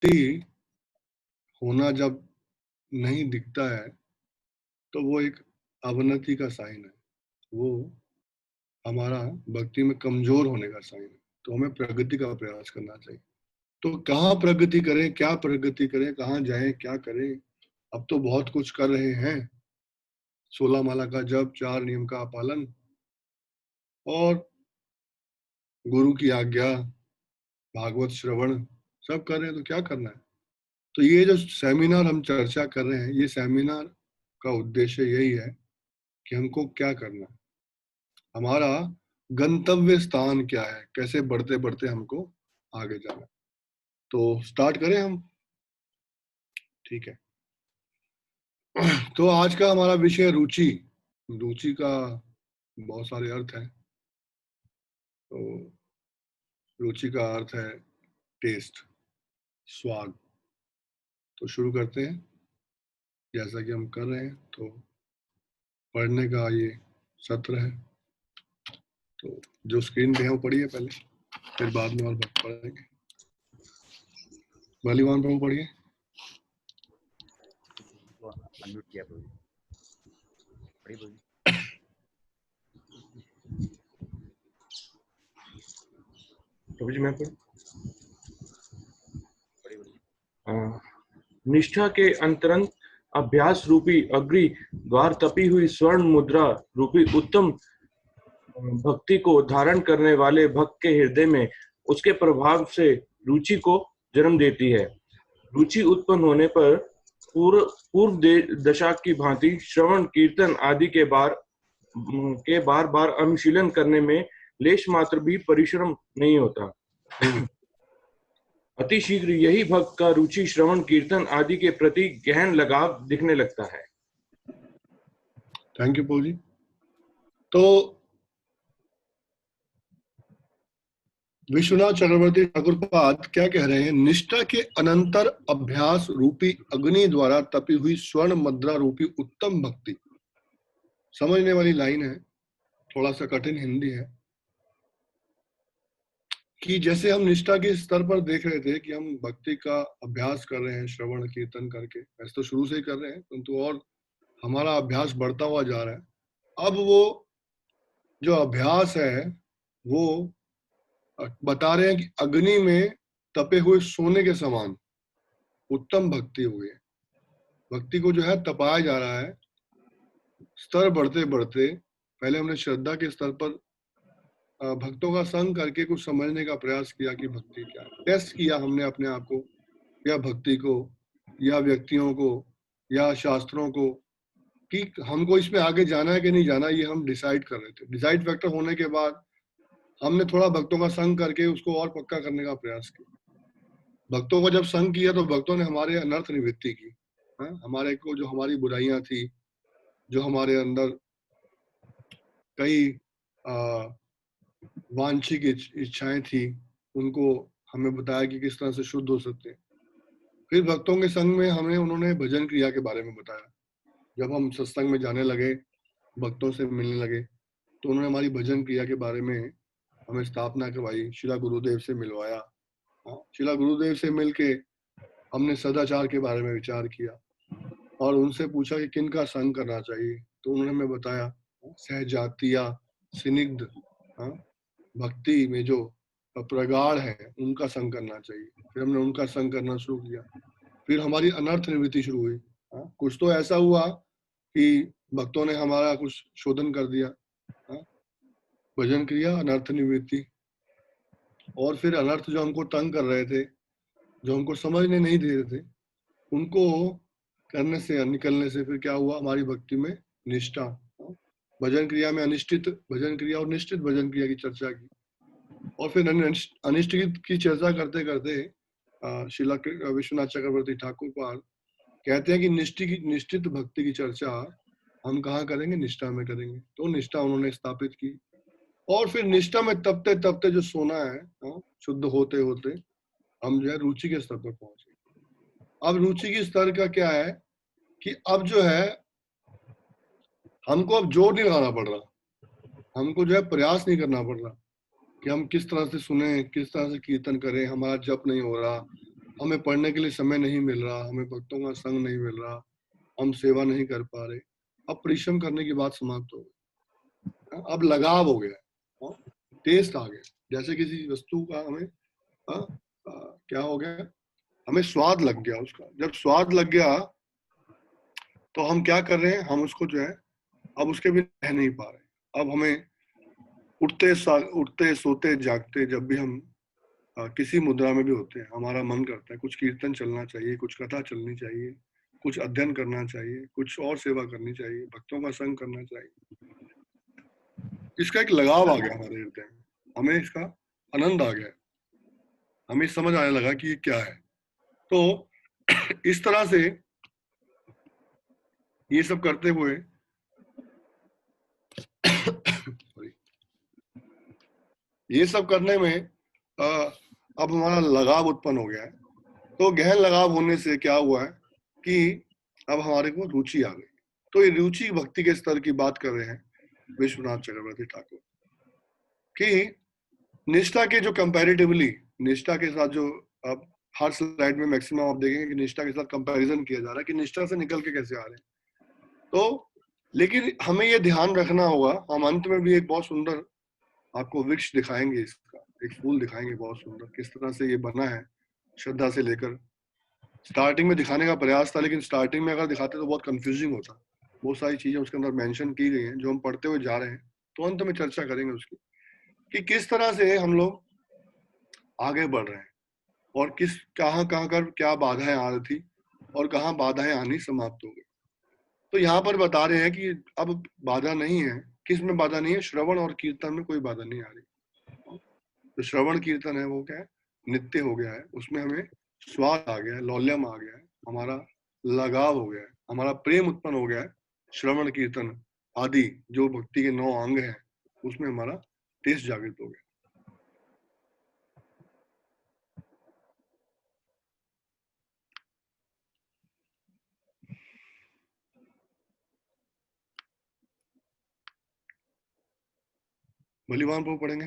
भक्ति होना जब नहीं दिखता है तो वो एक अवनति का साइन है, वो हमारा भक्ति में कमजोर होने का साइन है। तो हमें प्रगति का प्रयास करना चाहिए। तो कहाँ प्रगति करें, क्या प्रगति करें, कहाँ जाएं, क्या करें? अब तो बहुत कुछ कर रहे हैं, 16 माला का जप, 4 नियम का पालन और गुरु की आज्ञा, भागवत श्रवण सब कर रहे हैं। तो क्या करना है? तो ये जो सेमिनार हम चर्चा कर रहे हैं, ये सेमिनार का उद्देश्य यही है कि हमको क्या करना है, हमारा गंतव्य स्थान क्या है, कैसे बढ़ते बढ़ते हमको आगे जाना है। तो स्टार्ट करें हम, ठीक है। तो आज का हमारा विषय रुचि। रुचि का बहुत सारे अर्थ हैं। तो रुचि का अर्थ है टेस्ट, स्वाद। तो शुरू करते हैं। जैसा कि हम कर रहे हैं, तो पढ़ने का ये सत्र है। तो जो स्क्रीन पे है वो पढ़िए पहले, फिर बाद में और पढ़ेंगे। बलिवान प्रभु पढ़िए। अनम्यूट किया प्रभु जी। प्रभु जी मैं पढ़ूं? निष्ठा के अंतरंग अभ्यास रूपी अग्नि द्वार तपी हुई स्वर्ण मुद्रा रूपी उत्तम भक्ति को धारण करने वाले भक्त के हृदय में उसके प्रभाव से रुचि को जन्म देती है। रुचि उत्पन्न होने पर पूर्व दशा की भांति श्रवण कीर्तन आदि के बार बार अनुशीलन करने में लेश मात्र भी परिश्रम नहीं होता। अति शीघ्र यही भक्त का रुचि श्रवण कीर्तन आदि के प्रति गहन लगाव दिखने लगता है। थैंक यू प्रभु जी। तो विश्वनाथ चक्रवर्ती ठाकुर पाद क्या कह रहे हैं? निष्ठा के अनंतर अभ्यास रूपी अग्नि द्वारा तपी हुई स्वर्ण मुद्रा रूपी उत्तम भक्ति। समझने वाली लाइन है, थोड़ा सा कठिन हिंदी है कि जैसे हम निष्ठा के स्तर पर देख रहे थे कि हम भक्ति का अभ्यास कर रहे हैं श्रवण कीर्तन करके, वैसे तो शुरू से ही कर रहे हैं, परंतु और हमारा अभ्यास बढ़ता हुआ जा रहा है। अब वो जो अभ्यास है वो बता रहे हैं कि अग्नि में तपे हुए सोने के समान उत्तम भक्ति हुई है। भक्ति को जो है तपाया जा रहा है, स्तर बढ़ते बढ़ते। पहले हमने श्रद्धा के स्तर पर भक्तों का संग करके कुछ समझने का प्रयास किया कि भक्ति क्या है। टेस्ट किया हमने अपने आप को, या भक्ति को, या व्यक्तियों को, या शास्त्रों को, कि हमको इसमें आगे जाना है कि नहीं जाना, ये हम डिसाइड कर रहे थे। डिसाइड फैक्टर होने के बाद हमने थोड़ा भक्तों का संग करके उसको और पक्का करने का प्रयास किया। भक्तों को जब संग किया तो भक्तों ने हमारे अनर्थ निवृत्ति की। हमारे को जो हमारी बुराइयां थी, जो हमारे अंदर कई वांछिक इच्छाएं थी, उनको हमें बताया कि किस तरह से शुद्ध हो सकते हैं। फिर भक्तों के संग में उन्होंने भजन क्रिया के बारे में बताया। जब हम सत्संग में जाने लगे, भक्तों से मिलने लगे, तो उन्होंने हमारी भजन क्रिया के बारे में हमें स्थापना करवाई, शिला गुरुदेव से मिलवाया। शिला गुरुदेव से मिलके हमने सदाचार के बारे में विचार किया और उनसे पूछा कि किन का संग करना चाहिए। तो उन्होंने हमें बताया सहजातिया, स्निग्ध, भक्ति में जो प्रगाढ़ है, उनका संग करना चाहिए। फिर हमने उनका संग करना शुरू किया। फिर हमारी अनर्थ निवृत्ति शुरू हुई। कुछ तो ऐसा हुआ कि भक्तों ने हमारा कुछ शोधन कर दिया, भजन क्रिया, अनर्थ निवृत्ति। और फिर अनर्थ जो हमको तंग कर रहे थे, जो हमको समझने नहीं दे रहे थे, उनको करने से, निकलने से फिर क्या हुआ? हमारी भक्ति में निष्ठा। भजन क्रिया में अनिष्ठित भजन क्रिया और निश्चित भजन क्रिया की चर्चा की, और फिर अनिष्ठित की चर्चा करते करते शिला विश्वनाथ चक्रवर्ती ठाकुर पाद कहते हैं कि निश्चित भक्ति की चर्चा हम कहाँ करेंगे? निष्ठा में करेंगे। तो निष्ठा उन्होंने स्थापित की, और फिर निष्ठा में तपते तपते जो सोना है, शुद्ध होते होते हम जो है रुचि के स्तर पर पहुंचे। अब रुचि के स्तर का क्या है कि अब जो है हमको अब जोर नहीं लगाना पड़ रहा, हमको जो है प्रयास नहीं करना पड़ रहा कि हम किस तरह से सुने, किस तरह से कीर्तन करें। हमारा जप नहीं हो रहा, हमें पढ़ने के लिए समय नहीं मिल रहा, हमें भक्तों का संग नहीं मिल रहा, हम सेवा नहीं कर पा रहे। अब परिश्रम करने की बात समाप्त हो गई, अब लगाव हो गया, टेस्ट आ गया। जैसे किसी वस्तु का हमें क्या हो गया, हमें स्वाद लग गया उसका। जब स्वाद लग गया तो हम क्या कर रहे हैं, हम उसको जो है अब उसके बिना रह नहीं पा रहे। अब हमें उठते सोते जागते जब भी हम किसी मुद्रा में भी होते हैं, हमारा मन करता है कुछ कीर्तन चलना चाहिए, कुछ कथा चलनी चाहिए, कुछ अध्ययन करना चाहिए, कुछ और सेवा करनी चाहिए, भक्तों का संग करना चाहिए। इसका एक लगाव आ गया हमारे हृदय में, हमें इसका आनंद आ गया, हमें समझ आने लगा कि ये क्या है। तो इस तरह से ये सब करते हुए ये सब करने में अब हमारा लगाव उत्पन्न हो गया है। तो गहन लगाव होने से क्या हुआ है कि अब हमारे को रुचि आ गई। तो ये रुचि भक्ति के स्तर की बात कर रहे हैं विश्वनाथ चक्रवर्ती ठाकुर कि निष्ठा के जो कंपैरेटिवली, निष्ठा के साथ जो अब हर स्लाइड में मैक्सिमम आप देखेंगे कि निष्ठा के साथ कंपैरिजन किया जा रहा है कि निष्ठा से निकल के कैसे आ रहे हैं। तो लेकिन हमें ये ध्यान रखना होगा, हम अंत में भी एक बहुत सुंदर आपको वृक्ष दिखाएंगे, इसका एक फूल दिखाएंगे बहुत सुंदर, किस तरह से ये बना है श्रद्धा से लेकर। स्टार्टिंग में दिखाने का प्रयास था, लेकिन स्टार्टिंग में अगर दिखाते तो बहुत कंफ्यूजिंग होता। बहुत सारी चीजें उसके अंदर मेंशन की गई हैं जो हम पढ़ते हुए जा रहे हैं, तो अंत में चर्चा करेंगे उसकी कि किस तरह से हम लोग आगे बढ़ रहे हैं और किस कहाँ कहाँ कर क्या बाधाएं आ रही थी और कहाँ बाधाएं आनी समाप्त हो गई। तो यहाँ पर बता रहे हैं कि अब बाधा नहीं है। किस में बाधा नहीं है? श्रवण और कीर्तन में कोई बाधा नहीं आ रही। तो श्रवण कीर्तन है वो क्या है, नित्य हो गया है, उसमें हमें स्वाद आ गया है, लौल्यम आ गया है, हमारा लगाव हो गया है, हमारा प्रेम उत्पन्न हो गया है। श्रवण कीर्तन आदि जो भक्ति के 9 अंग हैं उसमें हमारा टेस्ट जागृत हो गया। बलिवान प्रभु पढ़ेंगे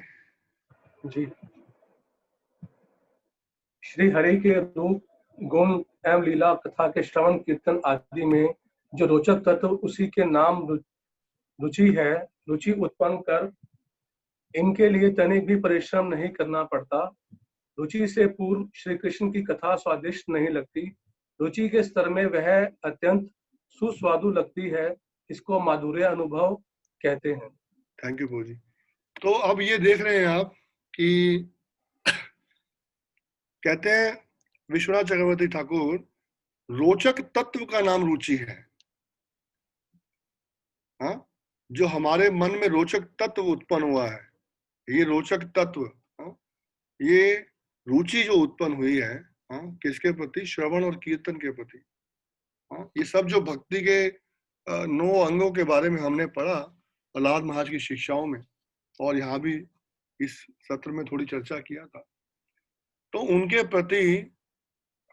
जी। श्री हरि के रूप गुण एवं लीला कथा के श्रवण कीर्तन आदि में जो रोचक तत्व उसी के नाम रुचि है, रुचि उत्पन्न कर इनके लिए तनिक भी परिश्रम नहीं करना पड़ता। रुचि से पूर्व श्री कृष्ण की कथा स्वादिष्ट नहीं लगती। रुचि के स्तर में वह अत्यंत सुस्वादु लगती है। इसको माधुर्य अनुभव कहते हैं। थैंक यू प्रभु जी। तो अब ये देख रहे हैं आप कि कहते हैं विश्वनाथ चक्रवर्ती ठाकुर, रोचक तत्व का नाम रुचि है। हाँ, जो हमारे मन में रोचक तत्व उत्पन्न हुआ है, ये रोचक तत्व, हाँ, ये रुचि जो उत्पन्न हुई है, हाँ, किसके प्रति? श्रवण और कीर्तन के प्रति। हाँ, ये सब जो भक्ति के 9 अंगों के बारे में हमने पढ़ा प्रहलाद महाराज की शिक्षाओं में, और यहाँ भी इस सत्र में थोड़ी चर्चा किया था, तो उनके प्रति,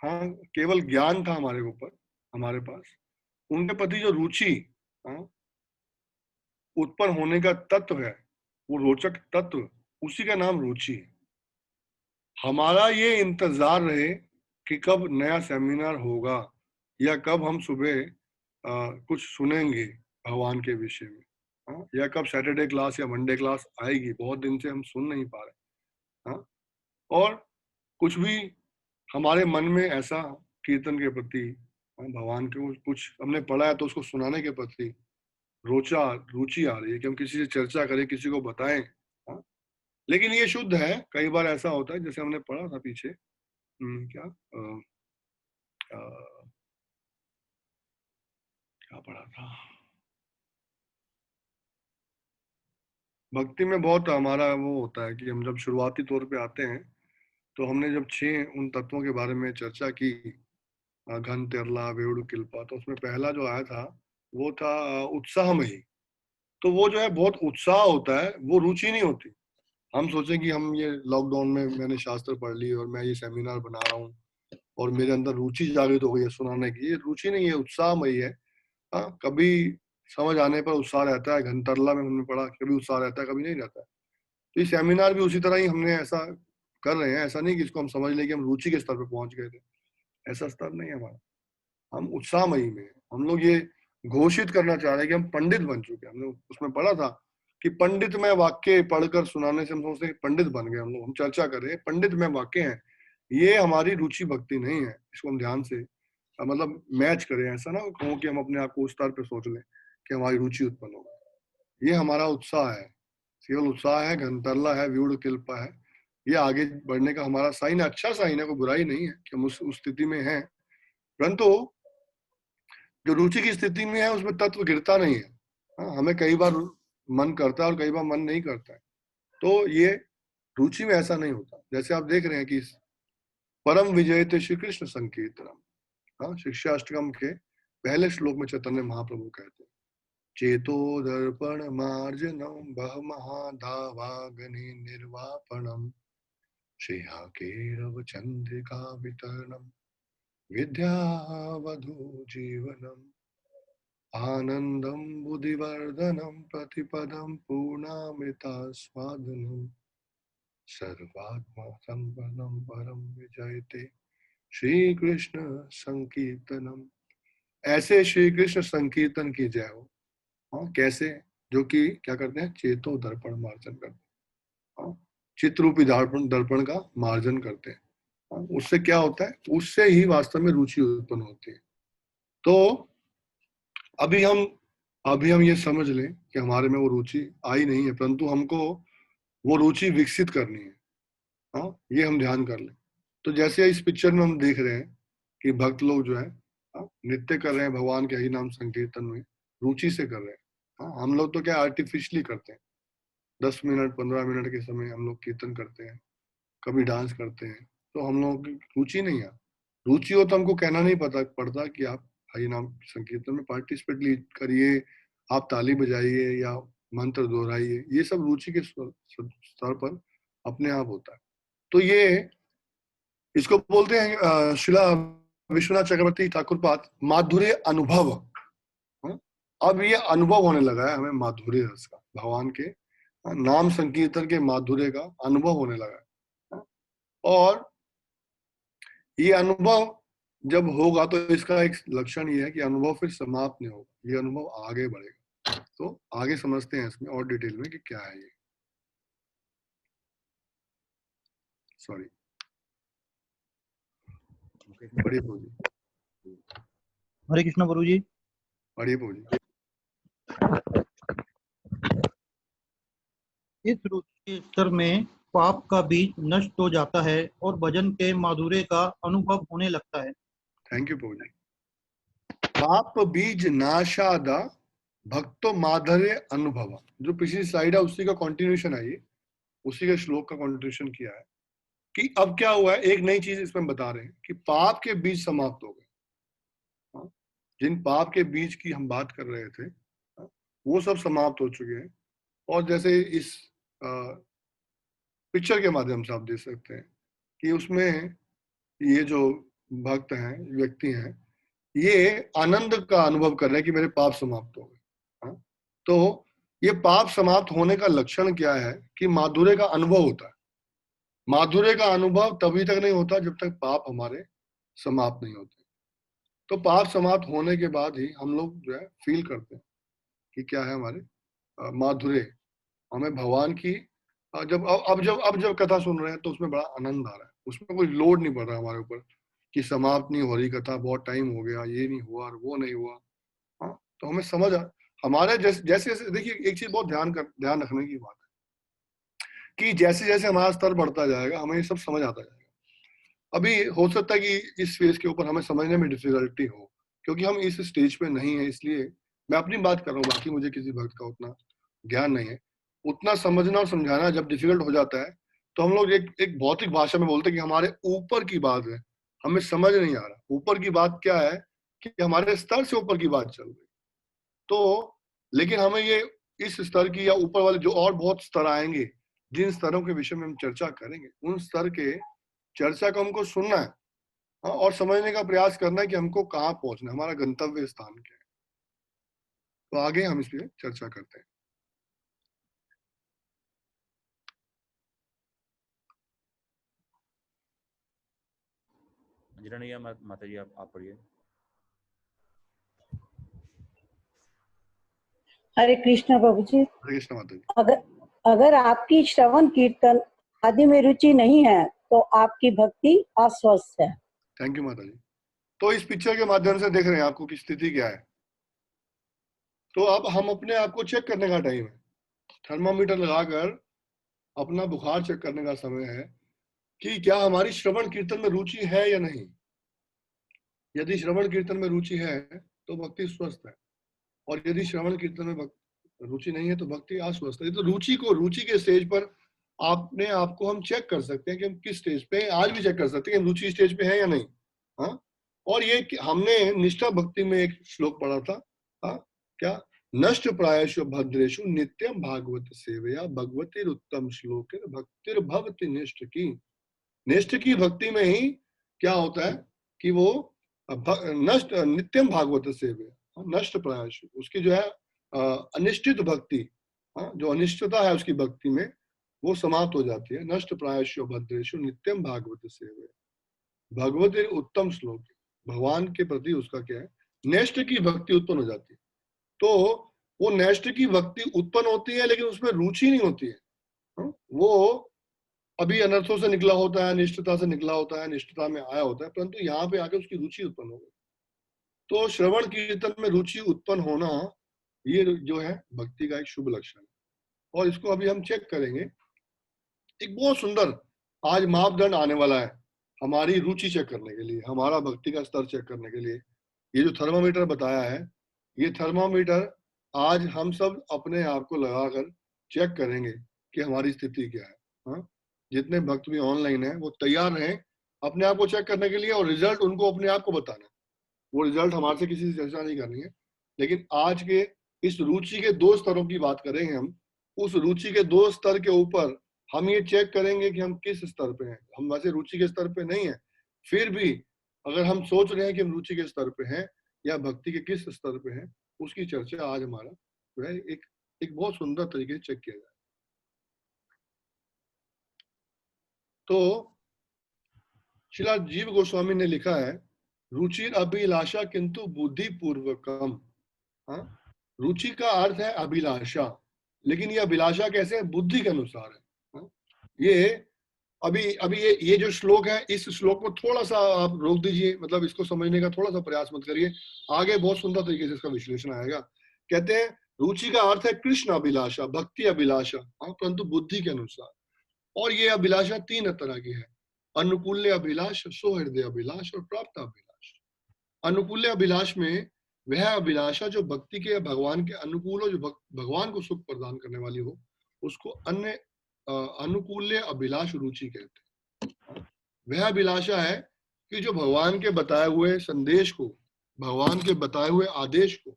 हाँ, केवल ज्ञान था हमारे ऊपर, हमारे पास उनके प्रति जो रुचि, हाँ, उत्पन्न होने का तत्व है, वो रोचक तत्व, उसी का नाम रुचि है। हमारा ये इंतजार रहे कि कब नया सेमिनार होगा या कब हम सुबह कुछ सुनेंगे भगवान के विषय में, हाँ, या कब सैटरडे क्लास या मंडे क्लास आएगी। बहुत दिन से हम सुन नहीं पा रहे, हाँ, और कुछ भी हमारे मन में ऐसा कीर्तन के प्रति, भगवान के कुछ हमने पढ़ा है तो उसको सुनाने के प्रति रुचि आ रही है कि हम किसी से चर्चा करें, किसी को बताएं, हाँ? लेकिन ये शुद्ध है। कई बार ऐसा होता है, जैसे हमने पढ़ा था पीछे, क्या पढ़ा था, भक्ति में बहुत हमारा वो होता है कि हम जब शुरुआती तौर पे आते हैं तो हमने जब 6 उन तत्वों के बारे में चर्चा की, घन तेरला वेड़ु किल्पा, तो उसमें पहला जो आया था वो था उत्साहमयी। तो वो जो है बहुत उत्साह होता है, वो रुचि नहीं होती। हम सोचें कि हम ये लॉकडाउन में मैंने शास्त्र पढ़ ली और मैं ये सेमिनार बना रहा हूँ और मेरे अंदर रुचि जागृत हो गई है सुनाने की, ये रुचि नहीं है, उत्साहमयी है। हाँ, कभी समझ आने पर उत्साह रहता है, घंटरला में हमने पढ़ा, कभी उत्साह रहता है, कभी नहीं रहता है। तो ये सेमिनार भी उसी तरह ही हमने ऐसा कर रहे हैं। ऐसा नहीं कि इसको हम समझ लें कि हम रुचि के स्तर पर पहुंच गए थे, ऐसा स्तर नहीं है हमारा। हम उत्साहमयी में हैं। हम लोग ये घोषित करना चाह रहे हैं कि हम पंडित बन चुके हैं। हमने उसमें पढ़ा था कि पंडित में वाक्य पढ़कर सुनाने से हम सोचते हैं कि पंडित बन गए हम लोग। हम चर्चा कर रहे हैं पंडित में वाक्य हैं, ये हमारी रुचि भक्ति नहीं है। इसको हम ध्यान से मतलब मैच करें, ऐसा ना हो कि हम अपने आप को उस स्तर पे सोच लें कि हमारी रुचि उत्पन्न होगा। ये हमारा उत्साह है, केवल उत्साह है, घंटरला है, व्यूढ़ किल्पा है। ये आगे बढ़ने का हमारा साइन है, अच्छा साइन है, कोई बुराई नहीं है कि हम उस स्थिति में हैं। परंतु जो रुचि की स्थिति में है उसमें तत्व गिरता नहीं है। हाँ, हमें कई बार मन करता है और कई बार मन नहीं करता है। तो ये रुचि में ऐसा नहीं होता। जैसे आप देख रहे हैं कि परम विजयते श्री कृष्ण संकीर्तनम, हाँ, शिष्याष्टकम के पहले श्लोक में चैतन्य महाप्रभु कहते हैं, चेतो दर्पण मार्जनम बह महादावाग्नि निर्वापणम श्रेयाकेरव चंद्रिका वितरणम विद्यावधू जीवनम आनंदम बुद्धिवर्धनम प्रतिपदम पूर्णामृता स्वादनम सर्वात्मा संपन्नम परम विजयते श्री कृष्ण संकीर्तनम। ऐसे श्री कृष्ण संकीर्तन की जय हो। हाँ, कैसे? जो कि क्या करते हैं, चेतो दर्पण मार्जन करते हैं। हाँ, चित्रूपी दर्पण दर्पण का मार्जन करते हैं। हाँ, उससे क्या होता है, उससे ही वास्तव में रुचि उत्पन्न होती है। तो अभी हम ये समझ लें कि हमारे में वो रुचि आई नहीं है, परंतु हमको वो रुचि विकसित करनी है। हाँ, ये हम ध्यान कर लें। तो जैसे इस पिक्चर में हम देख रहे हैं कि भक्त लोग जो है नृत्य कर रहे हैं भगवान के हरि नाम संकीर्तन में, रुचि से कर रहे हैं। हाँ, हम लोग तो क्या आर्टिफिशियली करते हैं। 10 मिनट 15 मिनट के समय हम लोग कीर्तन करते हैं, कभी डांस करते हैं, तो हम लोगों की रुचि नहीं है। रुचि हो तो हमको कहना नहीं पड़ता कि आप हरि नाम संकीर्तन में पार्टिसिपेट करिए, आप ताली बजाइए या मंत्र दोहराइए। ये सब रुचि के स्तर पर अपने आप होता है। तो ये इसको बोलते हैं शिला विश्वनाथ चक्रवर्ती ठाकुर पाद माधुर्य अनुभव। हाँ? अब ये अनुभव होने लगा है हमें माधुर्य रस का, भगवान के नाम संकीर्तन के माधुर्य का अनुभव होने लगा है। हाँ? और ये अनुभव जब होगा तो इसका एक लक्षण ये है कि अनुभव फिर समाप्त नहीं होगा, ये अनुभव आगे बढ़ेगा। तो आगे समझते हैं इसमें और डिटेल में कि क्या है ये। सॉरी, पढ़िए प्रभु जी, हरे कृष्ण गुरु जी। पढ़िए प्रभु जी। इस रुचि के स्तर में पाप का बीज नष्ट हो जाता है और भजन के माधुर्य का अनुभव होने लगता है। थैंक यू प्रभु जी। पाप बीज नाशादा भक्तो माधुर्य अनुभव, जो पिछली स्लाइड है उसी का कंटिन्यूशन है ये, उसी के श्लोक का कंटिन्यूशन किया है कि अब क्या हुआ है। एक नई चीज इसमें बता रहे हैं कि पाप के बीज समाप्त हो गए। हाँ, जिन पाप के बीज की हम बात कर रहे थे वो सब समाप्त हो चुके हैं। और जैसे इस पिक्चर के माध्यम से आप देख सकते हैं कि उसमें ये जो भक्त हैं, व्यक्ति हैं, ये आनंद का अनुभव कर रहे हैं कि मेरे पाप समाप्त हो गए। हाँ? तो ये पाप समाप्त होने का लक्षण क्या है कि माधुर्य का अनुभव होता है। माधुर्य का अनुभव तभी तक नहीं होता जब तक पाप हमारे समाप्त नहीं होते। तो पाप समाप्त होने के बाद ही हम लोग जो है फील करते हैं कि क्या है हमारे माधुर्य। हमें भगवान की अब जब कथा सुन रहे हैं तो उसमें बड़ा आनंद आ रहा है। उसमें कोई लोड नहीं पड़ रहा हमारे ऊपर कि समाप्त नहीं हो रही कथा, बहुत टाइम हो गया, ये नहीं हुआ और वो नहीं हुआ। हाँ, तो हमें समझ हमारे जैसे जैसे देखिए, एक चीज बहुत ध्यान रखने की बात है कि जैसे जैसे हमारा स्तर बढ़ता जाएगा हमें ये सब समझ आता जाएगा। अभी हो सकता है कि इस फेज के ऊपर हमें समझने में डिफिकल्टी हो क्योंकि हम इस स्टेज पे नहीं है, इसलिए मैं अपनी बात कर रहा हूँ, बाकी मुझे किसी भक्त का उतना ज्ञान नहीं है। उतना समझना और समझाना जब डिफिकल्ट हो जाता है तो हम लोग एक भौतिक भाषा में बोलते हैं कि हमारे ऊपर की बात है, हमें समझ नहीं आ रहा ऊपर की बात क्या है, कि हमारे स्तर से ऊपर की बात चल रही। तो लेकिन हमें ये इस स्तर की या ऊपर वाले जो और बहुत स्तर आएंगे, जिन स्तरों के विषय में हम चर्चा करेंगे, उन स्तर के चर्चा को हमको सुनना है। हाँ, और समझने का प्रयास करना है कि हमको कहाँ पहुंचना है, हमारा गंतव्य स्थान क्या है। तो आगे हम इस पे चर्चा करते हैं। जिरैया माता जी आप पढ़िए। हरे कृष्ण प्रभु जी। हरे कृष्ण माता जी। अगर आपकी श्रवण कीर्तन आदि में रुचि नहीं है तो आपकी भक्ति अस्वस्थ है। थैंक यू माता जी। तो इस पिक्चर के माध्यम से देख रहे हैं आपको की स्थिति क्या है। तो अब हम अपने आप को चेक करने का टाइम है। थर्मामीटर लगाकर अपना बुखार चेक करने का समय है कि क्या हमारी श्रवण कीर्तन में रुचि है या नहीं। यदि श्रवण कीर्तन में रुचि है तो भक्ति स्वस्थ है, और यदि श्रवण कीर्तन में रुचि नहीं है तो भक्ति अस्वस्थ है। तो रुचि के स्टेज पर अपने आप को हम चेक कर सकते हैं कि हम किस स्टेज पे, आज भी चेक कर सकते हैं कि हम रुचि स्टेज पे हैं या नहीं। हाँ, और ये हमने निष्ठा भक्ति में एक श्लोक पढ़ा था। हाँ, क्या नष्ट प्रायशु भद्रेशु नित्यम भागवत सेवया भगवती उत्तम श्लोक भक्तिर भवति निष्ठ की। निष्ठ की भक्ति में ही क्या होता है कि वो नष्ट नित्यम भागवत सेवया नष्ट प्रायशु, उसकी जो है अनिश्चित भक्ति, जो अनिश्चितता है उसकी भक्ति में वो समाप्त हो जाती है। नष्ट प्रायशु भद्रेशु नित्यम भागवत सेवया भगवती उत्तम श्लोक, भगवान के प्रति उसका क्या है, नेष्ट की भक्ति उत्पन्न हो जाती है। तो वो नेष्ट की भक्ति उत्पन्न होती है लेकिन उसमें रुचि नहीं होती है। वो अभी अनर्थों से निकला होता है, निष्ठता से निकला होता है, निष्ठता में आया होता है, परंतु यहाँ पे आके उसकी रुचि उत्पन्न हो गई। तो श्रवण कीर्तन में रुचि उत्पन्न होना ये जो है भक्ति का एक शुभ लक्षण है, और इसको अभी हम चेक करेंगे। एक बहुत सुंदर आज मापदंड आने वाला है हमारी रुचि चेक करने के लिए, हमारा भक्ति का स्तर चेक करने के लिए। ये जो थर्मामीटर बताया है, ये थर्मामीटर आज हम सब अपने आप को लगाकर चेक करेंगे कि हमारी स्थिति क्या है। हाँ, जितने भक्त भी ऑनलाइन है वो तैयार हैं अपने आप को चेक करने के लिए, और रिजल्ट उनको अपने आप को बताना है। वो रिजल्ट हमारे से किसी से चर्चा नहीं करनी है, लेकिन आज के इस रुचि के 2 स्तरों की बात करेंगे हम। उस रुचि के 2 स्तर के ऊपर हम ये चेक करेंगे कि हम किस स्तर पे हैं। हम वैसे रुचि के स्तर पे नहीं है, फिर भी अगर हम सोच रहे हैं कि हम रुचि के स्तर पे हैं या भक्ति के किस स्तर पे हैं, उसकी चर्चा आज हमारा जो है एक बहुत सुंदर तरीके से चेक किया जाए। तो श्रीला जीव गोस्वामी ने लिखा है, रुचिर अभिलाषा किंतु बुद्धि पूर्वकम। हाँ, रुचि का अर्थ है अभिलाषा, लेकिन ये अभिलाषा कैसे है, बुद्धि के अनुसार है। हाँ? ये अभी ये जो श्लोक है, इस श्लोक को थोड़ा सा आप रोक दीजिए, मतलब इसको समझने का थोड़ा सा प्रयास मत करिए, आगे बहुत सुंदर तरीके से इसका विश्लेषण आएगा। कहते हैं रुचि का अर्थ है कृष्ण अभिलाषा, भक्ति अभिलाषा, परंतु बुद्धि के अनुसार। और ये अभिलाषा 3 तरह की है, अनुकूल्य अभिलाष, सौहृदय अभिलाष और प्राप्त अभिलाष। अनुकूल्य अभिलाष में वह अभिलाषा जो भक्ति के या भगवान के अनुकूल हो, जो भगवान को सुख प्रदान करने वाली हो, उसको अन्य अनुकूल्य अभिलाष रुचि कहते हैं। वह अभिलाषा है कि जो भगवान के बताए हुए संदेश को, भगवान के बताए हुए आदेश को,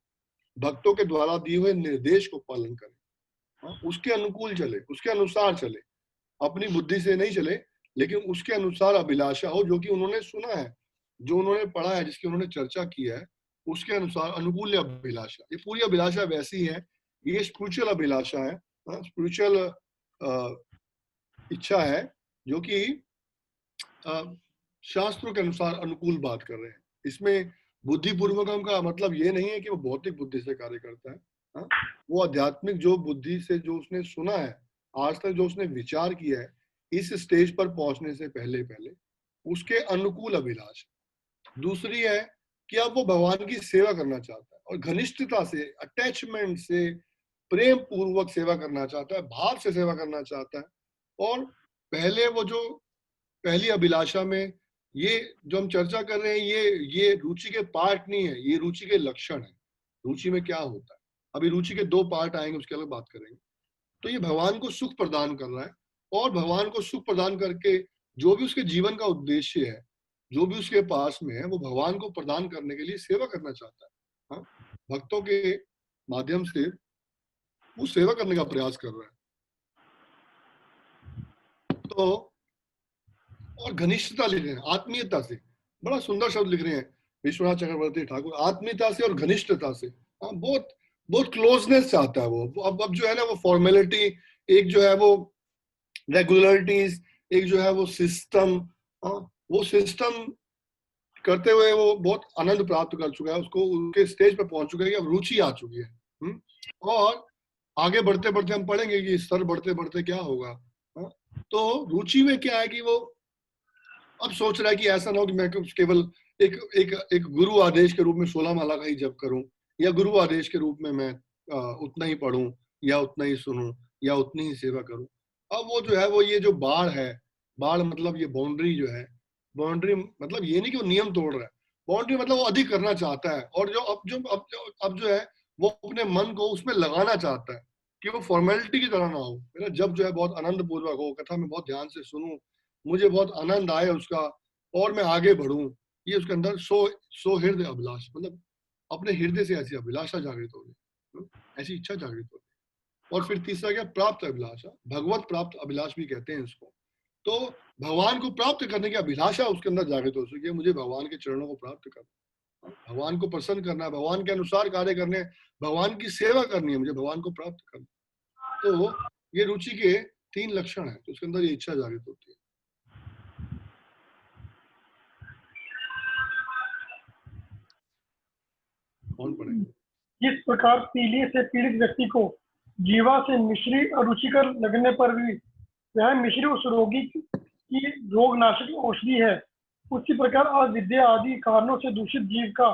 भक्तों के द्वारा दिए हुए निर्देश को पालन करे, उसके अनुकूल चले, उसके अनुसार चले, अपनी बुद्धि से नहीं चले, लेकिन उसके अनुसार अभिलाषा हो, जो कि उन्होंने सुना है, जो उन्होंने पढ़ा है, जिसकी उन्होंने चर्चा की है, उसके अनुसार अनुकूल्य अभिलाषा। ये पूरी अभिलाषा वैसी है, ये स्पिरिचुअल अभिलाषा है, स्पिरिचुअल इच्छा है, जो कि शास्त्रों के अनुसार अनुकूल बात कर रहे हैं। इसमें बुद्धिपूर्वकम का मतलब ये नहीं है कि वो भौतिक बुद्धि से कार्य करता है। हाँ? वो आध्यात्मिक जो बुद्धि से जो उसने सुना है, आज तक जो उसने विचार किया है, इस स्टेज पर पहुंचने से पहले उसके अनुकूल अभिलाषा। दूसरी है कि अब वो भगवान की सेवा करना चाहता है, और घनिष्ठता से, अटैचमेंट से, प्रेम पूर्वक सेवा करना चाहता है, भाव से सेवा करना चाहता है। और पहले वो जो पहली अभिलाषा में ये जो हम चर्चा कर रहे हैं, ये रुचि के पार्ट नहीं है, ये रुचि के लक्षण है। रुचि में क्या होता है, अभी रुचि के 2 पार्ट आएंगे, उसके अलग बात करेंगे। तो ये भगवान को सुख प्रदान कर रहा है, और भगवान को सुख प्रदान करके जो भी उसके जीवन का उद्देश्य है, जो भी उसके पास में है, वो भगवान को प्रदान करने के लिए सेवा करना चाहता है। हाँ? भक्तों के माध्यम से वो सेवा करने का प्रयास कर रहा है। तो और घनिष्ठता लिख रहे हैं, आत्मीयता से, बड़ा सुंदर शब्द लिख रहे हैं विश्वनाथ चक्रवर्ती ठाकुर, आत्मीयता से और घनिष्ठता से। हाँ, बहुत क्लोजनेस चाहता है वो। अब जो है ना वो फॉर्मेलिटी, एक जो है वो रेगुलरिटीज, एक जो है वो सिस्टम, वो सिस्टम करते हुए वो बहुत आनंद प्राप्त कर चुका है, उसको उनके स्टेज पे पहुंच चुका है कि अब रुचि आ चुकी है। और आगे बढ़ते बढ़ते हम पढ़ेंगे कि स्तर बढ़ते बढ़ते क्या होगा। तो रुचि में क्या है कि वो अब सोच रहा है कि ऐसा ना हो कि मैं केवल एक एक एक गुरु आदेश के रूप में 16 माला का ही जप करूं, या गुरु आदेश के रूप में मैं उतना ही पढूं, या उतना ही सुनूं, या उतनी ही सेवा करूं। अब वो जो है, वो ये जो बाढ़ है, बाढ़ मतलब ये बाउंड्री जो है, बाउंड्री मतलब ये नहीं कि वो नियम तोड़ रहा है, बाउंड्री मतलब वो अधिक करना चाहता है, और जो अब जो है वो अपने मन को उसमें लगाना चाहता है कि वो फॉर्मेलिटी की तरह ना हो। मेरा जब जो है बहुत आनंद पूर्वक हो, कथा में बहुत ध्यान से सुनूं, मुझे बहुत आनंद आए उसका, और मैं आगे बढ़ूं। ये उसके अंदर सो हृदय अभिलाष, मतलब अपने हृदय से ऐसी अभिलाषा जागृत हो गई, ऐसी इच्छा जागृत हो गई। और फिर तीसरा क्या, प्राप्त अभिलाषा, भगवत प्राप्त अभिलाष भी कहते हैं इसको। तो भगवान को प्राप्त करने की अभिलाषा उसके अंदर जागृत हो सके, मुझे भगवान के चरणों को प्राप्त करना, भगवान को प्रसन्न करना है, भगवान के अनुसार कार्य करने, भगवान की सेवा करनी है, मुझे भगवान को प्राप्त करना। तो ये रुचि के 3 लक्षण है, तो उसके अंदर ये इच्छा जागृत होती है। कौन पढ़ेगा? जिस प्रकार पीलिया से पीड़ित व्यक्ति को जीवा से मिश्री और रुचिकर लगने पर भी वह मिश्री उस रोगी की रोगनाशक औषधि है, उसी प्रकार अविद्या आदि कारणों से दूषित जीव का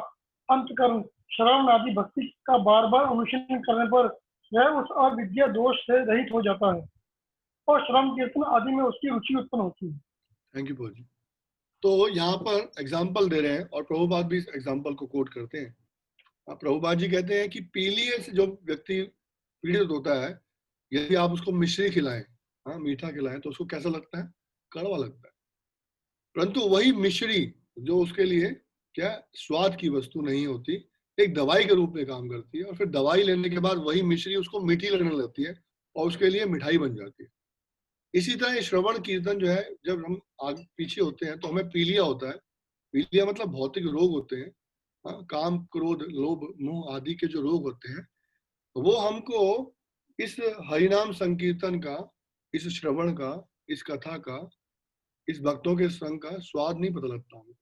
अंतकरण श्रवण आदि भक्ति का बार बार अनुशीलन करने पर वह उस अविद्या दोष से रहित हो जाता है और श्रम कीर्तन आदि में उसकी रुचि उत्पन्न होती है। थैंक यू पॉल जी। तो यहाँ पर एग्जाम्पल दे रहे हैं, और प्रभुपाद भी इस एग्जाम्पल को कोट करते हैं। प्रभुपाद जी कहते हैं कि पीलिया से जो व्यक्ति पीड़ित होता है, यदि आप उसको मिश्री खिलाएं, मीठा खिलाएं, तो उसको कैसा लगता है? कड़वा लगता है। परंतु वही मिश्री जो उसके लिए क्या स्वाद की वस्तु नहीं होती, एक दवाई के रूप में काम करती है, और फिर दवाई लेने के बाद वही मिश्री उसको मीठी लगने लगती है और उसके लिए मिठाई बन जाती है। इसी तरह ये श्रवण कीर्तन जो है, जब हम आगे पीछे होते हैं तो हमें पीलिया होता है। पीलिया मतलब भौतिक रोग होते हैं, काम क्रोध लोभ मोह आदि के जो रोग होते हैं, वो हमको इस हरिनाम संकीर्तन का, इस श्रवण का, इस कथा का, इस भक्तों के संग का स्वाद नहीं पता लगता हमको,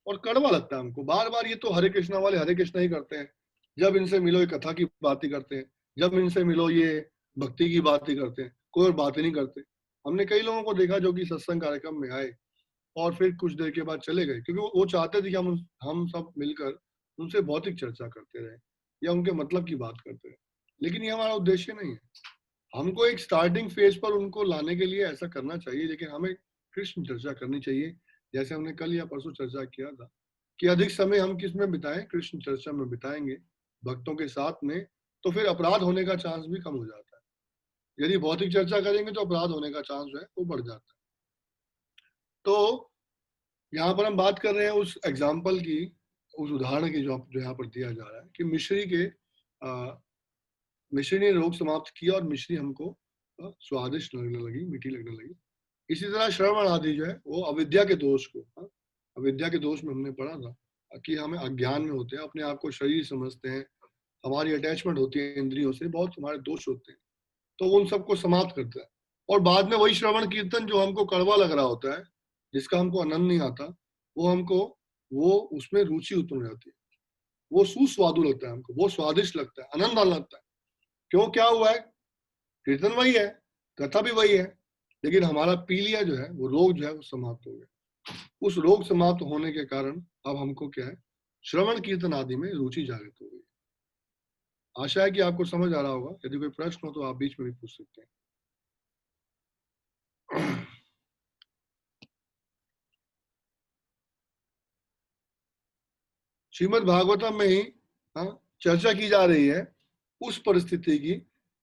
और कड़वा लगता है हमको। बार बार ये तो हरे कृष्णा वाले हरे कृष्णा ही करते हैं, जब इनसे मिलो ये कथा की बात ही करते हैं, जब इनसे मिलो ये भक्ति की बात ही करते हैं, कोई और बात ही नहीं करते। हमने कई लोगों को देखा जो कि सत्संग कार्यक्रम में आए और फिर कुछ देर के बाद चले गए, क्योंकि वो चाहते थे कि हम सब मिलकर उनसे भौतिक चर्चा करते रहे या उनके मतलब की बात करते रहे, लेकिन ये हमारा उद्देश्य नहीं है। हमको एक स्टार्टिंग फेज पर उनको लाने के लिए ऐसा करना चाहिए, लेकिन हमें कृष्ण चर्चा करनी चाहिए। जैसे हमने कल या परसों चर्चा किया था कि अधिक समय हम किस में बिताएं, कृष्ण चर्चा में बिताएंगे भक्तों के साथ में, तो फिर अपराध होने का चांस भी कम हो जाता है। यदि भौतिक चर्चा करेंगे तो अपराध होने का चांस जो है वो बढ़ जाता है। तो यहाँ पर हम बात कर रहे हैं उस एग्जाम्पल की, उस उदाहरण की जो यहाँ पर दिया जा रहा है कि मिश्री ने रोग समाप्त किया और मिश्री हमको स्वादिष्ट लगने लगी, मीठी लगने लगी। इसी तरह श्रवण आदि जो है वो अविद्या के दोष को, अविद्या के दोष में हमने पढ़ा था कि हमें अज्ञान में होते हैं, अपने आप को शरीर समझते हैं, हमारी अटैचमेंट होती है इंद्रियों से, बहुत हमारे दोष होते हैं, तो उन सबको समाप्त करता है। और बाद में वही श्रवण कीर्तन जो हमको कड़वा लग रहा होता है, जिसका हमको आनंद नहीं आता, वो उसमें रुचि उत्पन्न हो जाती है, वो सुस्वादु लगता है हमको, वो स्वादिष्ट लगता है, आनंद आने लगता है। क्यों, क्या हुआ है? कीर्तन वही है, कथा भी वही है, लेकिन हमारा पीलिया जो है, वो रोग जो है वो समाप्त हो गया। उस रोग समाप्त होने के कारण अब हमको क्या है, श्रवण कीर्तन आदि में रुचि जागृत हो गई। आशा है कि आपको समझ आ रहा होगा। यदि कोई प्रश्न हो तो आप बीच में भी पूछ सकते हैं। श्रीमद् भागवतम में ही चर्चा की जा रही है उस परिस्थिति की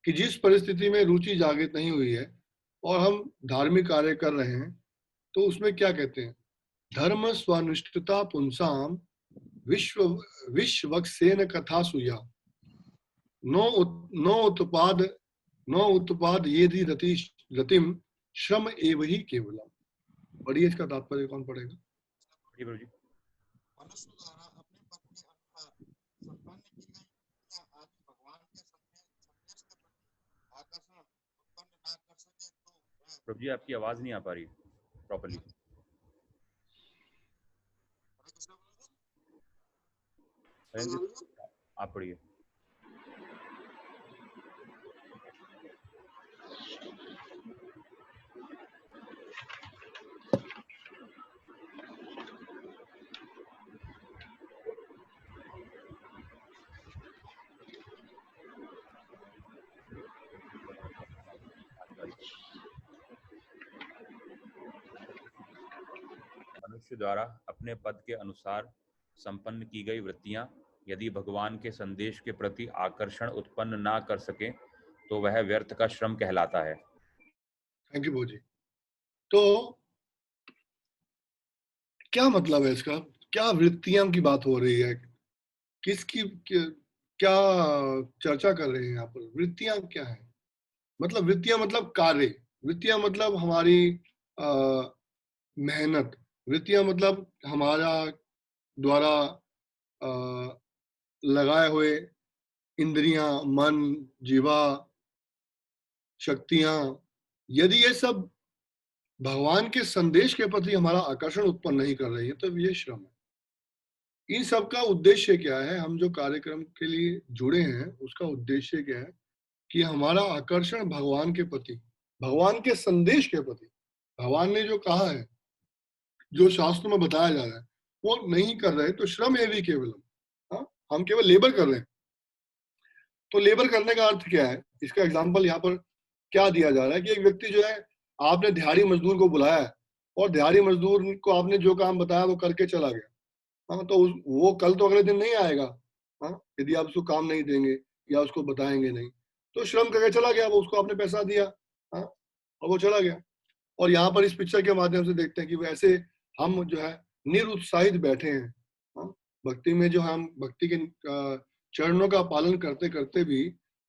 कि जिस परिस्थिति में रुचि जागृत नहीं हुई है और हम धार्मिक कार्य कर रहे हैं, तो उसमें क्या कहते हैं, धर्म स्वनिष्ठता पुंसाम विश्वक्सेन कथा सुया नो उत्पाद ये रतिम श्रम एव ही केवलम। पढ़िए, इसका तात्पर्य कौन पढ़ेगा? गुरु जी। मनुष्य द्वारा अपने पद के अनुसार संपन्न की गई क्रिया आदि भगवान के संदेश के प्रति आकर्षण उत्पन्न ना कर सके तो प्रभु जी आपकी आवाज नहीं आ पा रही प्रॉपर्ली। आप पढ़िए। मनुष्य द्वारा अपने पद के अनुसार संपन्न की गई वृत्तियां यदि भगवान के संदेश के प्रति आकर्षण उत्पन्न ना कर सके तो वह व्यर्थ का श्रम कहलाता है। थैंक यू भोजी। तो क्या मतलब है इसका? क्या वृत्तियां की बात हो रही है? किसकी क्या चर्चा कर रहे हैं यहाँ पर? वृत्तियां क्या है? मतलब वृत्तियां मतलब कार्य, वृत्तियां मतलब हमारी मेहनत, वृत्तियां मतलब हमारा द्वारा लगाए हुए इंद्रियां, मन, जीवा, शक्तियां, यदि ये सब भगवान के संदेश के प्रति हमारा आकर्षण उत्पन्न नहीं कर रही है तो ये श्रम है। इन सब का उद्देश्य क्या है? हम जो कार्यक्रम के लिए जुड़े हैं उसका उद्देश्य क्या है कि हमारा आकर्षण भगवान के प्रति, भगवान के संदेश के प्रति, भगवान ने जो कहा है, जो शास्त्र में बताया जा रहा है, वो नहीं कर रहे तो श्रम है भी केवलम, हम केवल लेबर कर रहे हैं। तो लेबर करने का अर्थ क्या है? इसका एग्जाम्पल यहाँ पर क्या दिया जा रहा है कि एक व्यक्ति जो है, आपने दिहाड़ी मजदूर को बुलाया है और दिहाड़ी मजदूर को आपने जो काम बताया वो करके चला गया, तो वो कल तो अगले दिन नहीं आएगा, यदि आप उसको काम नहीं देंगे या उसको बताएंगे नहीं, तो श्रम करके चला गया, वो उसको आपने पैसा दिया, और वो चला गया। और यहाँ पर इस पिक्चर के माध्यम से देखते हैं कि वैसे हम जो है निरुत्साहित बैठे हैं, भक्ति में जो हम भक्ति के चरणों का पालन करते करते भी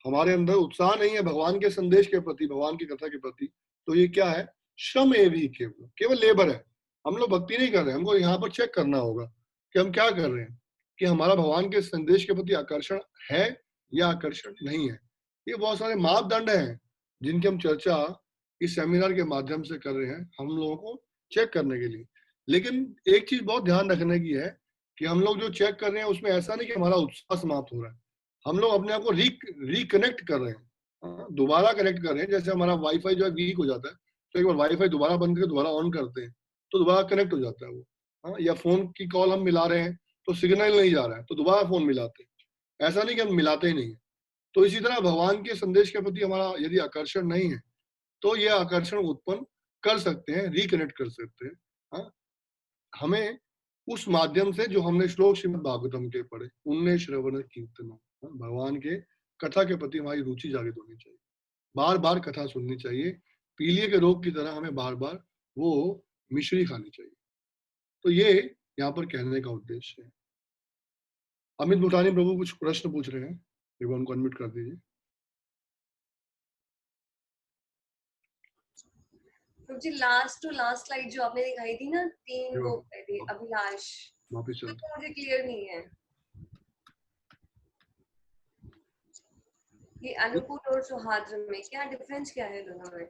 हमारे अंदर उत्साह नहीं है भगवान के संदेश के प्रति, भगवान की कथा के प्रति, तो ये क्या है? श्रम है भी, केवल लेबर है। हम लोग भक्ति नहीं कर रहे हैं। हमको यहाँ पर चेक करना होगा कि हम क्या कर रहे हैं, कि हमारा भगवान के संदेश के प्रति आकर्षण है या आकर्षण नहीं है। ये बहुत सारे मापदंड हैं जिनकी हम चर्चा इस सेमिनार के माध्यम से कर रहे हैं, हम लोगों को चेक करने के लिए। लेकिन एक चीज बहुत ध्यान रखने की है कि हम लोग जो चेक कर रहे हैं उसमें ऐसा नहीं कि हमारा उत्साह समाप्त हो रहा है। हम लोग अपने आप को रिकनेक्ट कर रहे हैं, दोबारा कनेक्ट कर रहे हैं। जैसे हमारा वाईफाई जो है वीक हो जाता है तो एक बार वाईफाई दोबारा बंद करके दोबारा ऑन करते हैं तो दोबारा कनेक्ट हो जाता है वो, या फोन की कॉल हम मिला रहे हैं तो सिग्नल नहीं जा रहा है तो दोबारा फोन मिलाते हैं। ऐसा नहीं कि हम मिलाते ही नहीं है। तो इसी तरह भगवान के संदेश के प्रति हमारा यदि आकर्षण नहीं है तो ये आकर्षण उत्पन्न कर सकते हैं, रिकनेक्ट कर सकते हैं हमें उस माध्यम से जो हमने श्लोक श्रीमद् भागवतम के पढ़े, उनने श्रवण कीर्तन, भगवान के कथा के प्रति हमारी रुचि जागृत होनी चाहिए, बार बार कथा सुननी चाहिए। पीलिए के रोग की तरह हमें बार बार वो मिश्री खानी चाहिए। तो ये यहाँ पर कहने का उद्देश्य है। अमित भूटानी प्रभु कुछ प्रश्न पूछ रहे हैं, एक बार उनको अनम्यूट कर दीजिए। जी लास्ट टू लास्ट स्लाइड जो आपने दिखाई थी ना, 3 वो अभिलाष, वापस तो मुझे क्लियर नहीं है। ये अनुकूल और सौहार्द में क्या डिफरेंस क्या है दोनों में?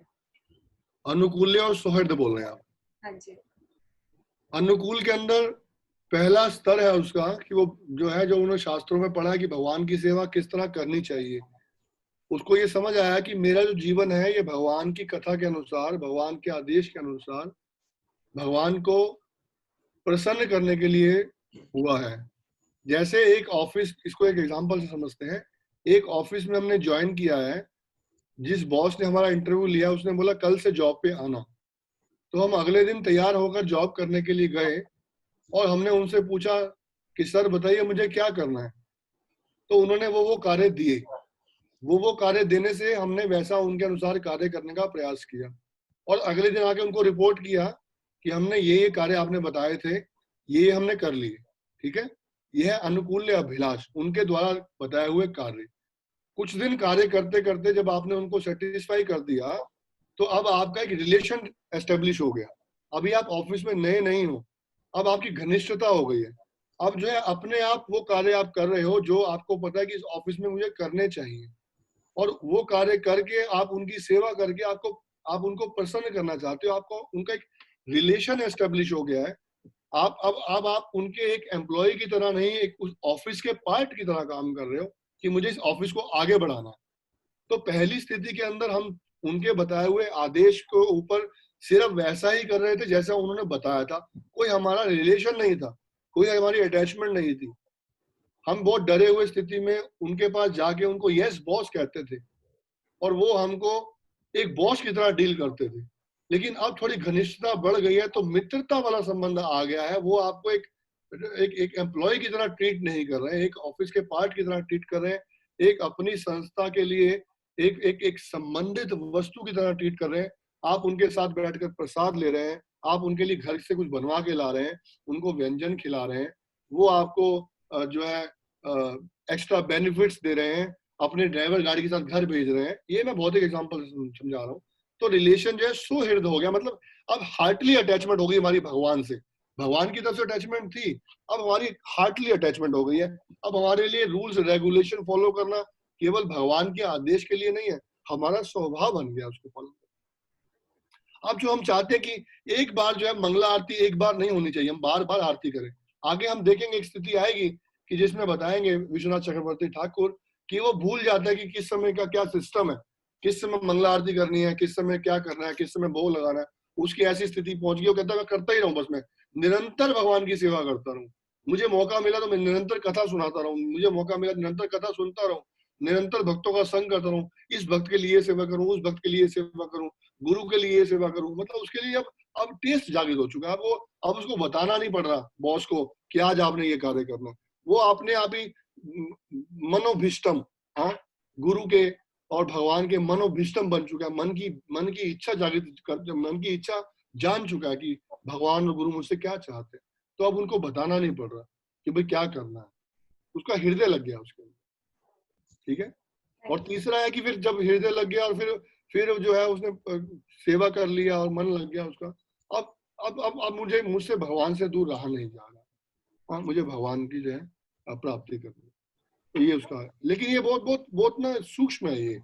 अनुकूल्य और सौहार्द बोल रहे हैं आप? हाँ जी। अनुकूल के अंदर पहला स्तर है उसका कि वो जो है, जो उन्होंने शास्त्रों में पढ़ा कि भगवान की सेवा किस तरह करनी चाहिए, उसको ये समझ आया कि मेरा जो जीवन है ये भगवान की कथा के अनुसार, भगवान के आदेश के अनुसार, भगवान को प्रसन्न करने के लिए हुआ है। जैसे एक ऑफिस, इसको एक एग्जांपल से समझते हैं। एक ऑफिस में हमने ज्वाइन किया है, जिस बॉस ने हमारा इंटरव्यू लिया उसने बोला कल से जॉब पे आना, तो हम अगले दिन तैयार होकर जॉब करने के लिए गए और हमने उनसे पूछा कि सर बताइए मुझे क्या करना है, तो उन्होंने वो कार्य दिए। वो कार्य देने से हमने वैसा उनके अनुसार कार्य करने का प्रयास किया और अगले दिन आके उनको रिपोर्ट किया कि हमने ये कार्य आपने बताए थे, ये हमने कर लिए, ठीक है। यह है अनुकूल्य अभिलाष, उनके द्वारा बताए हुए कार्य। कुछ दिन कार्य करते करते जब आपने उनको सेटिस्फाई कर दिया तो अब आपका एक रिलेशन एस्टेब्लिश हो गया। अभी आप ऑफिस में नए नहीं हो, अब आपकी घनिष्ठता हो गई है। अब जो है अपने आप वो कार्य आप कर रहे हो जो आपको पता है कि इस ऑफिस में मुझे करने चाहिए, और वो कार्य करके आप उनकी सेवा करके आप उनको प्रसन्न करना चाहते हो। आपको उनका एक रिलेशन एस्टेब्लिश हो गया है अब आप उनके एक एम्प्लॉय की तरह नहीं, एक उस ऑफिस के पार्ट की तरह काम कर रहे हो कि मुझे इस ऑफिस को आगे बढ़ाना है। तो पहली स्थिति के अंदर हम उनके बताए हुए आदेश को ऊपर सिर्फ वैसा ही कर रहे थे जैसा उन्होंने बताया था। कोई हमारा रिलेशन नहीं था, कोई हमारी अटैचमेंट नहीं थी। हम बहुत डरे हुए स्थिति में उनके पास जाके उनको यस बॉस कहते थे और वो हमको एक बॉस की तरह डील करते थे। लेकिन अब थोड़ी घनिष्ठता बढ़ गई है तो मित्रता वाला संबंध आ गया है। वो आपको एक एम्प्लॉय की तरह ट्रीट नहीं कर रहे हैं, एक ऑफिस के पार्ट की तरह ट्रीट कर रहे हैं, एक अपनी संस्था के लिए एक संबंधित वस्तु की तरह ट्रीट कर रहे हैं। आप उनके साथ बैठकर प्रसाद ले रहे हैं, आप उनके लिए घर से कुछ बनवा के ला रहे हैं, उनको व्यंजन खिला रहे हैं, वो आपको जो है एक्स्ट्रा बेनिफिट्स दे रहे हैं, अपने ड्राइवर गाड़ी के साथ घर भेज रहे हैं। ये मैं भौतिक एग्जांपल समझा रहा हूँ। तो रिलेशन जो है सुहृद हो गया, मतलब अब हार्टली अटैचमेंट हो गई हमारी भगवान से। भगवान की तरफ से अटैचमेंट थी, अब हमारी हार्टली अटैचमेंट हो गई है। अब हमारे लिए रूल्स रेगुलेशन फॉलो करना केवल भगवान के आदेश के लिए नहीं है, हमारा स्वभाव बन गया उसको फॉलो। अब जो हम चाहते हैं कि एक बार जो है मंगला आरती एक बार नहीं होनी चाहिए, हम बार बार आरती करें। आगे हम देखेंगे एक स्थिति आएगी कि जिसमें बताएंगे विश्वनाथ चक्रवर्ती ठाकुर कि वो भूल जाता है कि किस समय का क्या सिस्टम है, किस समय मंगला आरती करनी है, किस समय क्या करना है, किस समय भोग लगाना है। उसकी ऐसी स्थिति पहुंच गई, वो कहता है मैं करता ही रहूं, बस मैं निरंतर भगवान की सेवा करता रहूं। मुझे मौका मिला तो मैं निरंतर कथा सुनाता रहूं, मुझे मौका मिला निरंतर कथा सुनता रहूं, निरंतर भक्तों का संग करता रहूं, इस भक्त के लिए सेवा करूं, उस भक्त के लिए सेवा करूं, गुरु के लिए सेवा करूं। मतलब उसके लिए अब टेस्ट जागृत हो चुका है। अब उसको बताना नहीं पड़ रहा बॉस को कि आज आपने ये कार्य करना। वो अपने आप ही मनोभिष्टम, हाँ, गुरु के और भगवान के मनोभिष्टम बन चुका है। मन की इच्छा जागृत कर, मन की इच्छा जान चुका है कि भगवान और गुरु मुझसे क्या चाहते हैं। तो अब उनको बताना नहीं पड़ रहा कि भाई क्या करना है, उसका हृदय लग गया उसके अंदर। ठीक है। और तीसरा है कि फिर जब हृदय लग गया और फिर जो है उसने सेवा कर लिया और मन लग गया उसका, अब मुझसे भगवान से दूर रहा नहीं जा रहा। हाँ, मुझे भगवान की जो है प्राप्ति करनी, तो ये उसका है। लेकिन ये बहुत बहुत बहुत ना सूक्ष्म है। ये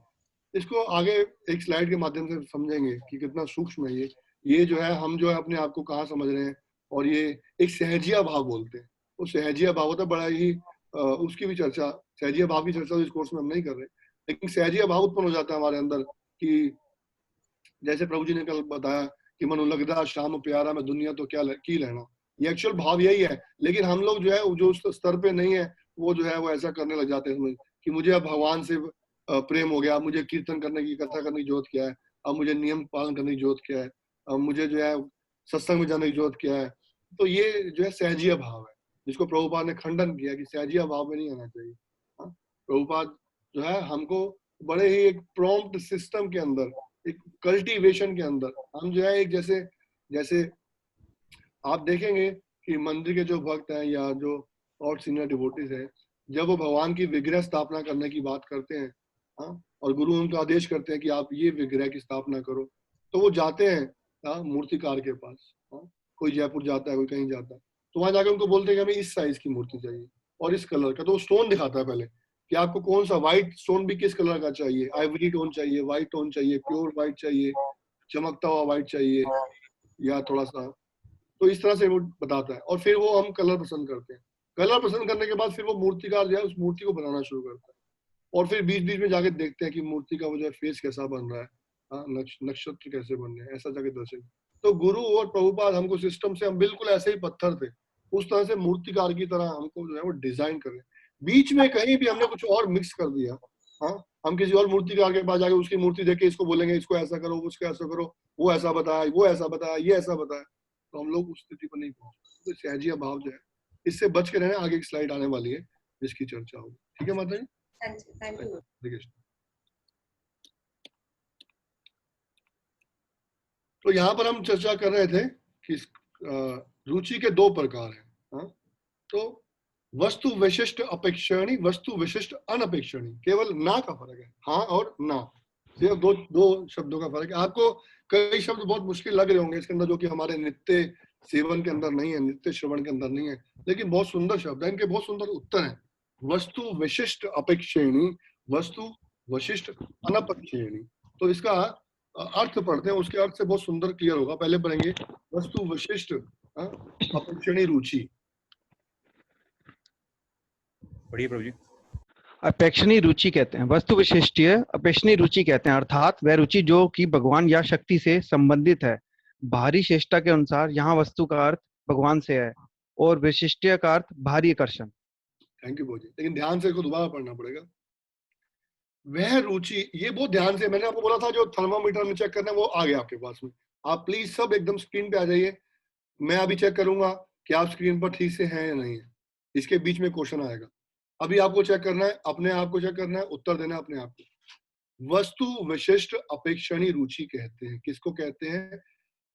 इसको आगे एक स्लाइड के माध्यम से समझेंगे कि कितना सूक्ष्म है ये जो है हम जो है अपने आप को कहाँ समझ रहे हैं। और ये एक सहजिया भाव बोलते हैं। वो सहजिया भाव होता है बड़ा ही उसकी भी चर्चा, सहजिया भाव की चर्चा इस कोर्स में हम नहीं कर रहे, लेकिन सहजिया भाव उत्पन्न हो जाता है हमारे अंदर कि जैसे प्रभु जी ने कल बताया कि मनु लगदा शाम प्यारा में दुनिया तो क्या की लेना। ये एक्चुअल भाव यही है। लेकिन हम लोग जो है जो उस स्तर पे नहीं है वो जो है वो ऐसा करने लग जाते हैं कि मुझे अब भगवान से प्रेम हो गया, मुझे कीर्तन करने की, कथा करने की जरूरत क्या है, अब मुझे नियम पालन करने की जरूरत क्या है, अब मुझे जो है सत्संग में जाने की जरूरत क्या है। तो ये जो है सहजिया भाव है जिसको प्रभुपाद ने खंडन किया कि सहजिया भाव में नहीं आना चाहिए। प्रभुपाद जो है हमको बड़े ही एक प्रॉम्प्ट सिस्टम के अंदर, एक कल्टीवेशन के अंदर हम जो है एक जैसे आप देखेंगे कि मंदिर के जो भक्त हैं या जो और सीनियर डिवोटीज हैं, जब वो भगवान की विग्रह स्थापना करने की बात करते हैं, हाँ, और गुरु उनको आदेश करते हैं कि आप ये विग्रह की स्थापना करो, तो वो जाते हैं मूर्तिकार के पास। हाँ, कोई जयपुर जाता है, कोई कहीं जाता है, तो वहां जाकर उनको बोलते हैं कि हमें इस साइज की मूर्ति चाहिए और इस कलर का। तो वो स्टोन दिखाता है पहले कि आपको कौन सा, व्हाइट स्टोन भी किस कलर का चाहिए, आइवरी टोन चाहिए, व्हाइट टोन चाहिए, प्योर व्हाइट चाहिए, चमकता हुआ व्हाइट चाहिए, या थोड़ा सा। तो इस तरह से वो बताता है और फिर वो हम कलर पसंद करते हैं। कलर पसंद करने के बाद फिर वो मूर्तिकार जो है उस मूर्ति को बनाना शुरू करता है और फिर बीच बीच में जाके देखते हैं कि मूर्ति का वो जो है फेस कैसा बन रहा है, हाँ, नक्षत्र कैसे बन रहे हैं, ऐसा जाके दर्शन। तो गुरु और प्रभुपाद हमको सिस्टम से, हम बिल्कुल ऐसे ही पत्थर थे, उस तरह से मूर्तिकार की तरह हमको जो है वो डिजाइन कर रहे हैं। बीच में कहीं भी हमने कुछ और मिक्स कर दिया, हाँ, हम किसी और मूर्तिकार के पास जाके उसकी मूर्ति देख के इसको बोलेंगे इसको ऐसा करो, उसको ऐसा करो, वो ऐसा बताया, वो ऐसा बताया, ये ऐसा बताया, तो हम लोग उस स्थिति पर नहीं पहुंचते। तो सहजिया भाव जो है, इससे बच के रहना। आगे एक स्लाइड आने वाली है जिसकी चर्चा होगी। ठीक है माता जी। तो यहाँ पर हम चर्चा कर रहे थे कि रुचि के दो प्रकार हैं। हाँ? तो वस्तु विशिष्ट अपेक्षणी, वस्तु विशिष्ट अनपेक्षणी, केवल ना का फर्क है, हाँ और ना, सिर्फ दो शब्दों का फर्क है। आपको कई शब्द बहुत मुश्किल लग रहे होंगे इसके अंदर जो कि हमारे नित्य सेवन के अंदर नहीं है, नित्य श्रवण के अंदर नहीं है, लेकिन बहुत सुंदर शब्द है, इनके बहुत सुंदर उत्तर है। वस्तु विशिष्ट अपेक्षणी, वस्तु विशिष्ट अनपेक्षणी। तो इसका अर्थ पढ़ते हैं, उसके अर्थ से बहुत सुंदर क्लियर होगा। पहले पढ़ेंगे वस्तु विशिष्ट अपेक्षणीय रुचि। पढ़िए प्रभु जी। अपेक्षणीय रुचि कहते हैं, वस्तु विशिष्टीय अपेक्षणीय रुचि कहते हैं, अर्थात वह रुचि जो कि भगवान या शक्ति से संबंधित है। बाहरी चेष्टा के अनुसार यहाँ वस्तु का अर्थ भगवान से है और विशिष्टीय का अर्थ बाहरी आकर्षण। थैंक यू भोजी, लेकिन ध्यान से इसको दोबारा पढ़ना पड़ेगा। वह रुचि, ये बहुत ध्यान से, मैंने आपको बोला था जो थर्मामीटर में चेक करना है वो आ गया आपके पास में। आप प्लीज सब एकदम स्क्रीन पे आ जाइए, मैं अभी चेक करूंगा कि आप स्क्रीन पर ठीक से हैं या नहीं है। इसके बीच में क्वेश्चन आएगा, अभी आपको चेक करना है, अपने आप को चेक करना है, उत्तर देना है अपने आप को। वस्तु विशिष्ट अपेक्षणीय रुचि कहते हैं, किसको कहते हैं?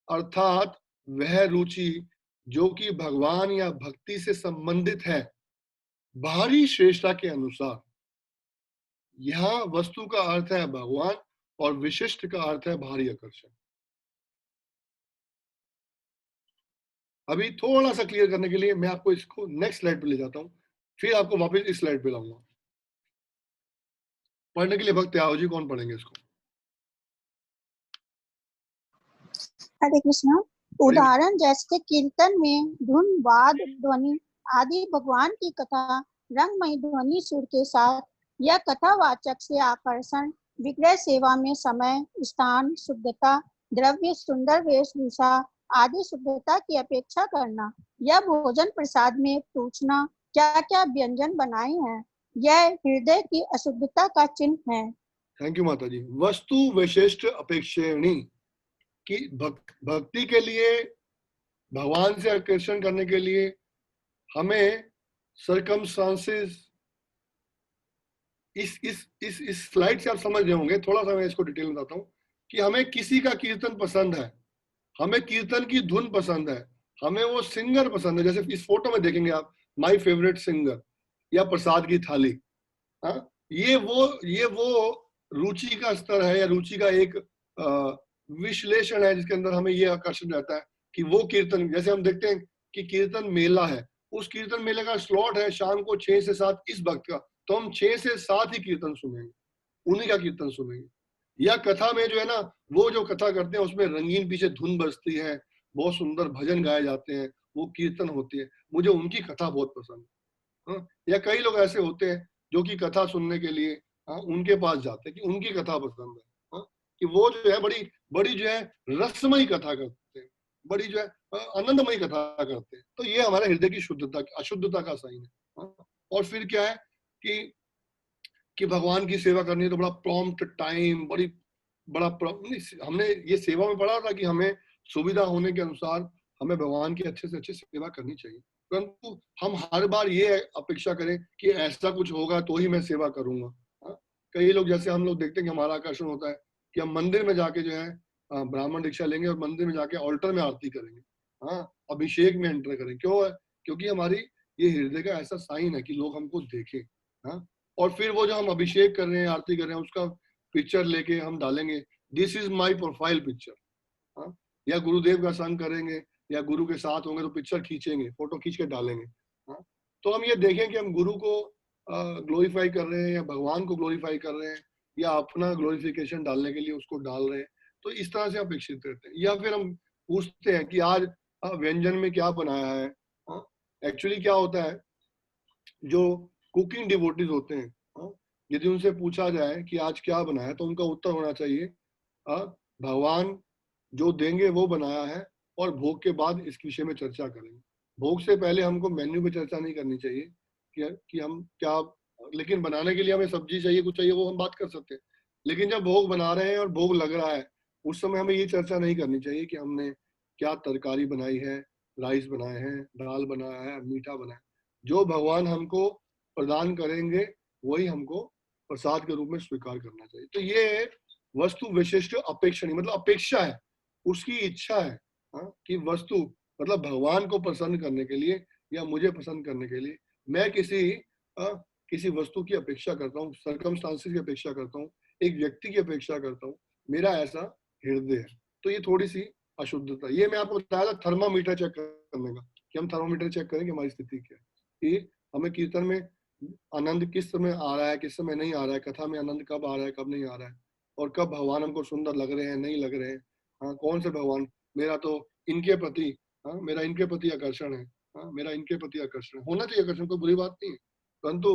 अर्थात वह रुचि जो कि भगवान या भक्ति से संबंधित है बाहरी श्रेष्ठता के अनुसार। यहाँ वस्तु का अर्थ है भगवान और विशिष्ट का अर्थ है बाहरी आकर्षण। अभी थोड़ा सा क्लियर करने के लिए मैं आपको इसको नेक्स्ट स्लाइड पे ले जाता हूँ, फिर आपको वापस इस स्लाइड पे लाऊंगा। पढ़ने के लिए भक्त आओ जी, कौन पढ़ेंगे इसको? हरे कृष्णा। उदाहरण जैसे कीर्तन में धुन, वाद, ध्वनि आदि भगवान की कथा रंगमयी ध्वनि सुर के साथ या कथावाचक से आकर्षण, विग्रह सेवा में समय, स्थान, शुद्धता, द्रव्य, सुंदर वेशभूषा आदि शुद्धता की अपेक्षा करना, या भोजन प्रसाद में पूछना क्या क्या व्यंजन बनाए हैं, यह हृदय की अशुद्धता का चिन्ह है। थैंक यू माता जी। वस्तु विशिष्ट अपेक्षणी कि भक्ति के लिए, भगवान से आकर्षण करने के लिए हमें सर्कमस्टांसेस, इस स्लाइड से आप समझ रहे होंगे, थोड़ा सा मैं इसको डिटेल में बताता हूँ कि हमें किसी का कीर्तन पसंद है, हमें कीर्तन की धुन पसंद है, हमें वो सिंगर पसंद है, जैसे इस फोटो में देखेंगे आप, माय फेवरेट सिंगर या प्रसाद की थाली। ये वो रुचि का स्तर है या रुचि का एक विश्लेषण है जिसके अंदर हमें ये आकर्षण रहता है कि वो कीर्तन, जैसे हम देखते हैं कि कीर्तन मेला है, उस कीर्तन मेले का स्लॉट है शाम को 6 से 7 इस वक्त का, तो हम 6 से 7 ही कीर्तन सुनेंगे, उन्हीं का कीर्तन सुनेंगे। या कथा में जो है ना, वो जो कथा करते हैं उसमें रंगीन पीछे धुन बजती है, बहुत सुंदर भजन गाए जाते हैं, वो कीर्तन होती है, मुझे उनकी कथा बहुत पसंद है। या कई लोग ऐसे होते हैं जो कि कथा सुनने के लिए उनके पास जाते हैं कि उनकी कथा पसंद है, कि वो जो है बड़ी जो है रसमयी कथा करते हैं, बड़ी जो है आनंदमयी कथा करते हैं। तो ये हमारे हृदय की शुद्धता, अशुद्धता का साइन है। और फिर क्या है कि भगवान की सेवा करनी है तो बड़ा प्रॉम्प्ट टाइम, हमने ये सेवा में पढ़ा था कि हमें सुविधा होने के अनुसार हमें भगवान की अच्छे से अच्छी सेवा करनी चाहिए, परंतु हम हर बार ये अपेक्षा करें कि ऐसा कुछ होगा तो ही मैं सेवा करूंगा। कई लोग, जैसे हम लोग देखते हैं कि हमारा आकर्षण होता है कि हम मंदिर में जाके जो है ब्राह्मण दीक्षा लेंगे और मंदिर में जाके ऑल्टर में आरती करेंगे, अभिषेक में एंटर करें। क्यों है? क्योंकि हमारी ये हृदय का ऐसा साइन है कि लोग हमको देखें। और फिर वो जो हम अभिषेक कर रहे हैं, आरती कर रहे हैं, उसका पिक्चर लेके हम डालेंगे, this is my profile picture. या गुरुदेव का संग करेंगे या गुरु के साथ होंगे तो पिक्चर खींचेंगे, फोटो खींच के डालेंगे। तो हम ये देखें कि हम गुरु को ग्लोरीफाई कर रहे हैं या भगवान को ग्लोरीफाई कर रहे हैं या अपना ग्लोरिफिकेशन डालने के लिए उसको डाल रहे हैं। तो इस तरह से अपेक्षित करते हैं। या फिर हम पूछते हैं कि आज व्यंजन में क्या बनाया है। एक्चुअली क्या होता है, जो कुकिंग डिवोटीज होते हैं, यदि उनसे पूछा जाए कि आज क्या बनाया तो उनका उत्तर होना चाहिए भगवान जो देंगे वो बनाया है, और भोग के बाद इस विषय में चर्चा करेंगे। भोग से पहले हमको मेन्यू पे चर्चा नहीं करनी चाहिए कि हम क्या, लेकिन बनाने के लिए हमें सब्जी चाहिए, कुछ चाहिए, वो हम बात कर सकते हैं। लेकिन जब भोग बना रहे हैं और भोग लग रहा है, उस समय हमें ये चर्चा नहीं करनी चाहिए कि हमने क्या तरकारी बनाई है, राइस बनाए हैं, दाल बनाया है, मीठा बनाया। जो भगवान हमको प्रदान करेंगे वही हमको प्रसाद के रूप में स्वीकार करना चाहिए। तो ये वस्तु विशिष्ट अपेक्षणी, मतलब अपेक्षा है, उसकी इच्छा है कि वस्तु, मतलब भगवान को प्रसन्न करने के लिए या मुझे पसंद करने के लिए मैं किसी वस्तु की अपेक्षा करता हूँ, सर्कमस्टांसेस की अपेक्षा करता हूँ, एक व्यक्ति की अपेक्षा करता हूँ, मेरा ऐसा हृदय है। तो ये थोड़ी सी अशुद्धता, ये मैं आपको बताया था थर्मामीटर चेक करने का, कि हम थर्मामीटर चेक करें कि हमारी स्थिति क्या है, कि हमें कीर्तन में आनंद किस समय आ रहा है, किस समय नहीं आ रहा है, कथा में आनंद कब आ रहा है, कब नहीं आ रहा है, और कब भगवान हमको सुंदर लग रहे हैं, नहीं लग रहे हैं। कौन से भगवान, मेरा तो इनके प्रति हाँ, मेरा इनके प्रति आकर्षण है, हाँ, मेरा इनके प्रति आकर्षण होना चाहिए, आकर्षण कोई बुरी बात नहीं है, परंतु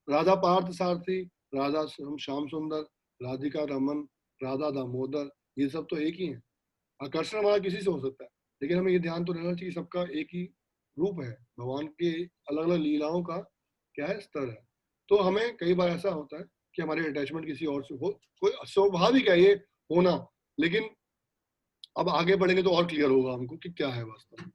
राधा पार्थ सारथी, राधा श्याम सुंदर, राधिका रमन, राधा दामोदर, ये सब तो एक ही है। आकर्षण हमारा किसी से हो सकता है, लेकिन हमें ये ध्यान तो रहना चाहिए सबका एक ही रूप है, भगवान के अलग अलग लीलाओं का क्या है स्तर है। तो हमें कई बार ऐसा होता है कि हमारे अटैचमेंट किसी और से हो, कोई स्वाभाविक है ये होना, लेकिन अब आगे बढ़ेंगे तो और क्लियर होगा हमको कि क्या है वास्तव में।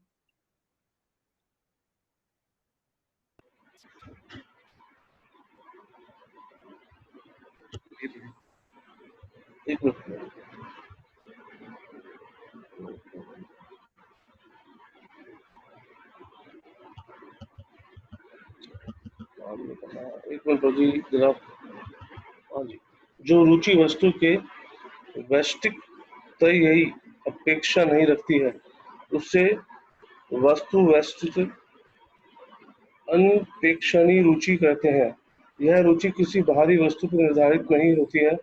एक मिनट, एक मिनट जी जनाब। हाँ जी, जो रुचि वस्तु के वैष्टिक यही अपेक्षा नहीं रखती है, उससे वस्तु वैष्टिक अनपेक्षणीय रुचि कहते हैं। यह रुचि किसी बाहरी वस्तु पर निर्धारित नहीं होती है,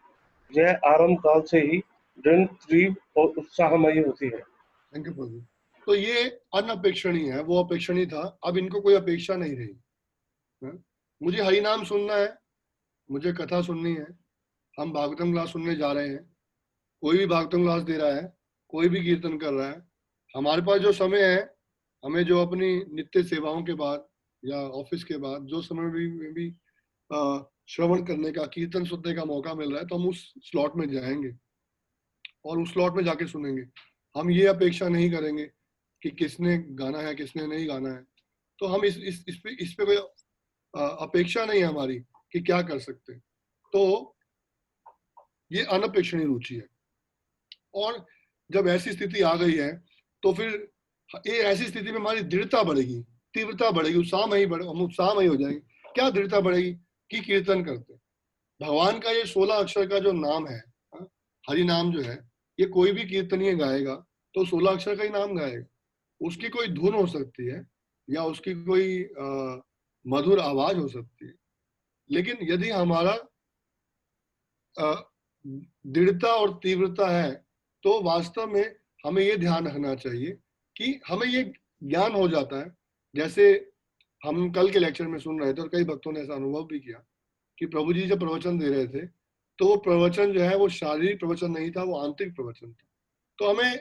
यह आरंभ काल से ही दृढ़, तीव्र और उत्साहमयी होती है। थैंक यू प्रभु। तो ये अनअपेक्षणीय है, वो अपेक्षणीय था, अब इनको कोई अपेक्षा नहीं रही है? मुझे हरि नाम सुनना है, मुझे कथा सुननी है, हम भागवतम क्लास सुनने जा रहे हैं, कोई भी भागवतम क्लास दे रहा है, कोई भी कीर्तन कर रहा है, हमारे पास जो समय है, हमें जो अपनी नित्य सेवाओं के बाद या ऑफिस के बाद जो समय भी श्रवण करने का, कीर्तन सुनने का मौका मिल रहा है, तो हम उस स्लॉट में जाएंगे और उस स्लॉट में जाके सुनेंगे। हम ये अपेक्षा नहीं करेंगे कि किसने गाना है किसने नहीं गाना है, तो हम इस पे कोई अपेक्षा नहीं है हमारी कि क्या कर सकते हैं। तो ये अनपेक्षणीय रुचि है, और जब ऐसी स्थिति आ गई है तो फिर ये ऐसी स्थिति में हमारी दृढ़ता बढ़ेगी, तीव्रता बढ़ेगी, हम उत्साहमयी हो जाएंगे। क्या दृढ़ता बढ़ेगी कि कीर्तन करते हैं भगवान का। ये 16 अक्षर का जो नाम है, हरि नाम जो है, ये कोई भी कीर्तनीय गाएगा तो 16 अक्षर का ही नाम गाएगा। उसकी कोई धुन हो सकती है या उसकी कोई मधुर आवाज हो सकती है, लेकिन यदि हमारा दृढ़ता और तीव्रता है तो वास्तव में हमें ये ध्यान रखना चाहिए कि हमें ये ज्ञान हो जाता है। जैसे हम कल के लेक्चर में सुन रहे थे और कई भक्तों ने ऐसा अनुभव भी किया कि प्रभु जी जब प्रवचन दे रहे थे तो वो प्रवचन जो है वो शारीरिक प्रवचन नहीं था, वो आंतरिक प्रवचन था। तो हमें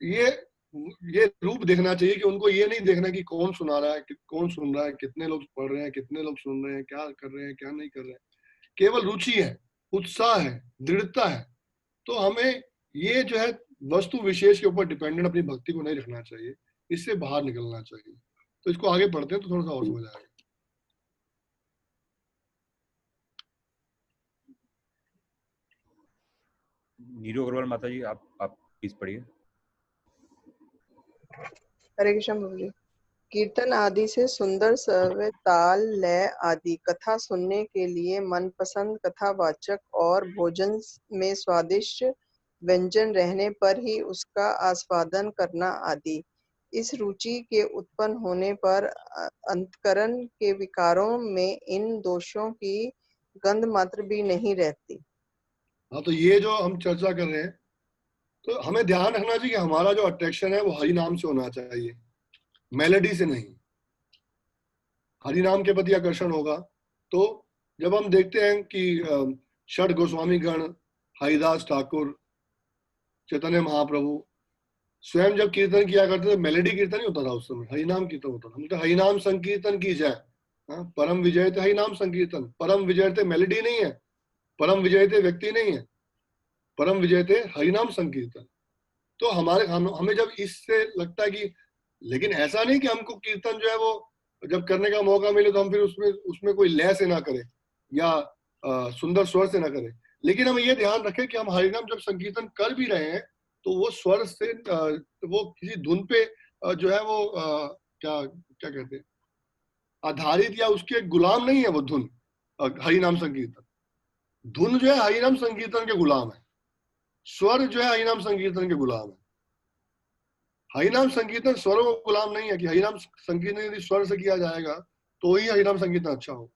ये रूप देखना चाहिए कि उनको ये नहीं देखना कि कौन सुना रहा है, कौन सुन रहा है, कितने लोग पढ़ रहे हैं, कितने लोग सुन रहे हैं, क्या कर रहे हैं, क्या नहीं कर रहे हैं। केवल रुचि है, उत्साह है, दृढ़ता है। तो हमें ये जो है वस्तु विशेष के ऊपर डिपेंडेंट अपनी भक्ति को नहीं रखना चाहिए, इससे बाहर निकलना चाहिए। तो इसको आगे पढ़ते हैं तो थोड़ा सा और समझ आएगा। नीरू अग्रवाल माता जी, आप प्लीज पढ़िए। हरे कृष्ण प्रभु जी। कीर्तन आदि से सुंदर स्वर, ताल, लय आदि कथा सुनने के लिए मनपसंद कथावाचक और भोजन में स्वादिष्ट व्यंजन रहने पर ही उसका आस्वादन करना आदि। इस रुचि के उत्पन्न होने पर अंतकरण के विकारों में इन दोषों की गंध मात्र भी नहीं रहती। हाँ, तो ये जो हम चर्चा कर रहे हैं, तो हमें ध्यान रखना चाहिए कि हमारा जो अट्रैक्शन है वो हरि नाम से होना चाहिए, मेलोडी से नहीं। हरि नाम के प्रति आकर्षण होगा तो जब हम देखते हैं कि षड गोस्वामी गण, हरिदास ठाकुर, चैतन्य महाप्रभु स्वयं जब कीर्तन किया करते थे, मेलोडी कीर्तन नहीं होता था उस समय, हरिनाम कीर्तन होता था। हम तो हरिनाम संकीर्तन की जय, परम विजय थे हरिनाम संकीर्तन। परम विजय थे मेलोडी नहीं है, परम विजय थे व्यक्ति नहीं है, परम विजय थे हरिनाम संकीर्तन। तो हमें जब इससे लगता है कि, लेकिन ऐसा नहीं कि हमको कीर्तन जो है वो जब करने का मौका मिले तो हम फिर उसमें कोई लय से ना करें या सुंदर स्वर से ना करें, लेकिन हम ये ध्यान रखें कि हम हरिनाम जब संकीर्तन कर भी रहे हैं तो वो स्वर से वो किसी धुन पे जो है वो क्या कहते हैं आधारित या उसके गुलाम नहीं है वो धुन। हरिनाम संकीर्तन धुन जो है हरिनाम संकीर्तन के गुलाम है, स्वर जो है हरिनाम संकीर्तन के गुलाम है। हरिनाम संकीर्तन स्वरों का गुलाम नहीं है कि हरिनाम संकीर्तन यदि स्वर से किया जाएगा तो ही हरिनाम संकीर्तन अच्छा हो।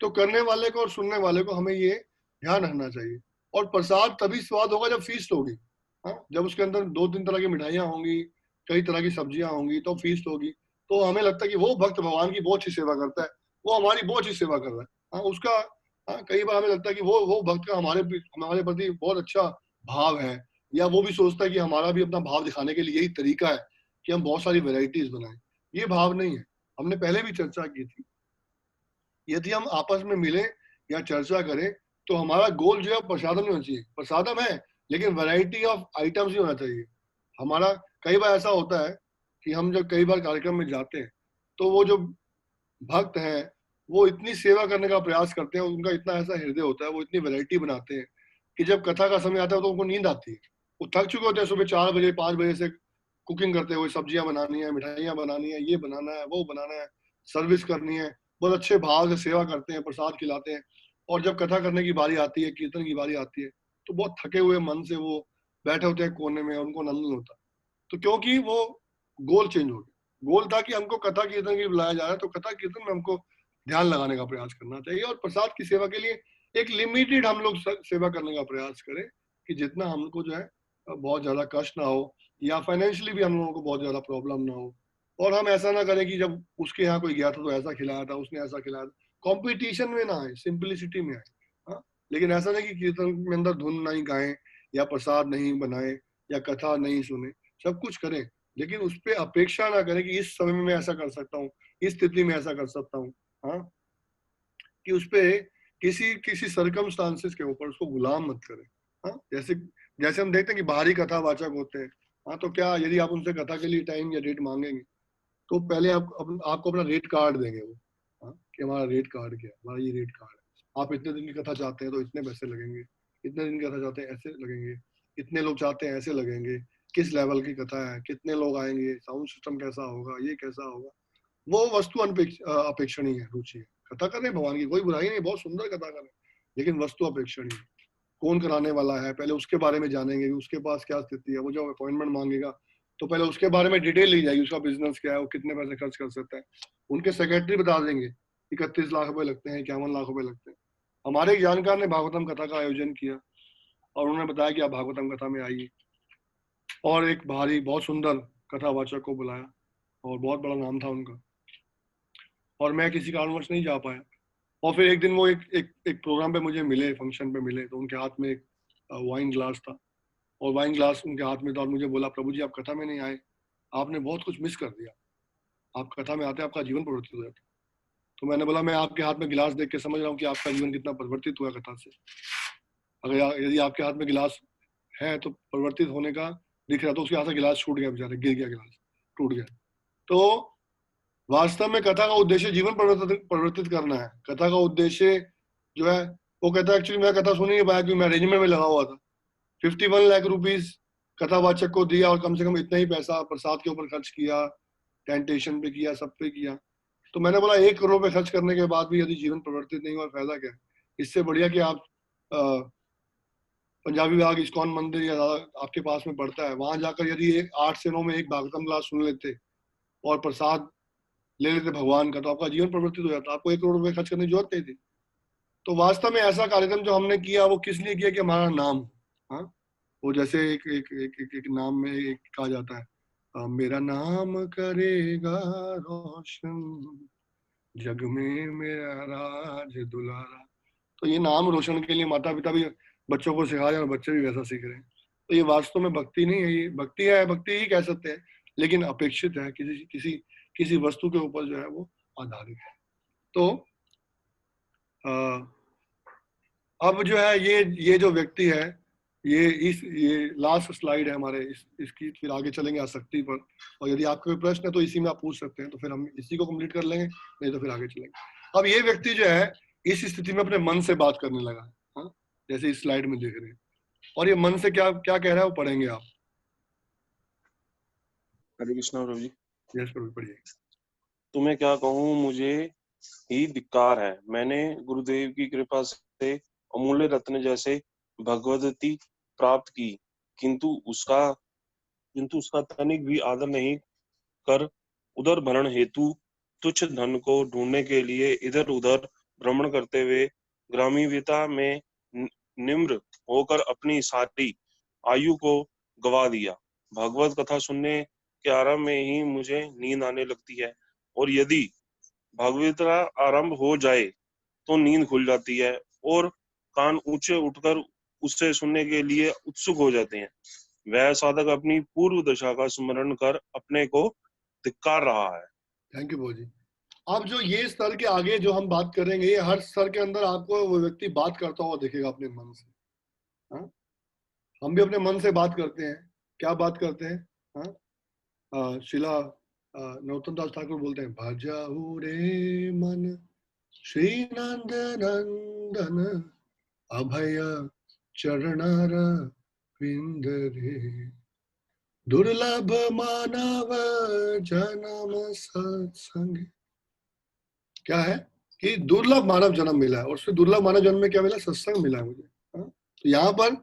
तो करने वाले को और सुनने वाले को हमें ये ध्यान रखना चाहिए। और प्रसाद तभी स्वाद होगा जब फीस्ट होगी, जब उसके अंदर 2-3 तरह की मिठाइयाँ होंगी, कई तरह की सब्जियां होंगी, तो फीस्ट होगी, तो हमें लगता है कि वो भक्त भगवान की बहुत अच्छी सेवा करता है, वो हमारी बहुत अच्छी सेवा कर रहा है। हाँ, उसका कई बार हमें लगता है कि वो भक्त का हमारे प्रति बहुत अच्छा भाव है, या वो भी सोचता है कि हमारा भी अपना भाव दिखाने के लिए यही तरीका है कि हम बहुत सारी वेराइटीज बनाएं। ये भाव नहीं है। हमने पहले भी चर्चा की थी, यदि हम आपस में मिले या चर्चा करें तो हमारा गोल जो है प्रसादम नहीं होना चाहिए। प्रसादम है, लेकिन वैरायटी ऑफ आइटम्स ही होना चाहिए हमारा। कई बार ऐसा होता है कि हम जब कई बार कार्यक्रम में जाते हैं तो वो जो भक्त हैं वो इतनी सेवा करने का प्रयास करते हैं, उनका इतना ऐसा हृदय होता है, वो इतनी वैरायटी बनाते हैं कि जब कथा का समय आता है तो उनको नींद आती है। वो थक चुके होते हैं सुबह 4 बजे 5 बजे से कुकिंग करते हुए, सब्जियां बनानी है, मिठाइयां बनानी है, ये बनाना है, वो बनाना है, सर्विस करनी है, बहुत अच्छे भाव से सेवा करते हैं, प्रसाद खिलाते हैं। और जब कथा करने की बारी आती है, कीर्तन की बारी आती है, तो बहुत थके हुए मन से वो बैठे होते हैं कोने में, उनको आनंद नहीं होता। तो क्योंकि वो गोल चेंज हो गया। गोल था कि हमको कथा कीर्तन के लिए बुलाया जा रहा है, तो कथा कीर्तन में हमको ध्यान लगाने का प्रयास करना चाहिए, और प्रसाद की सेवा के लिए एक लिमिटेड हम लोग सेवा करने का प्रयास करें कि जितना हमको जो है बहुत ज्यादा कष्ट ना हो, या फाइनेंशियली भी हम लोगों को बहुत ज्यादा प्रॉब्लम ना हो। और हम ऐसा ना करें कि जब उसके यहाँ कोई गया था तो ऐसा खिलाया था, उसने ऐसा खिलाया था। कॉम्पिटिशन में ना आए, सिंपलिसिटी में आए। हाँ, लेकिन ऐसा नहीं कि कीर्तन में अंदर धुन नहीं गाएं, या प्रसाद नहीं बनाएं, या कथा नहीं सुने। सब कुछ करें, लेकिन उस पर अपेक्षा ना करें कि इस समय में मैं ऐसा कर सकता हूँ, इस स्थिति में ऐसा कर सकता हूँ। हाँ, कि उस पे किसी किसी सर्कमस्टांसेस के ऊपर उसको गुलाम मत करें। हाँ, जैसे जैसे हम देखते हैं कि बाहरी कथावाचक होते हैं। हाँ, तो क्या यदि आप उनसे कथा के लिए टाइम या डेट मांगेंगे तो पहले आपको अपना रेट कार्ड देंगे वो। हाँ, कि हमारा रेट कार्ड क्या है, हमारा ये रेट कार्ड है, आप इतने दिन की कथा चाहते हैं तो इतने पैसे लगेंगे, इतने दिन की कथा चाहते हैं ऐसे लगेंगे, इतने लोग चाहते हैं ऐसे लगेंगे, किस लेवल की कथा है, कितने लोग आएंगे, साउंड सिस्टम कैसा होगा, ये कैसा होगा। वो वस्तु अपेक्षणीय है, रुचि है। कथा कर रहे हैं भगवान की, कोई बुराई नहीं, बहुत सुंदर कथा कर रहे हैं, लेकिन वस्तु अपेक्षणीय है। कौन कराने वाला है पहले उसके बारे में जानेंगे, उसके पास क्या स्थिति है। वो जब अपॉइंटमेंट मांगेगा तो पहले उसके बारे में डिटेल ली जाएगी, उसका बिजनेस क्या है, वो कितने पैसे खर्च कर सकता है। उनके सेक्रेटरी बता देंगे 31 लाख रुपए लगते हैं, 51 लाख रुपए लगते हैं। हमारे एक जानकार ने भागवतम कथा का आयोजन किया और उन्होंने बताया कि आप भागवतम कथा में आइए, और एक भारी बहुत सुंदर कथावाचक को बुलाया और बहुत बड़ा नाम था उनका, और मैं किसी कारणवश नहीं जा पाया। और फिर एक दिन वो एक प्रोग्राम पे मुझे मिले, फंक्शन पे मिले, तो उनके हाथ में एक वाइन ग्लास था, और वाइन ग्लास उनके हाथ में था, और मुझे बोला, प्रभु जी आप कथा में नहीं आए, आपने बहुत कुछ मिस कर दिया, आप कथा में आते आपका जीवन परिवर्तित हो जाता। तो मैंने बोला, मैं आपके हाथ में गिलास देख के समझ रहा हूँ कि आपका जीवन कितना परिवर्तित हुआ कथा से। अगर यदि आपके हाथ में गिलास है तो परिवर्तित होने का दिख रहा, तो उसके हाथ से गिलास छूट गया, बेचारे गिर गया, गिलास टूट गया। तो वास्तव में कथा का उद्देश्य जीवन परिवर्तित करना है। कथा का उद्देश्य जो है, वो कहता है, एक्चुअली मैं कथा सुन नहीं पाया क्योंकि मैं अरेंजमेंट में लगा हुआ था। 51 लाख रुपीस कथावाचक को दिया और कम से कम इतना ही पैसा प्रसाद के ऊपर खर्च किया, टेंटेशन पे किया, सब पे किया। तो मैंने बोला 1 करोड़ पे खर्च करने के बाद भी यदि जीवन परिवर्तित नहीं हुआ, फायदा क्या है। इससे बढ़िया कि आप पंजाबी बाग इस्कॉन मंदिर या आपके पास में पड़ता है, वहां जाकर यदि 8 से 9 में एक भागवतम क्लास सुन लेते और प्रसाद ले लेते भगवान का, तो आपका जीवन परिवर्तित हो जाता। आपको 1 करोड़ रुपए खर्च करने की जरूरत नहीं थी। तो वास्तव में ऐसा कार्यक्रम जो हमने किया वो किस लिए किया कि हमारा नाम। हाँ, वो जैसे एक नाम में एक कहा जाता है, मेरा नाम करेगा रोशन, जग में मेरा राज दुलारा। तो ये नाम रोशन के लिए माता पिता भी बच्चों को सिखा रहे हैं और बच्चे भी वैसा सीख रहे हैं। तो ये वास्तव में भक्ति नहीं है, ये भक्ति है, भक्ति ही कह सकते हैं, लेकिन अपेक्षित है, किसी वस्तु के ऊपर जो है वो आधारित है। तो अब जो है ये जो व्यक्ति है, ये लास्ट स्लाइड है हमारे इसकी, फिर आगे चलेंगे आसक्ति पर। और यदि आपका कोई प्रश्न है तो इसी में आप पूछ सकते हैं, तो फिर हम इसी को कंप्लीट कर लेंगे, नहीं तो फिर आगे चलेंगे। अब ये व्यक्ति जो है इस स्थिति में अपने मन से बात करने लगा है। हाँ, जैसे इस स्लाइड में देख रहे हैं। और ये मन से क्या क्या कह रहा है वो पढ़ेंगे आप। हरे कृष्णा प्रभु जी। यस प्रभु, पढ़िए। तुम्हें क्या कहूँ, मुझे ही धिक्कार है। मैंने गुरुदेव की कृपा से अमूल्य रत्न जैसे भगवती प्राप्त की, किंतु उसका तनिक भी आदर नहीं कर उदर भरण हेतु तुच्छ धन को ढूंढने के लिए इधर उधर भ्रमण करते हुए ग्रामीणता में निम्र होकर अपनी सारी आयु को गवा दिया। भगवत कथा सुनने के आरंभ में ही मुझे नींद आने लगती है, और यदि भागवता आरंभ हो जाए तो नींद खुल जाती है और कान ऊंचे उठकर उसे सुनने के लिए उत्सुक हो जाते हैं। वह साधक अपनी पूर्व दशा का स्मरण कर अपने को धिक्कार रहा है। थैंक यू जी। अब जो ये स्तर के आगे जो हम बात करेंगे, ये हर स्तर के अंदर आपको वो व्यक्ति बात करता हुआ दिखेगा अपने मन से। हाँ? हम भी अपने मन से बात करते हैं। क्या बात करते हैं? हाँ? शिला नरोत्तम दास ठाकुर बोलते हैं, भजाऊ रे मन श्री नंद नंदन अभय चरणार विंद रे, दुर्लभ मानव जन्म सत्संग। क्या है कि दुर्लभ मानव जन्म मिला है, और उससे दुर्लभ मानव जन्म में क्या मिला? सत्संग मिला है मुझे। तो यहाँ पर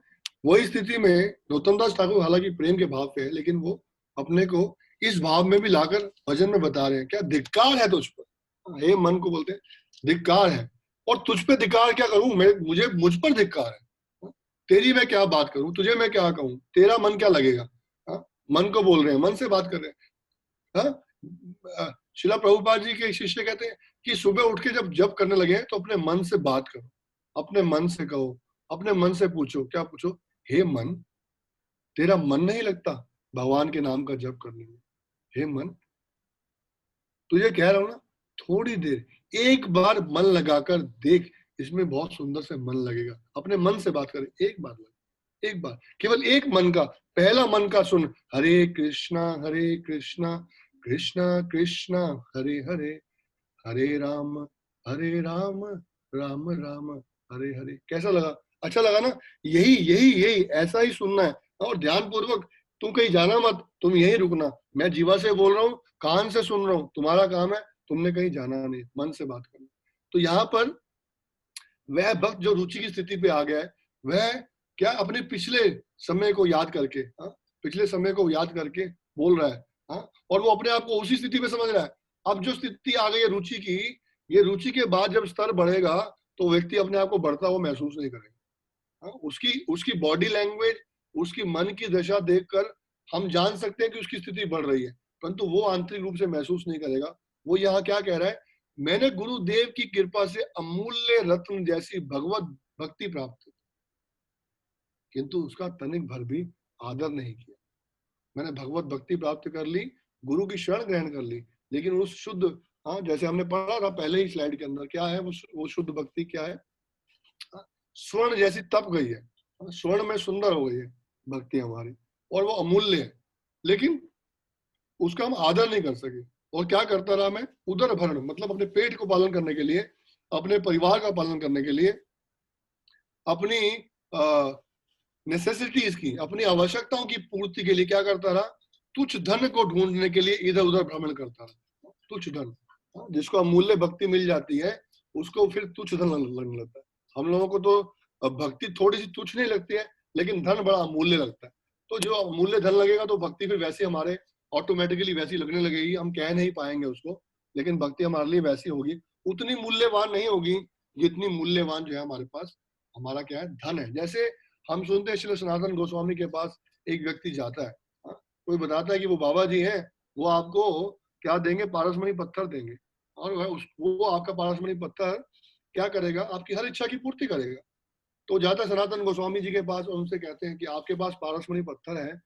वही स्थिति में नरोत्तम दास ठाकुर हालांकि प्रेम के भाव पे है, लेकिन वो अपने को इस भाव में भी लाकर भजन में बता रहे हैं, क्या धिक्कार है तुझ पर। हे मन को बोलते हैं धिक्कार है, और तुझ पे धिक्कार क्या करूं मैं, मुझ पर धिक्कार है। तेरी मैं क्या बात करूं, तुझे मैं क्या कहूं, तेरा मन क्या लगेगा। मन को बोल रहे हैं, मन से बात कर रहे हैं। शिला प्रभुपाद जी के शिष्य कहते हैं कि सुबह उठ के जब जप करने लगे तो अपने मन से बात करो, अपने मन से कहो, अपने मन से पूछो। क्या पूछो? हे मन, तेरा मन नहीं लगता भगवान के नाम का जप करने में? हे मन, तुझे कह रहा हूं ना, थोड़ी देर एक बार मन लगाकर देख, इसमें बहुत सुंदर से मन लगेगा। अपने मन से बात करें, एक बार लगे, एक बार, केवल एक मन का, पहला मन का सुन, हरे कृष्णा कृष्णा कृष्णा हरे हरे, हरे राम राम राम हरे हरे। कैसा लगा? अच्छा लगा ना? यही यही यही ऐसा ही सुनना है, और ध्यान पूर्वक। तुम कहीं जाना मत, तुम यही रुकना। मैं जीवा से बोल रहा हूँ, कान से सुन रहा हूँ, तुम्हारा काम है, तुमने कहीं जाना नहीं, मन से बात करना। तो यहाँ पर वह भक्त जो रुचि की स्थिति पे आ गया है, वह क्या अपने पिछले समय को याद करके, पिछले समय को याद करके बोल रहा है। और वो अपने आप को उसी स्थिति में समझ रहा है। अब जो स्थिति आ गई है रुचि की, ये रुचि के बाद जब स्तर बढ़ेगा तो व्यक्ति अपने आप को बढ़ता हुआ महसूस नहीं करेगा। उसकी बॉडी लैंग्वेज, उसकी मन की दशा देखकर हम जान सकते हैं कि उसकी स्थिति बढ़ रही है, परंतु वो आंतरिक रूप से महसूस नहीं करेगा। वो यहाँ क्या कह रहा है? मैंने गुरुदेव की कृपा से अमूल्य रत्न जैसी भगवत भक्ति प्राप्त की, किंतु उसका तनिक भर भी आदर नहीं किया। मैंने भगवत भक्ति प्राप्त कर ली, गुरु की शरण ग्रहण कर ली, लेकिन उस शुद्ध, जैसे हमने पढ़ा था पहले ही स्लाइड के अंदर, क्या है वो शुद्ध भक्ति क्या है? स्वर्ण जैसी तप गई है, स्वर्ण में सुंदर हो गई है भक्ति हमारी, और वो अमूल्य है, लेकिन उसका हम आदर नहीं कर सके। और क्या करता रहा मैं? उदर भरण, मतलब अपने पेट को पालन करने के लिए, अपने परिवार का पालन करने के लिए, अपनी नेसेसिटीज की, अपनी आवश्यकताओं की पूर्ति के लिए क्या करता रहा? तुच्छ धन को ढूंढने के लिए इधर उधर भ्रमण करता रहा। तुच्छ धन, जिसको अमूल्य भक्ति मिल जाती है उसको फिर तुच्छ धन लगने लगता है। हम लोगों को तो भक्ति थोड़ी सी तुच्छ नहीं लगती है, लेकिन धन बड़ा अमूल्य लगता है। तो जो अमूल्य धन लगेगा तो भक्ति फिर वैसे हमारे ऑटोमेटिकली वैसी लगने लगेगी। हम कह नहीं पाएंगे उसको, लेकिन भक्ति हमारे लिए वैसी होगी, उतनी मूल्यवान नहीं होगी जितनी मूल्यवान जो है हमारे पास हमारा क्या है? धन है। जैसे हम सुनते हैं श्री सनातन गोस्वामी के पास एक व्यक्ति जाता है, कोई बताता है कि वो बाबा जी हैं, वो आपको क्या देंगे? पारसमणि पत्थर देंगे, और वो आपका पारसमणि पत्थर क्या करेगा? आपकी हर इच्छा की पूर्ति करेगा। तो जाता है सनातन गोस्वामी जी के पास, और उनसे कहते हैं कि आपके पास पारसमणि पत्थर है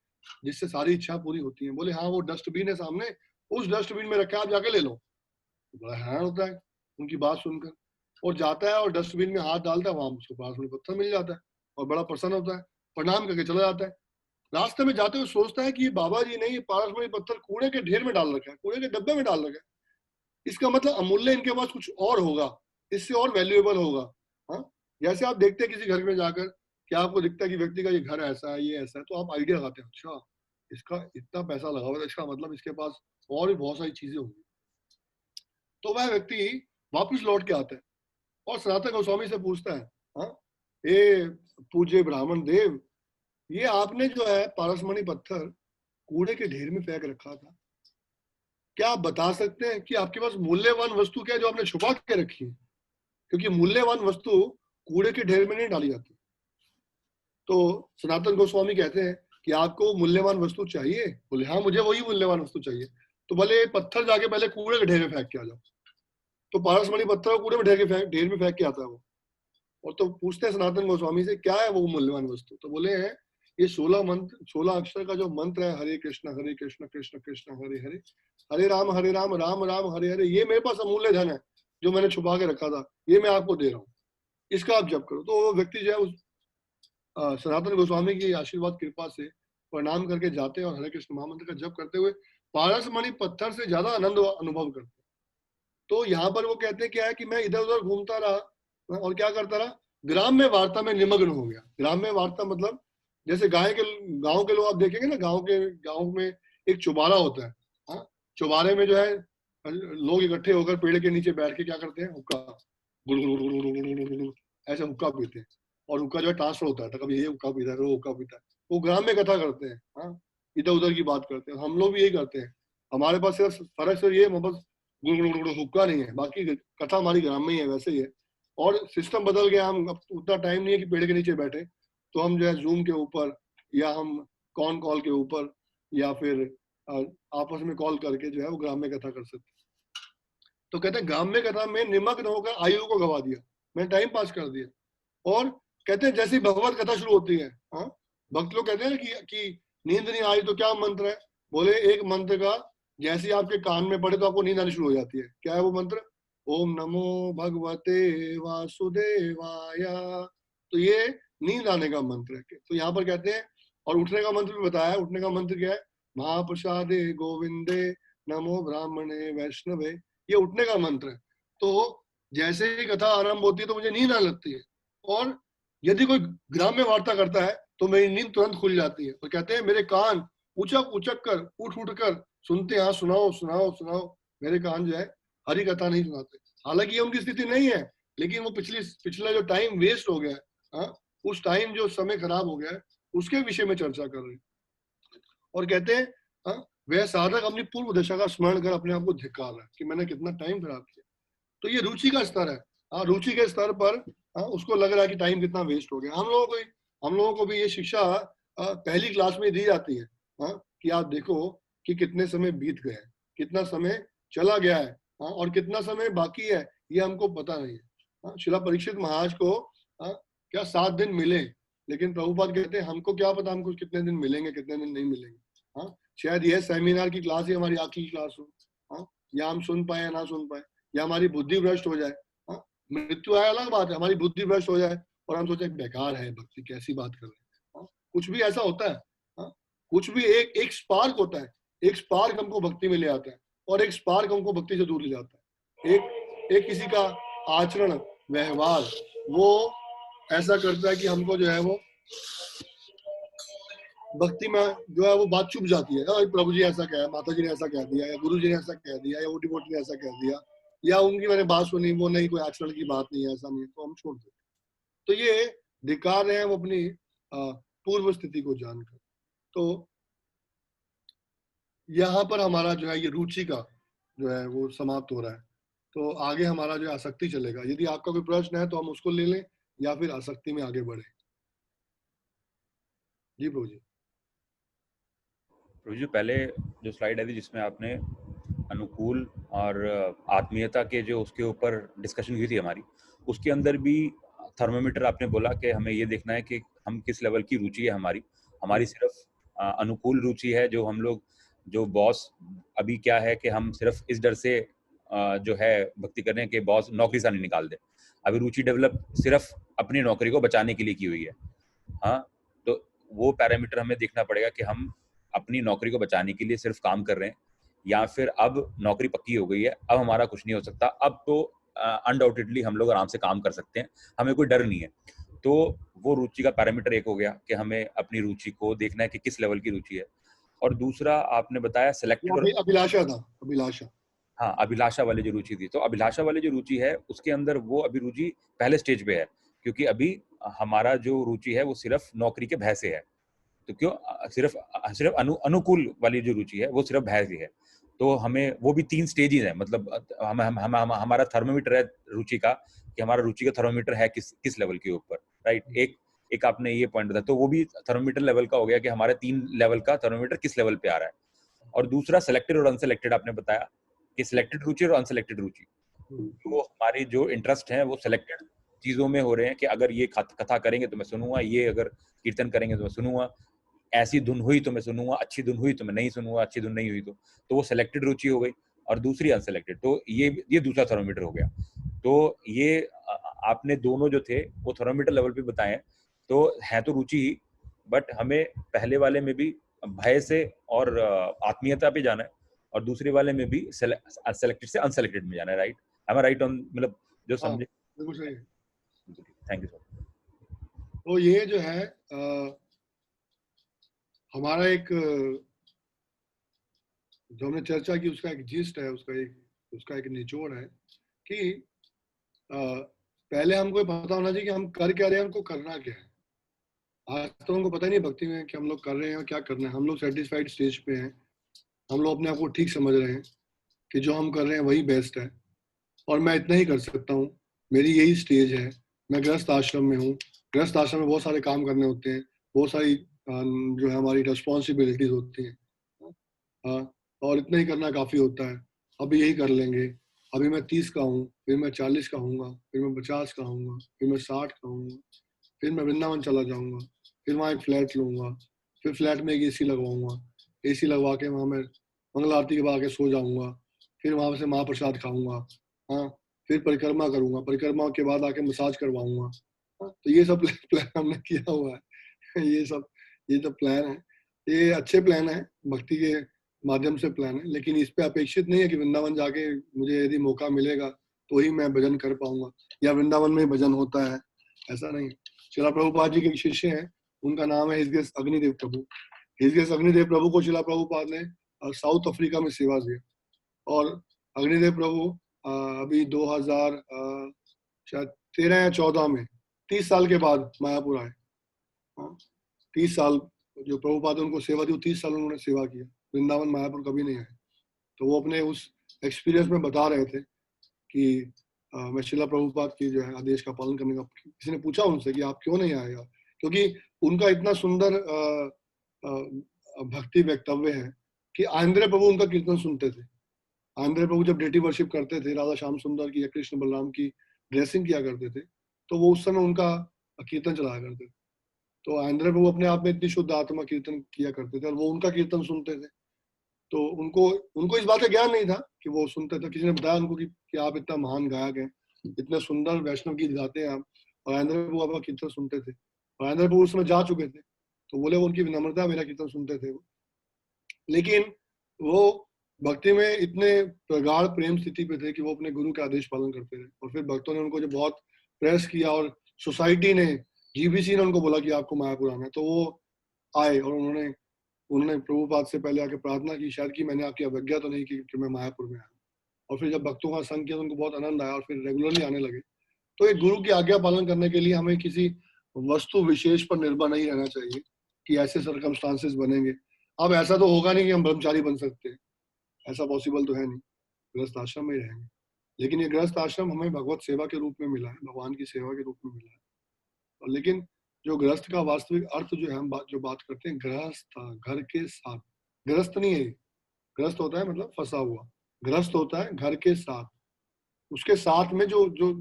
जिससे सारी इच्छा पूरी होती है। बोले हाँ, वो डस्टबिन है सामने, उस डस्टबिन में रखा, आप जाके ले लो। बड़ा हैरान होता है उनकी बात सुनकर, और जाता है और डस्टबिन में हाथ डालता है, वहां उसको पारसमणि पत्थर मिल जाता है, और बड़ा प्रसन्न होता है, प्रणाम करके चला जाता है। रास्ते में जाते हुए सोचता है कि ये बाबा जी ने ये पारसमणि पत्थर कूड़े के ढेर में डाल रखा है, कूड़े के डब्बे में डाल रखा है। इसका मतलब अमूल्य इनके पास कुछ और होगा, इससे और वैल्यूएबल होगा। जैसे आप देखते हैं किसी घर में जाकर, क्या आपको दिखता है कि व्यक्ति का ये घर ऐसा है, ये ऐसा है, तो आप आइडिया लगाते हैं, अच्छा इसका इतना पैसा लगा हुआ है, इसका मतलब इसके पास और भी बहुत सारी चीजें होंगी। तो वह व्यक्ति वापस लौट के आता है और सनातन गोस्वामी से पूछता है, ये पूज्य ब्राह्मण देव, ये आपने जो है पारसमणि पत्थर कूड़े के ढेर में फेंक रखा था, क्या आप बता सकते हैं कि आपके पास मूल्यवान वस्तु क्या है जो आपने छुपा के रखी है? क्योंकि मूल्यवान वस्तु कूड़े के ढेर में नहीं डाली जाती। तो सनातन गोस्वामी कहते हैं कि आपको मूल्यवान वस्तु चाहिए? बोले हाँ मुझे वही मूल्यवान वस्तु चाहिए। तो बोले पत्थर जाके पहले कूड़े के ढेर में फेंक के आ जाओ। तो पारसमणि पत्थर कूड़े में ढेर में फेंक के आता है वो। और तो पूछते हैं सनातन गोस्वामी से क्या है वो मूल्यवान वस्तु? तो बोले हैं ये 16 अक्षर का जो मंत्र है, हरे कृष्ण कृष्ण कृष्ण हरे हरे, हरे राम राम राम हरे हरे, ये मेरे पास अमूल्य धन है जो मैंने छुपा के रखा था, ये मैं आपको दे रहा हूँ, इसका आप जप करो। तो वो व्यक्ति जो है उस सनातन गोस्वामी की आशीर्वाद कृपा से प्रणाम करके जाते हैं और हरे कृष्ण महामंत्र का जप करते हुए पारसमणि पत्थर से ज्यादा आनंद अनुभव करते हैं। तो यहाँ पर वो कहते हैं क्या है कि मैं इधर उधर घूमता रहा और क्या करता रहा, ग्राम्य वार्ता में निमग्न हो गया। ग्राम्य वार्ता मतलब जैसे गांव के लोग आप देखेंगे ना, गांव में एक चुबारा होता है। हाँ, चुबारे में जो है लोग इकट्ठे होकर पेड़ के नीचे बैठ के क्या करते हैं, हुक्का ऐसे हुक्का पीते हैं और हुक्का जो है ट्रांसफर होता है, तो कभी ये हुक्का पीता है, वो हुक्का पीता है, वो ग्राम्य कथा करते हैं। हाँ, इधर उधर की बात करते हैं। हम लोग भी यही करते हैं। हमारे पास सिर्फ फर्क सिर्फ ये बस हुक्का नहीं है, बाकी कथा हमारी ग्राम्य ही है, वैसे ही है। और सिस्टम बदल गया, हम अब उतना टाइम नहीं है कि पेड़ के नीचे बैठे, तो हम जो है जूम के ऊपर या हम कॉन कॉल के ऊपर या फिर आपस में कॉल करके जो है वो ग्राम्य कथा कर सकते। तो कहते हैं ग्राम्य कथा में निमग्न होकर आयु को गवा दिया, मैंने टाइम पास कर दिया। और कहते हैं जैसी भगवत कथा शुरू होती है, हाँ, भक्त लोग कहते हैं कि नींद नहीं आई तो क्या मंत्र है? बोले एक मंत्र का जैसे आपके कान में पड़े तो आपको नींद आनी शुरू हो जाती है। क्या है वो मंत्र? ओम नमो भगवते वासुदेवाय। तो ये नींद आने का मंत्र है। तो यहाँ पर कहते हैं, और उठने का मंत्र भी बताया। उठने का मंत्र क्या है? महाप्रसादे गोविंदे नमो ब्राह्मणे वैष्णवे, ये उठने का मंत्र है। तो जैसे ही कथा आरंभ होती है तो मुझे नींद आने लगती है, और यदि कोई ग्राम्य वार्ता करता है तो मेरी नींद तुरंत खुल जाती है। और कहते हैं मेरे कान उचक उचक कर उठ कर सुनते हैं, हाँ सुनाओ सुनाओ सुनाओ। मेरे कान जो है हरी कथा नहीं सुनाते। हालांकि ये उनकी स्थिति नहीं है, लेकिन वो पिछला जो टाइम वेस्ट हो गया है, हाँ, उस टाइम जो समय खराब हो गया है उसके विषय में चर्चा कर रहे हैं। और कहते हैं हाँ, वह साधक अपनी पूर्व दशा का स्मरण कर अपने आप को धिक्कार रहा है कि मैंने कितना टाइम खराब किया। तो ये रुचि का स्तर है। हाँ, रुचि के स्तर पर हाँ, उसको लग रहा है कि टाइम कितना वेस्ट हो गया। हम लोगों को भी ये शिक्षा पहली क्लास में दी जाती है, हाँ, कि आप देखो कि कितने समय बीत गए, कितना समय चला गया है, हाँ, और कितना समय बाकी है ये हमको पता नहीं है। हाँ, शिला परीक्षित महाराज को क्या 7 दिन मिले, लेकिन प्रभुपाद कहते हैं हमको क्या पता हमको कितने दिन मिलेंगे कितने दिन नहीं मिलेंगे। हाँ, शायद यह सेमिनार की क्लास ही हमारी आखिरी क्लास हो, हाँ, या हम सुन पाए या ना सुन पाए, या हमारी बुद्धि भ्रष्ट हो जाए। हाँ, मृत्यु आए अलग बात है, हमारी बुद्धि भ्रष्ट हो जाए और हम सोचे बेकार है भक्ति, कैसी बात कर रहे हैं। हाँ, कुछ भी ऐसा होता है। हाँ, कुछ भी एक स्पार्क होता है, एक स्पार्क हमको भक्ति में ले आता है और एक स्पार्क हमको भक्ति से दूर ले जाता है। एक किसी का आचरण व्यवहार वो ऐसा करता है कि हमको जो है वो भक्ति में जो है वो बात चुप जाती है। प्रभु जी ऐसा कहा, माता जी ने ऐसा कह दिया, या गुरु जी ने ऐसा कह दिया, या वो डिवोटी ने ऐसा कह दिया, या उनकी मैंने बात सुनी, वो नहीं कोई आचरण की बात नहीं है, ऐसा नहीं है, तो हम छोड़ देते। तो ये धिक्कार रहे हैं वो अपनी पूर्व स्थिति को जानकर। तो यहाँ पर हमारा जो है ये रुचि का जो है वो समाप्त हो रहा है। तो आगे हमारा जो आसक्ति चलेगा। यदि आपका कोई प्रश्न है तो हम उसको ले लें या फिर आसक्ति में आगे बढ़े। जी प्रभु जी। प्रभु जी, पहले जो स्लाइड आई थी जिसमें आपने अनुकूल और आत्मीयता के जो उसके ऊपर डिस्कशन हुई थी हमारी, उसके अंदर भी थर्मोमीटर आपने बोला कि हमें ये देखना है कि हम किस लेवल की रुचि है हमारी सिर्फ अनुकूल रुचि है, जो हम लोग जो बॉस अभी क्या है कि हम सिर्फ इस डर से जो है भक्ति कर रहे हैं कि बॉस नौकरी से नहीं निकाल दे। अभी रुचि डेवलप सिर्फ अपनी नौकरी को बचाने के लिए की हुई है। हाँ, तो वो पैरामीटर हमें देखना पड़ेगा कि हम अपनी नौकरी को बचाने के लिए सिर्फ काम कर रहे हैं, या फिर अब नौकरी पक्की हो गई है, अब हमारा कुछ नहीं हो सकता, अब तो अनडाउटेडली हम लोग आराम से काम कर सकते हैं, हमें कोई डर नहीं है। तो वो रुचि का पैरामीटर एक हो गया कि हमें अपनी रुचि को देखना है कि किस लेवल की रुचि है। और दूसरा आपने बताया सिलेक्टेड अभिलाषा था, अभिलाषा। हाँ, अभिलाषा वाली जो रुचि थी, तो अभिलाषा वाली जो रुचि है उसके अंदर वो अभी रुचि पहले स्टेज पे है, क्योंकि अभी हमारा जो रुचि है वो सिर्फ नौकरी के भय से है। तो क्यों सिर्फ अनुकूल वाली जो रुचि है वो सिर्फ भय की है। तो हमें वो भी 3 स्टेजेस है, मतलब हमारा थर्मोमीटर है रुचि का, कि हमारा रुचि का थर्मोमीटर है किस लेवल के ऊपर, राइट। एक एक आपने ये पॉइंट बताया, तो वो भी थर्मोमीटर लेवल का हो गया कि हमारे 3 लेवल का थर्मोमीटर किस लेवल पे आ रहा है। और दूसरा सेलेक्टेड और अनसेलेक्टेड आपने बताया कि सिलेक्टेड रुचि और अनसेलेक्टेड रुचि, तो हमारी जो इंटरेस्ट है वो सिलेक्टेड चीजों में हो रहे हैं कि अगर ये कथा करेंगे तो मैं सुनूंगा, ये अगर कीर्तन करेंगे तो मैं सुनूंगा, ऐसी धुन हुई तो मैं सुनूंगा, अच्छी धुन हुई तो मैं नहीं सुनूंगा, अच्छी धुन नहीं हुई तो वो सिलेक्टेड रुचि हो गई। और दूसरी अनसेलेक्टेड, तो ये दूसरा थर्मोमीटर हो गया। तो ये आपने दोनों जो थे वो थर्मोमीटर लेवल पे बताए हैं, तो है तो रुचि ही, बट हमें पहले वाले में भी भय से और आत्मीयता पे जाना है, और दूसरे वाले में भी सेलेक्टेड से अनसेलेक्टेड में जाना है, right? Am I right on, मतलब जो समझे? बिल्कुल सही है। Thank you sir. तो ये जो है हमारा एक जो हमने चर्चा की उसका एक जिस्ट है, उसका एक निचोड़ है कि पहले हमको पता होना चाहिए कि हम कर क्या रहे हैं, हमको करना क्या है। आज तो हमको पता ही नहीं भक्ति में कि हम लोग कर रहे हैं और क्या करना है। हम लोग सेटिस्फाइड स्टेज पे हैं, हम लोग अपने आप को ठीक समझ रहे हैं कि जो हम कर रहे हैं वही बेस्ट है और मैं इतना ही कर सकता हूँ, मेरी यही स्टेज है। मैं गृहस्थ आश्रम में हूँ, गृहस्थ आश्रम में बहुत सारे काम करने होते हैं, बहुत सारी जो है हमारी रिस्पॉन्सिबिलिटीज होती हैं, और इतना ही करना काफ़ी होता है। अभी यही कर लेंगे, अभी मैं 30 का हूँ, फिर मैं 40 का हूँगा, फिर मैं 50 का हूँगा, फिर मैं 60 का हूँगा, फिर मैं वृंदावन चला जाऊँगा, फिर वहाँ एक फ्लैट लूँगा, फिर फ्लैट में एक AC लगवाऊँगा, AC लगवा के वहाँ मैं मंगल आरती के बाद आके सो जाऊँगा, फिर वहाँ से महाप्रसाद खाऊंगा, हाँ, फिर परिक्रमा करूंगा, परिक्रमा के बाद आके मसाज करवाऊंगा। तो ये सब प्लान हमने किया हुआ है। ये सब प्लान है, ये अच्छे प्लान है, भक्ति के माध्यम से प्लान है, लेकिन इस पे अपेक्षित नहीं है कि वृंदावन जाके मुझे यदि मौका मिलेगा तो ही मैं भजन कर पाऊंगा या वृंदावन में भजन होता है, ऐसा नहीं। शिला प्रभुपाद जी के शिष्य हैं, उनका नाम है हिज ग्रेस अग्निदेव प्रभु। हिज ग्रेस अग्निदेव प्रभु को शिला प्रभुपाद ने साउथ अफ्रीका में सेवा दिया, और अग्निदेव प्रभु अभी 2013 या 14 में 30 साल के बाद मायापुर आए। 30 साल जो प्रभुपाद उनको सेवा दी, 30 साल उन्होंने सेवा किया, वृंदावन मायापुर कभी नहीं आए। तो वो अपने उस एक्सपीरियंस में बता रहे थे कि मैं शिला प्रभुपाद की जो है आदेश का पालन करने का। किसी ने पूछा उनसे कि आप क्यों नहीं आए, क्योंकि उनका इतना सुंदर भक्ति वक्तव्य है कि आंध्र प्रभु उनका कीर्तन सुनते थे। आंध्र प्रभु जब डेटी वर्शिप करते थे, राधा श्याम सुंदर की या कृष्ण बलराम की ड्रेसिंग किया करते थे, तो वो उस समय उनका कीर्तन चलाया करते थे। तो आंध्र प्रभु अपने आप में इतनी शुद्ध आत्मा कीर्तन किया करते थे और वो उनका कीर्तन सुनते थे। तो उनको इस बात का ज्ञान नहीं था कि वो सुनते थे। किसी ने बताया उनको कि आप इतना महान गायक हैं, इतने सुंदर वैष्णव गीत गाते हैं आप, और आंध्र प्रभु आपका कीर्तन सुनते थे। और आंध्र प्रभु उस समय जा चुके थे, तो बोले उनकी विनम्रता मेरा कीर्तन सुनते थे वो। लेकिन वो भक्ति में इतने प्रगाढ़ प्रेम स्थिति पे थे कि वो अपने गुरु के आदेश पालन करते रहे। और फिर भक्तों ने उनको जो बहुत प्रेस किया और सोसाइटी ने, GBC ने उनको बोला कि आपको मायापुर आना है, तो वो आए और उन्होंने प्रभुपाद से पहले आके प्रार्थना की, शायद कि मैंने आपकी अवज्ञा तो नहीं की कि मैं मायापुर में आया। और फिर जब भक्तों का संग किया तो उनको बहुत आनंद आया और फिर रेगुलरली आने लगे। तो एक गुरु की आज्ञा पालन करने के लिए हमें किसी वस्तु विशेष पर निर्भर नहीं रहना चाहिए कि ऐसे सर्कमस्टांसेस बनेंगे। अब ऐसा तो होगा नहीं कि हम ब्रह्मचारी बन सकते हैं, ऐसा पॉसिबल तो है नहीं, गृहस्थ आश्रम में ही रहेंगे। लेकिन ये गृहस्थ आश्रम हमें भगवत सेवा के रूप में मिला है, भगवान की सेवा के रूप में मिला है। और लेकिन जो गृहस्थ का वास्तविक अर्थ जो है, हम जो बात करते हैं गृहस्थ, घर के साथ, गृहस्थ नहीं है, गृहस्थ होता है मतलब फंसा हुआ, गृहस्थ होता है घर के साथ। उसके साथ में जो जो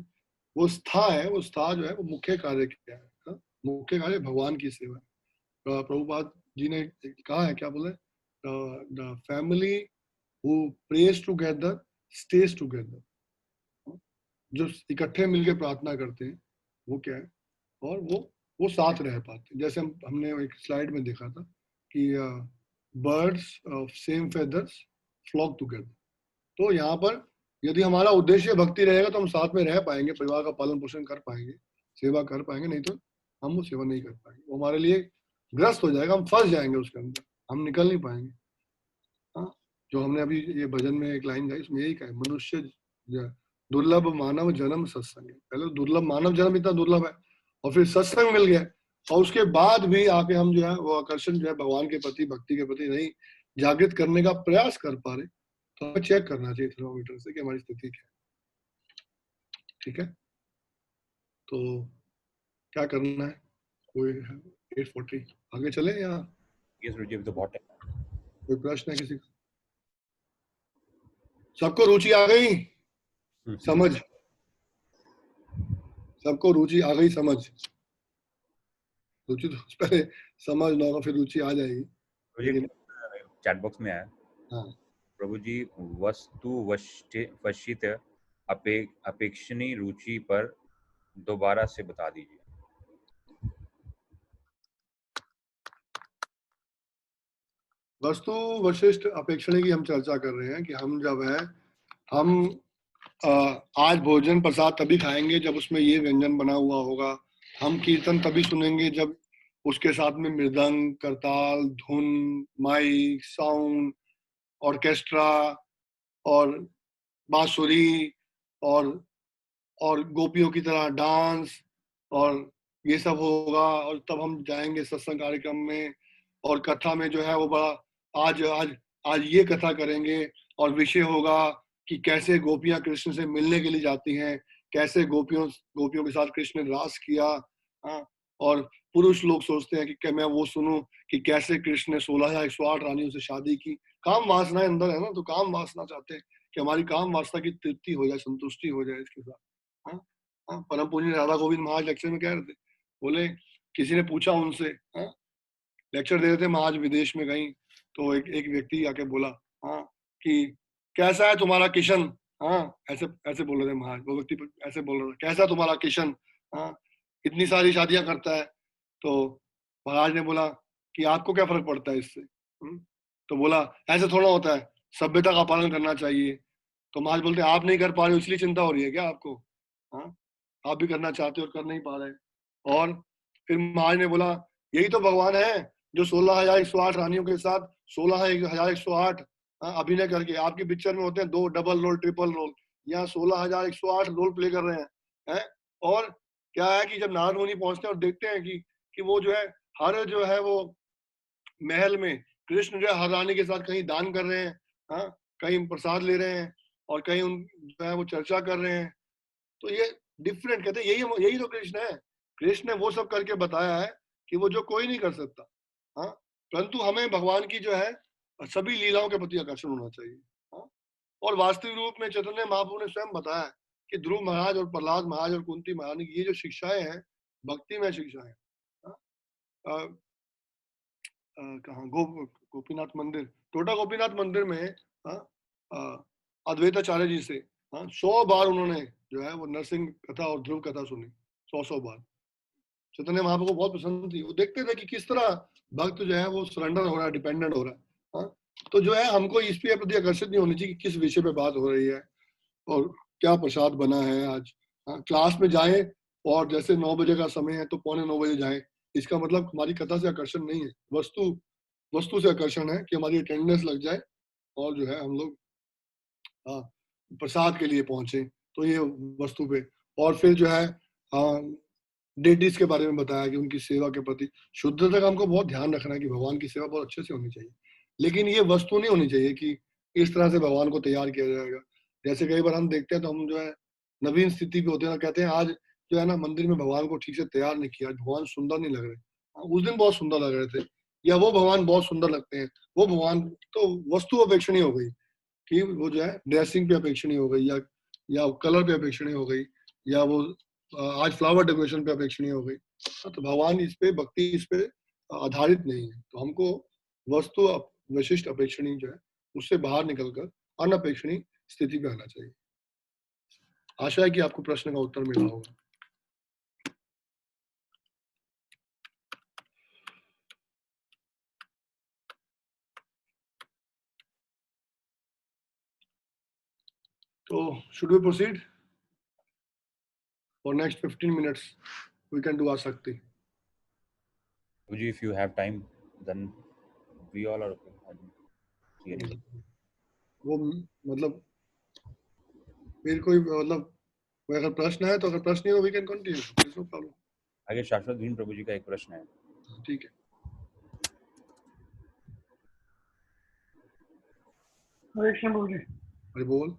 वो स्था है, वो स्था जो है वो मुख्य कार्य क्या है? मुख्य कार्य भगवान की सेवा है। प्रभुपाद जी ने कहा है, क्या बोले, the family who prays together stays together। जो इकट्ठे मिलकर प्रार्थना करते हैं वो क्या है, और वो साथ रह पाते हैं। जैसे हमने एक स्लाइड में देखा था कि birds of same feathers flock together. तो यहाँ पर यदि हमारा उद्देश्य भक्ति रहेगा तो हम साथ में रह पाएंगे, परिवार का पालन पोषण कर पाएंगे, सेवा कर पाएंगे, नहीं तो हम वो सेवा नहीं कर पाएंगे, वो हमारे लिए ग्रस्त हो जाएगा, हम फंस जाएंगे उसके अंदर, हम निकल नहीं पाएंगे। हाँ, जो हमने अभी ये भजन में एक लाइन गाई, उसमें यही कहा, मनुष्य दुर्लभ मानव जन्म सत्संग। पहले दुर्लभ मानव जन्म इतना दुर्लभ है और फिर सत्संग मिल गया, और उसके बाद भी आके हम जो है वो आकर्षण जो है भगवान के प्रति, भक्ति के प्रति नहीं जागृत करने का प्रयास कर पा रहे, तो हमें चेक करना चाहिए थर्मोमीटर से कि हमारी स्थिति क्या है। ठीक है, तो क्या करना है, कोई 8:40 आगे चले या यस प्रभु जी, अभी तो बहुत है। कोई प्रश्न है किसी का? सबको रुचि आ गई समझ? सबको रुचि आ गई समझ? रुचि तो पहले समझ लो, फिर रुचि आ जाएगी। लेकिन चैट बॉक्स में आया, हाँ, प्रभु जी वस्तु वशित अपेक्षणीय रुचि पर दोबारा से बता दीजिए। वस्तु वशिष्ठ अपेक्षणीय की हम चर्चा कर रहे हैं कि हम जब है हम आज भोजन प्रसाद तभी खाएंगे जब उसमें ये व्यंजन बना हुआ होगा। हम कीर्तन तभी सुनेंगे जब उसके साथ में मृदंग, करताल, धुन, माइक, साउंड, ऑर्केस्ट्रा और बांसुरी और गोपियों की तरह डांस और ये सब होगा। और तब हम जाएंगे सत्संग कार्यक्रम में और कथा में जो है वो बड़ा आज आज आज ये कथा करेंगे और विषय होगा कि कैसे गोपियां कृष्ण से मिलने के लिए जाती हैं, कैसे गोपियों के साथ कृष्ण ने रास किया। हाँ, और पुरुष लोग सोचते हैं कि मैं वो सुनूं कि कैसे कृष्ण ने 16,108 रानियों से शादी की। काम वासना अंदर है ना, तो काम वासना चाहते हैं कि हमारी काम वासना की तृप्ति हो जाए, संतुष्टि हो जाए इसके साथ। हाँ, हाँ, परम पूज्य राधा गोविंद महाराज लेक्चर में कह रहे थे, बोले किसी ने पूछा उनसे, हाँ, लेक्चर दे रहे थे महाराज विदेश में कहीं, तो एक व्यक्ति आके बोला, हाँ, कि कैसा है तुम्हारा किशन। हाँ, ऐसे ऐसे बोल रहे थे महाराज, वो व्यक्ति ऐसे बोल रहा था, कैसा तुम्हारा किशन, हाँ, इतनी सारी शादियां करता है। तो महाराज ने बोला कि आपको क्या फर्क पड़ता है इससे। तो बोला ऐसे थोड़ा होता है, सभ्यता का पालन करना चाहिए। तो महाराज बोलते आप नहीं कर पा रहे हो इसलिए चिंता हो रही है क्या आपको? हाँ, आप भी करना चाहते हो और कर नहीं पा रहे। और फिर महाराज ने बोला यही तो भगवान है जो 16,108 रानियों के साथ 16,108 अभिनय करके आपकी पिक्चर में होते हैं 2 डबल रोल, ट्रिपल रोल, यहाँ 16,108 रोल प्ले कर रहे हैं। और क्या है कि जब नारद मुनि पहुंचते हैं और देखते हैं कि वो जो है हर जो है वो महल में कृष्ण जो है हर रानी के साथ कहीं दान कर रहे हैं, हाँ, कहीं प्रसाद ले रहे हैं और कहीं उन जो है वो चर्चा कर रहे हैं। तो ये डिफरेंट, कहते हैं यही तो कृष्ण है। कृष्ण ने वो सब करके बताया है कि वो जो कोई नहीं कर सकता। हाँ, परंतु हमें भगवान की जो है सभी लीलाओं के प्रति आकर्षण होना चाहिए। हाँ, और वास्तविक रूप में चैतन्य महाप्रभु ने स्वयं बताया कि ध्रुव महाराज और प्रहलाद महाराज और कुंती महारानी की ये जो शिक्षाएं हैं भक्ति में शिक्षाएं। कहाँ गोपीनाथ मंदिर, टोटा गोपीनाथ मंदिर में अद्वैताचार्य जी से 100 बार उन्होंने जो है वो नरसिंह कथा और ध्रुव कथा सुनी, 100 बार। चैतन्य महाप्रभु को बहुत पसंद थी, वो देखते थे कि किस तरह भक्त जो है वो सरेंडर हो रहा है, डिपेंडेंट हो रहा है। हाँ, तो जो है हमको इस पे प्रति आकर्षित नहीं होनी चाहिए कि किस विषय पे बात हो रही है और क्या प्रसाद बना है आज। क्लास में जाएं और जैसे 9 बजे का समय है तो 8:45 बजे जाएं, इसका मतलब हमारी कथा से आकर्षण नहीं है, वस्तु से आकर्षण है कि हमारी अटेंडेंस लग जाए और जो है हम लोग प्रसाद के लिए पहुंचे। तो ये वस्तु पे। और फिर जो है डेटीज के बारे में बताया कि उनकी सेवा के प्रति शुद्धता का हमको बहुत ध्यान रखना है कि भगवान की सेवा बहुत अच्छे से होनी चाहिए, लेकिन ये वस्तु नहीं होनी चाहिए कि इस तरह से भगवान को तैयार किया जाएगा। जैसे कई बार हम देखते हैं तो हम जो है नवीन स्थिति पे होते हैं, कहते हैं आज जो है ना मंदिर में भगवान को ठीक से तैयार नहीं किया, भगवान सुंदर नहीं लग रहे। उस दिन बहुत सुंदर लग रहे थे या वो भगवान बहुत सुंदर लगते हैं, वो भगवान तो वस्तु अपेक्षणीय हो गई कि वो जो है ड्रेसिंग पे अपेक्षणीय हो गई या कलर पे अपेक्षणीय हो गई या वो आज फ्लावर डेकोरेशन पे अपेक्षणीय हो गई। तो भगवान इस पे भक्ति इस पे आधारित नहीं है। तो हमको वस्तु विशिष्ट अपेक्षणीय जो है उससे बाहर निकलकर अनपेक्षणीय स्थिति पे आना चाहिए। आशा है कि आपको प्रश्न का उत्तर मिला होगा। तो should we proceed for next 15 minutes? We can do Asakti. If you have time, then we all are okay. वो मतलब फिर कोई मतलब अगर प्रश्न है तो, अगर प्रश्न नहीं हो we can continue, there is no problem. आगे शाश्वत धीन प्रभु जी का एक प्रश्न है। ठीक है। हरे कृष्ण प्रभु जी। बोल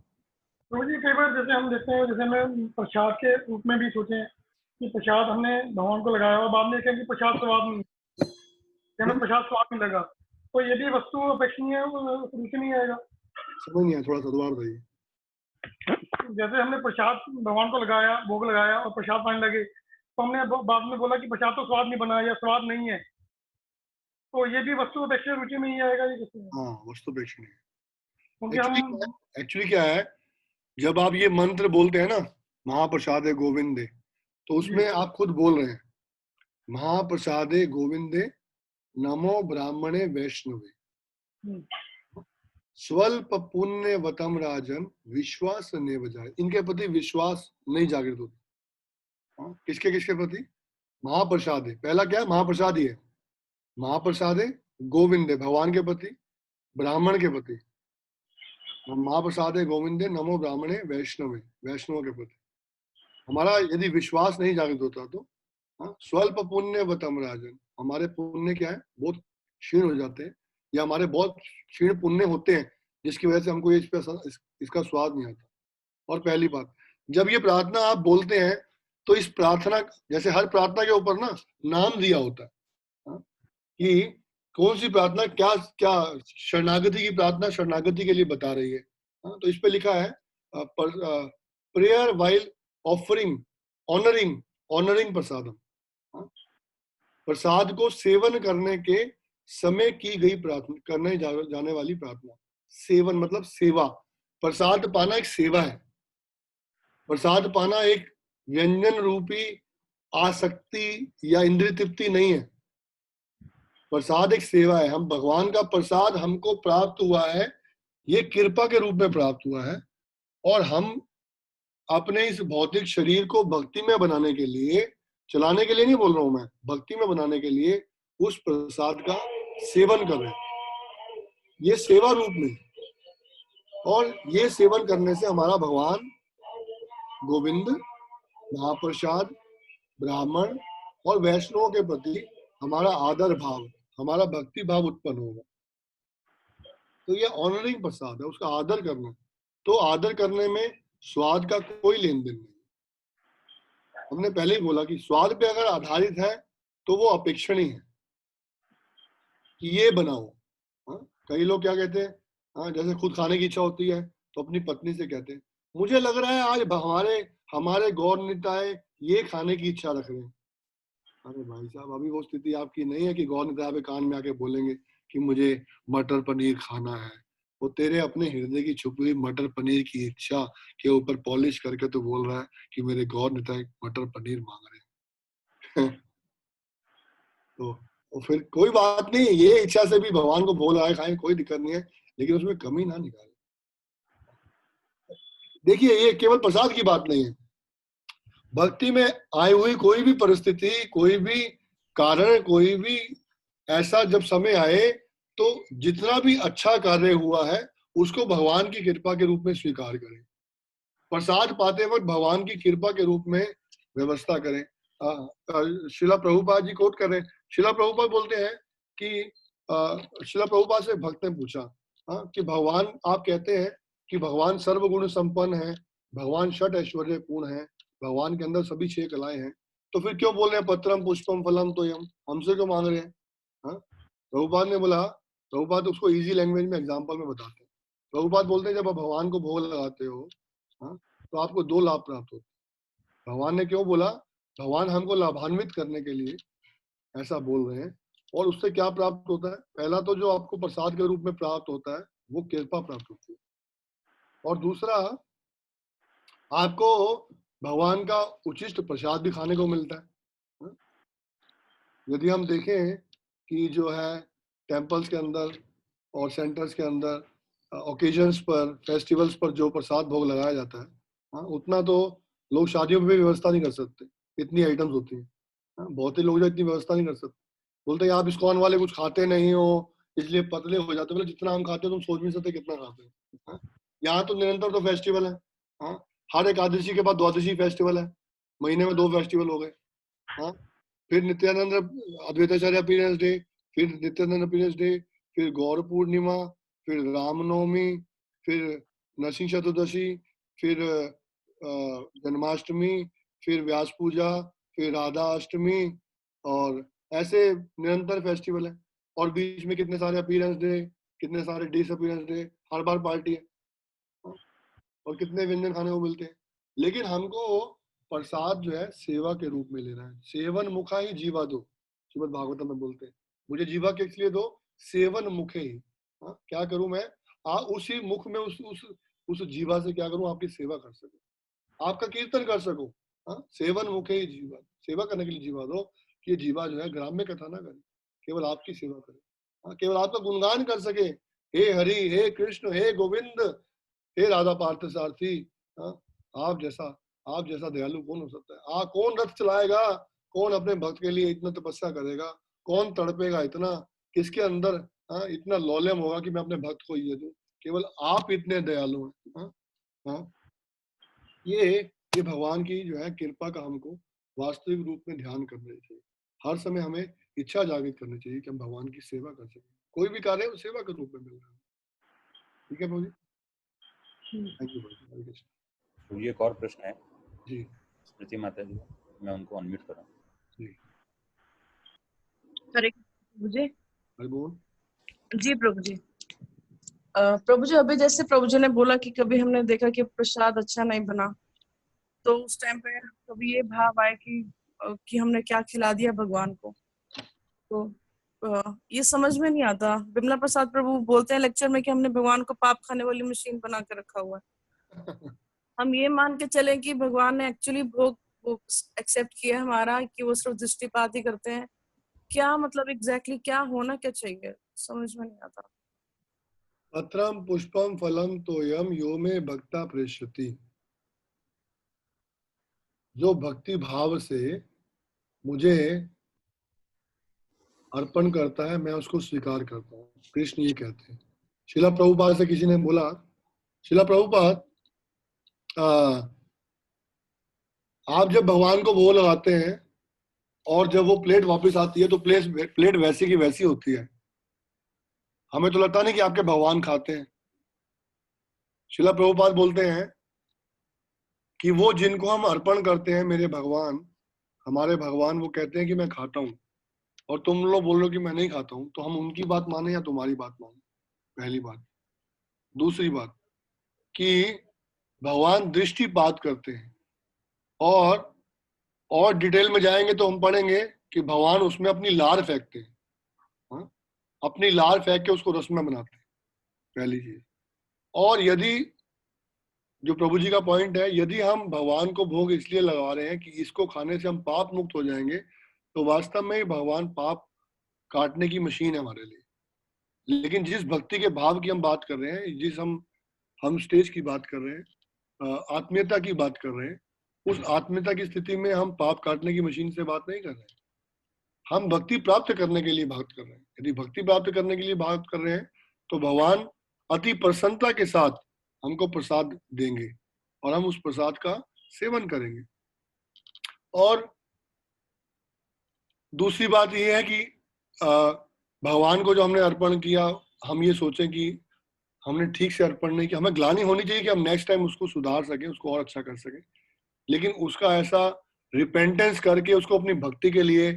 प्रभु जी, कई बार जैसे हम देखते हैं, जैसे मैं प्रसाद के रूप में भी सोचे कि प्रसाद हमने भगवान को लगाया और बाद में कहें कि प्रसाद स्वाद नहीं, हमें प्रसाद स्वाद नहीं लगा, तो यदि वस्तु अपेक्षणीय है वो रुचि नहीं आएगा। समझ नहीं आया, थोड़ा सा दोबारा बताइए। जैसे हमने प्रसाद भगवान को लगाया, भोग लगाया और प्रसाद पाने लगे, तो हमने बाद में बोला कि प्रसाद तो स्वाद नहीं बना या स्वाद नहीं है, तो ये भी वस्तु अपेक्षणीय रुचि में ही आएगा। ये कैसे? हाँ, वस्तु अपेक्षणीय। क्योंकि हम एक्चुअली क्या है, जब आप ये मंत्र बोलते हैं ना, महाप्रसादे गोविंदे, तो उसमें आप खुद बोल रहे हैं महाप्रसादे गोविंदे नमो ब्राह्मणे वैष्णवे स्वल्प पुण्य वतम राजन विश्वास ने बजाय। इनके प्रति विश्वास नहीं जागृत होता। किसके किसके प्रति? महाप्रसादे, पहला क्या है? महाप्रसाद ही है। महाप्रसादे गोविंदे, भगवान के प्रति, ब्राह्मण के प्रति। महाप्रसादे गोविंदे नमो ब्राह्मणे वैष्णवे, वैष्णव के प्रति। हमारा यदि विश्वास नहीं जागृत होता तो स्वल्प पुण्य वतम राजन, हमारे पुण्य क्या है? बहुत क्षीण हो जाते हैं, या हमारे बहुत क्षीण पुण्य होते हैं, जिसकी वजह से हमको इसका स्वाद नहीं आता। और पहली बात, जब ये प्रार्थना आप बोलते हैं तो इस प्रार्थना, जैसे हर प्रार्थना के ऊपर ना नाम दिया होता है कि कौन सी प्रार्थना क्या क्या, शरणागति की प्रार्थना शरणागति के लिए बता रही है। तो इस पे लिखा है प्रेयर वाइल ऑफरिंग ऑनरिंग प्रसादम, प्रसाद को सेवन करने के समय की गई प्रार्थना, करने जाने वाली प्रार्थना। सेवन मतलब सेवा, प्रसाद पाना एक सेवा है। प्रसाद पाना एक व्यंजन रूपी आसक्ति या इंद्रिय तृप्ति नहीं है। प्रसाद एक सेवा है। हम भगवान का प्रसाद हमको प्राप्त हुआ है, ये कृपा के रूप में प्राप्त हुआ है, और हम अपने इस भौतिक शरीर को भक्ति में बनाने के लिए, चलाने के लिए नहीं बोल रहा हूं मैं, भक्ति में बनाने के लिए उस प्रसाद का सेवन कर रहे हैं, ये सेवा रूप में। और ये सेवन करने से हमारा भगवान, गोविंद, महाप्रसाद, ब्राह्मण और वैष्णव के प्रति हमारा आदर भाव, हमारा भक्ति भाव उत्पन्न होगा। तो ये ऑनरिंग प्रसाद है, उसका आदर करना। तो आदर करने में स्वाद का कोई लेन देन नहीं। हमने पहले ही बोला कि स्वाद पे अगर आधारित है तो वो अपेक्षणीय है कि ये बनाओ। कई लोग क्या कहते हैं, जैसे खुद खाने की इच्छा होती है तो अपनी पत्नी से कहते हैं मुझे लग रहा है आज हमारे गौर निताय ये खाने की इच्छा रख रहे हैं। अरे भाई साहब, अभी वो स्थिति आपकी नहीं है कि गौर निताय पे कान में आके बोलेंगे कि मुझे मटर पनीर खाना है। वो तेरे अपने हृदय की छुपी हुई मटर पनीर की इच्छा के ऊपर पॉलिश करके तो बोल रहा है कि मेरे गौर निताय मटर पनीर मांग रहे हैं। तो फिर कोई बात नहीं, ये इच्छा से भी भगवान को बोल रहा है खाएं, कोई दिक्कत नहीं है, लेकिन उसमें कमी ना निकाले। देखिए, ये केवल प्रसाद की बात नहीं है। भक्ति में आई हुई कोई भी परिस्थिति, कोई भी कारण, कोई भी ऐसा जब समय आए तो जितना भी अच्छा कार्य हुआ है उसको भगवान की कृपा के रूप में स्वीकार करें। प्रसाद पाते वक्त भगवान की कृपा के रूप में व्यवस्था करें। शिला प्रभुपाद जी कोट कर रहे हैं। शिला प्रभुपाद बोलते हैं कि शिला प्रभुपाद से भक्त ने पूछा कि भगवान, आप कहते हैं कि भगवान सर्वगुण संपन्न है, भगवान षट ऐश्वर्य पूर्ण है, भगवान के अंदर सभी 6 कलाएं हैं, तो फिर क्यों बोल रहे हैं पत्रम पुष्पम फलम तोयम, हमसे क्यों मांग रहे हैं? प्रभुपाद ने बोला, प्रभुपाद उसको इजी लैंग्वेज में एग्जांपल में बताते हैं। प्रभुपाद बोलते हैं जब आप भगवान को भोग लगाते हो तो आपको 2 लाभ प्राप्त होते हैं। भगवान ने क्यों बोला? भगवान हमको लाभान्वित करने के लिए ऐसा बोल रहे हैं। और उससे क्या प्राप्त होता है? पहला तो जो आपको प्रसाद के रूप में प्राप्त होता है वो कृपा प्राप्त होती है, और दूसरा आपको भगवान का उचित प्रसाद भी खाने को मिलता है। यदि हम देखें कि जो है टेम्पल्स के अंदर और सेंटर्स के अंदर ओकेजन्स पर, फेस्टिवल्स पर जो प्रसाद भोग लगाया जाता है, उतना तो लोग शादियों में भी व्यवस्था नहीं कर सकते, इतनी आइटम्स होती हैं। बहुत ही लोग जो इतनी व्यवस्था नहीं कर सकते, बोलते हैं आप इस्कॉन वाले कुछ खाते नहीं हो इसलिए पतले हो जाते। बोले जितना हम खाते हो तुम सोच नहीं सकते कितना खाते हैं। यहाँ तो निरंतर तो फेस्टिवल है। हर एकादशी के बाद द्वादशी फेस्टिवल है, महीने में 2 फेस्टिवल हो गए। फिर नित्यानंद अद्वैताचार्य पीरियड्स डे, फिर नित्यानंद पीरियड्स डे, फिर गौर पूर्णिमा, फिर रामनवमी, फिर नरसिंह चतुर्दशी, फिर जन्माष्टमी, फिर व्यास पूजा, फिर राधा अष्टमी, और ऐसे निरंतर फेस्टिवल है, और बीच में कितने सारे अपीयरेंस डे, कितने सारे डिसअपीयरेंस डे, हर बार पार्टी है, और कितने व्यंजन खाने को मिलते हैं। लेकिन हमको प्रसाद जो है सेवा के रूप में लेना है। सेवन मुखा ही जीवा दो, श्रीमद् भागवतम में बोलते हैं। मुझे जीवा के इसलिए दो, सेवन मुखे ही। क्या करूं मैं? उसी मुख में उस जीवा से क्या करूं? आपकी सेवा कर सकूं, आपका कीर्तन कर सकूं। सेवन मुखे ही जीवा, सेवा करने के लिए जीवा दो कि ये जीवा जो है ग्राम में कथा ना करे, केवल आपकी सेवा करे, केवल आपका गुणगान कर सके। हे हरि, हे कृष्ण, हे गोविंद, हे राधा पार्थ सारथी। आप जैसा दयालु कौन हो सकता है? कौन रथ चलाएगा? कौन अपने भक्त के लिए इतना तपस्या करेगा? कौन तड़पेगा इतना? किसके अंदर इतना लौल्यम होगा कि मैं अपने भक्त को ये दूं? केवल आप इतने दयालु हैं। ये भगवान की जो है कृपा का हमको वास्तविक रूप में ध्यान करना चाहिए। हर समय हमें इच्छा जागृत करनी चाहिए कि हम भगवान की सेवा कर सकें। कोई भी कार्य है वो सेवा के रूप में मिल रहा है। ठीक है प्रभु जी, थैंक यू प्रभु जी। प्रभु जी एक और प्रश्न है जी, स्मृति माता जी, मैं उनको अनम्यूट कर रहा हूँ। जी हरे प्रभु जी। हरि बोल। जी प्रभु जी। प्रभु जी अभी जैसे प्रभु जी ने बोला कि कभी हमने देखा कि प्रसाद अच्छा नहीं बना, तो उस टाइम पे कभी ये भाव आए कि हमने क्या खिला दिया भगवान को। तो ये समझ में नहीं आता। विमला प्रसाद प्रभु बोलते हैं लेक्चर में कि हमने भगवान को पाप खाने वाली मशीन बना के रखा हुआ है। हम ये मान के चले कि भगवान ने एक्चुअली भोग एक्सेप्ट किया हमारा, कि वो सिर्फ दृष्टिपात ही करते हैं। क्या मतलब एग्जैक्टली क्या होना क्या चाहिए, समझ में नहीं आता। पत्रम पुष्पम फलम तोयम यो में भक्ता प्रेष्यति। जो भक्ति भाव से मुझे अर्पण करता है मैं उसको स्वीकार करता हूँ, कृष्ण ये कहते हैं। शिला प्रभुपाद से किसी ने बोला, शिला प्रभुपाद आप जब भगवान को भोग लगाते हैं और जब वो प्लेट वापस आती है तो प्लेट वैसी की वैसी होती है, हमें तो लगता नहीं कि आपके भगवान खाते हैं। शिला प्रभुपाद बोलते हैं कि वो जिनको हम अर्पण करते हैं मेरे भगवान, हमारे भगवान, वो कहते हैं कि मैं खाता हूँ, और तुम लोग बोल रहे हो कि मैं नहीं खाता हूँ, तो हम उनकी बात माने या तुम्हारी बात माने? पहली बात। दूसरी बात कि भगवान दृष्टिपात करते हैं, और डिटेल में जाएंगे तो हम पढ़ेंगे कि भगवान उसमें अपनी लार फेंकते हैं, अपनी लार फेंक के उसको रसना बनाते हैं, पहली चीज। और यदि जो प्रभु जी का पॉइंट है, यदि हम भगवान को भोग इसलिए लगा रहे हैं कि इसको खाने से हम पाप मुक्त हो जाएंगे, तो वास्तव में भगवान पाप काटने की मशीन है हमारे लिए। लेकिन जिस भक्ति के भाव की हम बात कर रहे हैं, जिस हम स्टेज की बात कर रहे हैं, आत्मीयता की बात कर रहे हैं, उस आत्मीयता की स्थिति में हम पाप काटने की मशीन से बात नहीं कर रहे हैं। हम भक्ति प्राप्त करने के लिए बात कर रहे हैं। यदि भक्ति प्राप्त करने के लिए बात कर रहे हैं तो भगवान अति प्रसन्नता के साथ हमको प्रसाद देंगे और हम उस प्रसाद का सेवन करेंगे। और दूसरी बात यह है कि भगवान को जो हमने अर्पण किया, हम ये सोचें कि हमने ठीक से अर्पण नहीं किया। हमें ग्लानि होनी चाहिए कि हम नेक्स्ट टाइम उसको सुधार सकें, उसको और अच्छा कर सकें। लेकिन उसका ऐसा रिपेंटेंस करके उसको अपनी भक्ति के लिए,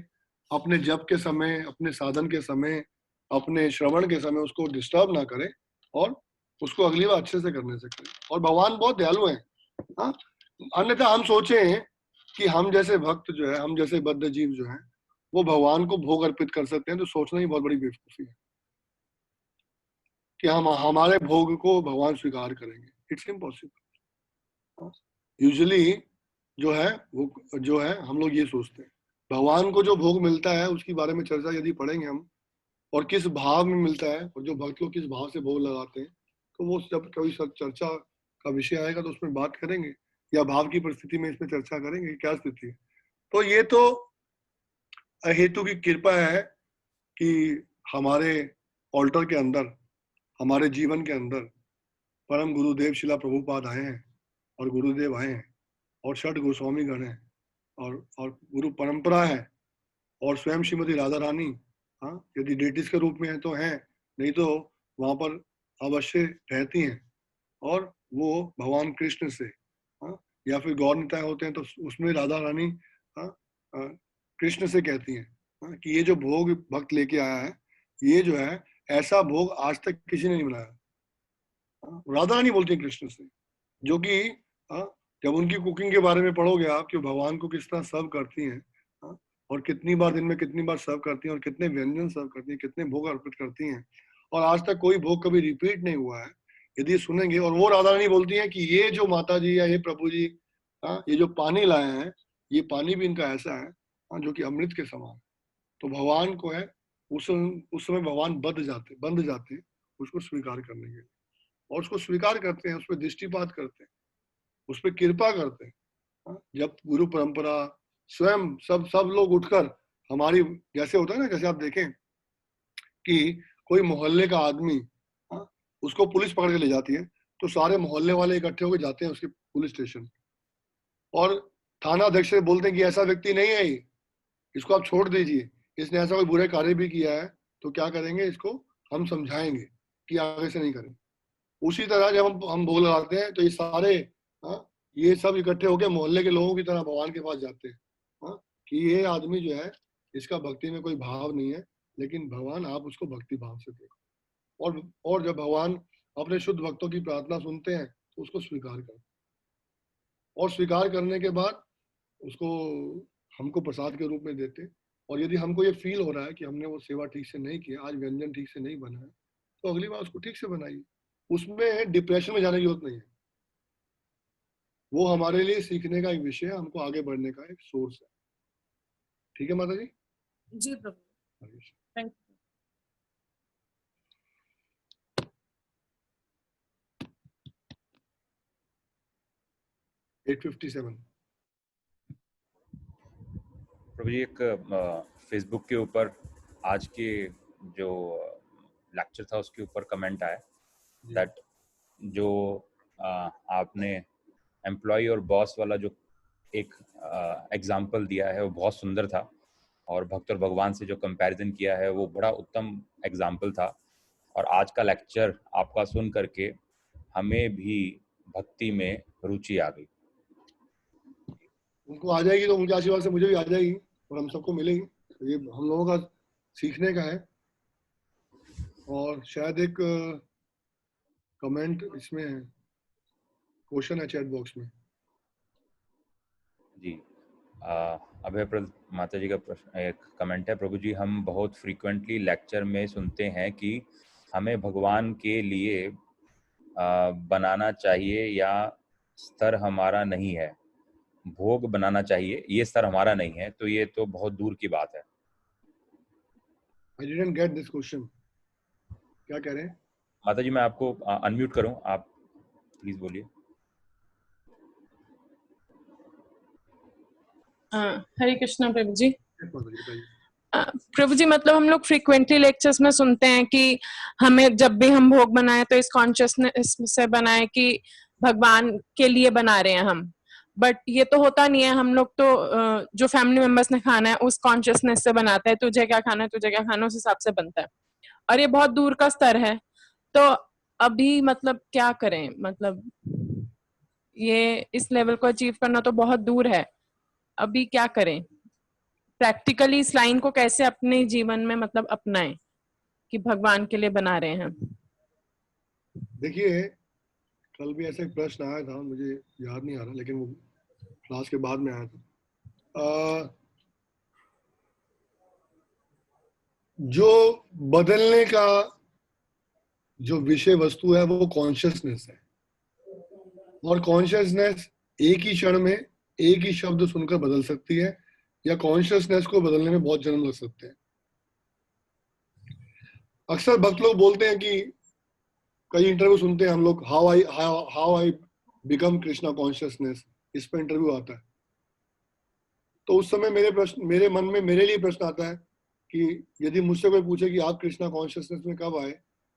अपने जप के समय, अपने साधन के समय, अपने श्रवण के समय उसको डिस्टर्ब ना करें, और उसको अगली बार अच्छे से करने से करें। और भगवान बहुत दयालु हैं। अन्यथा हम सोचें कि हम जैसे भक्त जो है, हम जैसे बद्ध जीव जो है, वो भगवान को भोग अर्पित कर सकते हैं, तो सोचना ही बहुत बड़ी बेवकूफी है कि हम हमारे भोग को भगवान स्वीकार करेंगे। It's impossible. यूजुअली जो है हम लोग ये सोचते हैं, भगवान को जो भोग मिलता है उसके बारे में चर्चा यदि पढ़ेंगे हम, और किस भाव में मिलता है, और जो भक्त लोग किस भाव से भोग लगाते हैं, तो वो जब कभी चर्चा का विषय आएगा तो उसमें बात करेंगे, या भाव की परिस्थिति में इसमें चर्चा करेंगे क्या स्थिति है। तो ये तो हेतु की कृपा है कि हमारे ऑल्टर के अंदर, हमारे जीवन के अंदर परम गुरुदेव शिला प्रभुपाद आए हैं, और गुरुदेव आए हैं, और षट गोस्वामी गण हैं, और गुरु परंपरा है, और स्वयं श्रीमती राधा रानी, यदि डेटिस के रूप में है तो हैं, नहीं तो वहां पर अवश्य रहती हैं। और वो भगवान कृष्ण से, या फिर गौर निताय होते हैं तो उसमें राधा रानी कृष्ण से कहती हैं कि ये जो भोग भक्त लेके आया है, ये जो है ऐसा भोग आज तक किसी ने नहीं बनाया। राधा रानी बोलती है कृष्ण से, जो कि जब उनकी कुकिंग के बारे में पढ़ोगे आप कि भगवान को किस तरह सर्व करती हैं, और कितनी बार दिन में कितनी बार सर्व करती हैं, और कितने व्यंजन सर्व करती हैं, कितने भोग अर्पित करती हैं, और आज तक कोई भोग कभी रिपीट नहीं हुआ है, यदि सुनेंगे। और वो राधा रानी बोलती है कि ये जो माता जी या ये प्रभु जी ये जो पानी लाए हैं, ये पानी भी इनका ऐसा है जो कि अमृत के समान। तो भगवान को है उस समय भगवान बंध जाते हैं उसको स्वीकार करने के लिए, और उसको स्वीकार करते हैं, उस पर दृष्टिपात करते हैं, उस पर कृपा करते हैं। जब गुरु परंपरा स्वयं सब लोग उठकर हमारी, जैसे होता है ना, जैसे आप देखें कि कोई मोहल्ले का आदमी उसको पुलिस पकड़ के ले जाती है, तो सारे मोहल्ले वाले इकट्ठे होकर जाते हैं उसके पुलिस स्टेशन, और थाना अध्यक्ष से बोलते हैं कि ऐसा व्यक्ति नहीं है, इसको आप छोड़ दीजिए, इसने ऐसा कोई बुरे कार्य भी किया है, तो क्या करेंगे, इसको हम समझाएंगे कि आगे से नहीं करें। उसी तरह जब हम भोग लगाते हैं, तो ये सारे ये सब इकट्ठे होकर मोहल्ले के लोगों की तरह भगवान के पास जाते हैं कि ये आदमी जो है, इसका भक्ति में कोई भाव नहीं है, लेकिन भगवान आप उसको भक्ति भाव से देखो। और जब भगवान अपने शुद्ध भक्तों की प्रार्थना सुनते हैं, तो उसको स्वीकार करते हैं, और स्वीकार करने के बाद उसको हमको प्रसाद के रूप में देते। और यदि हमको ये फील हो रहा है कि हमने वो सेवा ठीक से नहीं किया, आज व्यंजन ठीक से नहीं बना है, तो अगली बार उसको ठीक से बनाइए। उसमें डिप्रेशन में जाने की जरूरत नहीं है, वो हमारे लिए सीखने का एक विषय है, हमको आगे बढ़ने का एक सोर्स है। ठीक है माता जी? जी प्रभु, थैंक यू। 857 प्रभु जी, एक फेसबुक के ऊपर आज के जो लेक्चर था उसके ऊपर कमेंट आया दैट जो आपने एम्प्लॉय और बॉस वाला जो एक एग्जाम्पल दिया है वो बहुत सुंदर था, और भक्त और भगवान से जो कंपैरिजन किया है वो बड़ा उत्तम एग्जाम्पल था। और आज का लेक्चर आपका सुन करके हमें भी भक्ति में रुचि आ गई। उनको आ जाएगी तो उनके आशीर्वाद से मुझे भी आ जाएगी, और हम सबको मिलेगी। तो ये हम लोगों का सीखने का है। और शायद एक कमेंट इसमें है, क्वेश्चन है चैट बॉक्स में। जी, अभयप्रद माता जी का प्रश्न, एक कमेंट है, प्रभु जी हम बहुत फ्रीक्वेंटली लेक्चर में सुनते हैं कि हमें भगवान के लिए बनाना चाहिए या स्तर हमारा नहीं है, भोग बनाना चाहिए, ये स्तर हमारा नहीं है, तो ये तो बहुत दूर की बात है। I didn't get this question. क्या कह रहे हैं? माता जी मैं आपको अनम्यूट करूं, आप प्लीज बोलिए। हरे कृष्णा प्रभु जी। प्रभु जी मतलब हम लोग फ्रीक्वेंटली लेक्चर्स में सुनते हैं कि हमें जब भी हम भोग बनाए तो इस कॉन्शियसनेस से बनाए कि भगवान के लिए बना रहे हैं हम, बट ये तो होता नहीं है। हम लोग तो जो फैमिली मेंबर्स ने खाना है उस कॉन्शियसनेस से बनाते हैं, तुझे क्या खाना है, तुझे क्या खाना है, उस हिसाब से बनता है, और ये बहुत दूर का स्तर है। तो अभी मतलब क्या करें, मतलब ये इस लेवल को अचीव करना तो बहुत दूर है, अभी क्या करें? प्रैक्टिकली इस लाइन को कैसे अपने जीवन में मतलब अपनाएं कि भगवान के लिए बना रहे हैं? देखिए, कल भी ऐसा एक प्रश्न आया था, मुझे याद नहीं आ रहा, लेकिन वो क्लास के बाद में आया था। जो बदलने का जो विषय वस्तु है वो कॉन्शियसनेस है, और कॉन्शियसनेस एक ही क्षण में एक ही शब्द सुनकर बदल सकती है, या कॉन्शियसनेस को बदलने में बहुत जन्म लग सकते हैं। अक्सर भक्त लोग बोलते हैं कि कई इंटरव्यू सुनते हैं हम लोग, how I become Krishna consciousness, इस पर इंटरव्यू आता है। तो उस समय मेरे मन में मेरे लिए प्रश्न आता है कि यदि मुझसे कोई पूछे कि आप कृष्णा कॉन्शियसनेस में कब आए,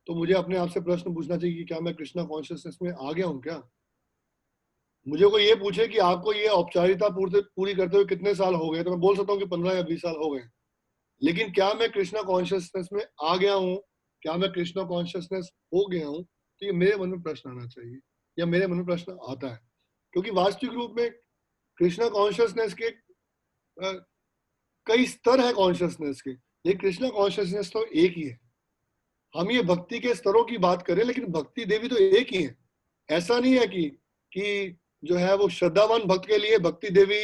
तो मुझे अपने आप से प्रश्न पूछना चाहिए कि क्या मैं कृष्णा कॉन्शियसनेस में आ गया हूं क्या? मुझे कोई ये पूछे कि आपको ये औपचारिकता पूरी करते हुए कितने साल हो गए, तो मैं बोल सकता हूँ कि 15 या 20 साल हो गए, लेकिन क्या मैं कृष्णा कॉन्शियसनेस में आ गया हूँ, क्या मैं कृष्णा कॉन्शियसनेस हो गया हूँ? तो ये मेरे मन में प्रश्न आना चाहिए, या मेरे मन में प्रश्न आता है, क्योंकि वास्तविक रूप में कृष्णा कॉन्शियसनेस के कई स्तर है कॉन्शियसनेस के, ये कृष्णा कॉन्शियसनेस तो एक ही है। हम ये भक्ति के स्तरों की बात करें, लेकिन भक्ति देवी तो एक ही है। ऐसा नहीं है कि जो है वो श्रद्धावान भक्त के लिए भक्ति देवी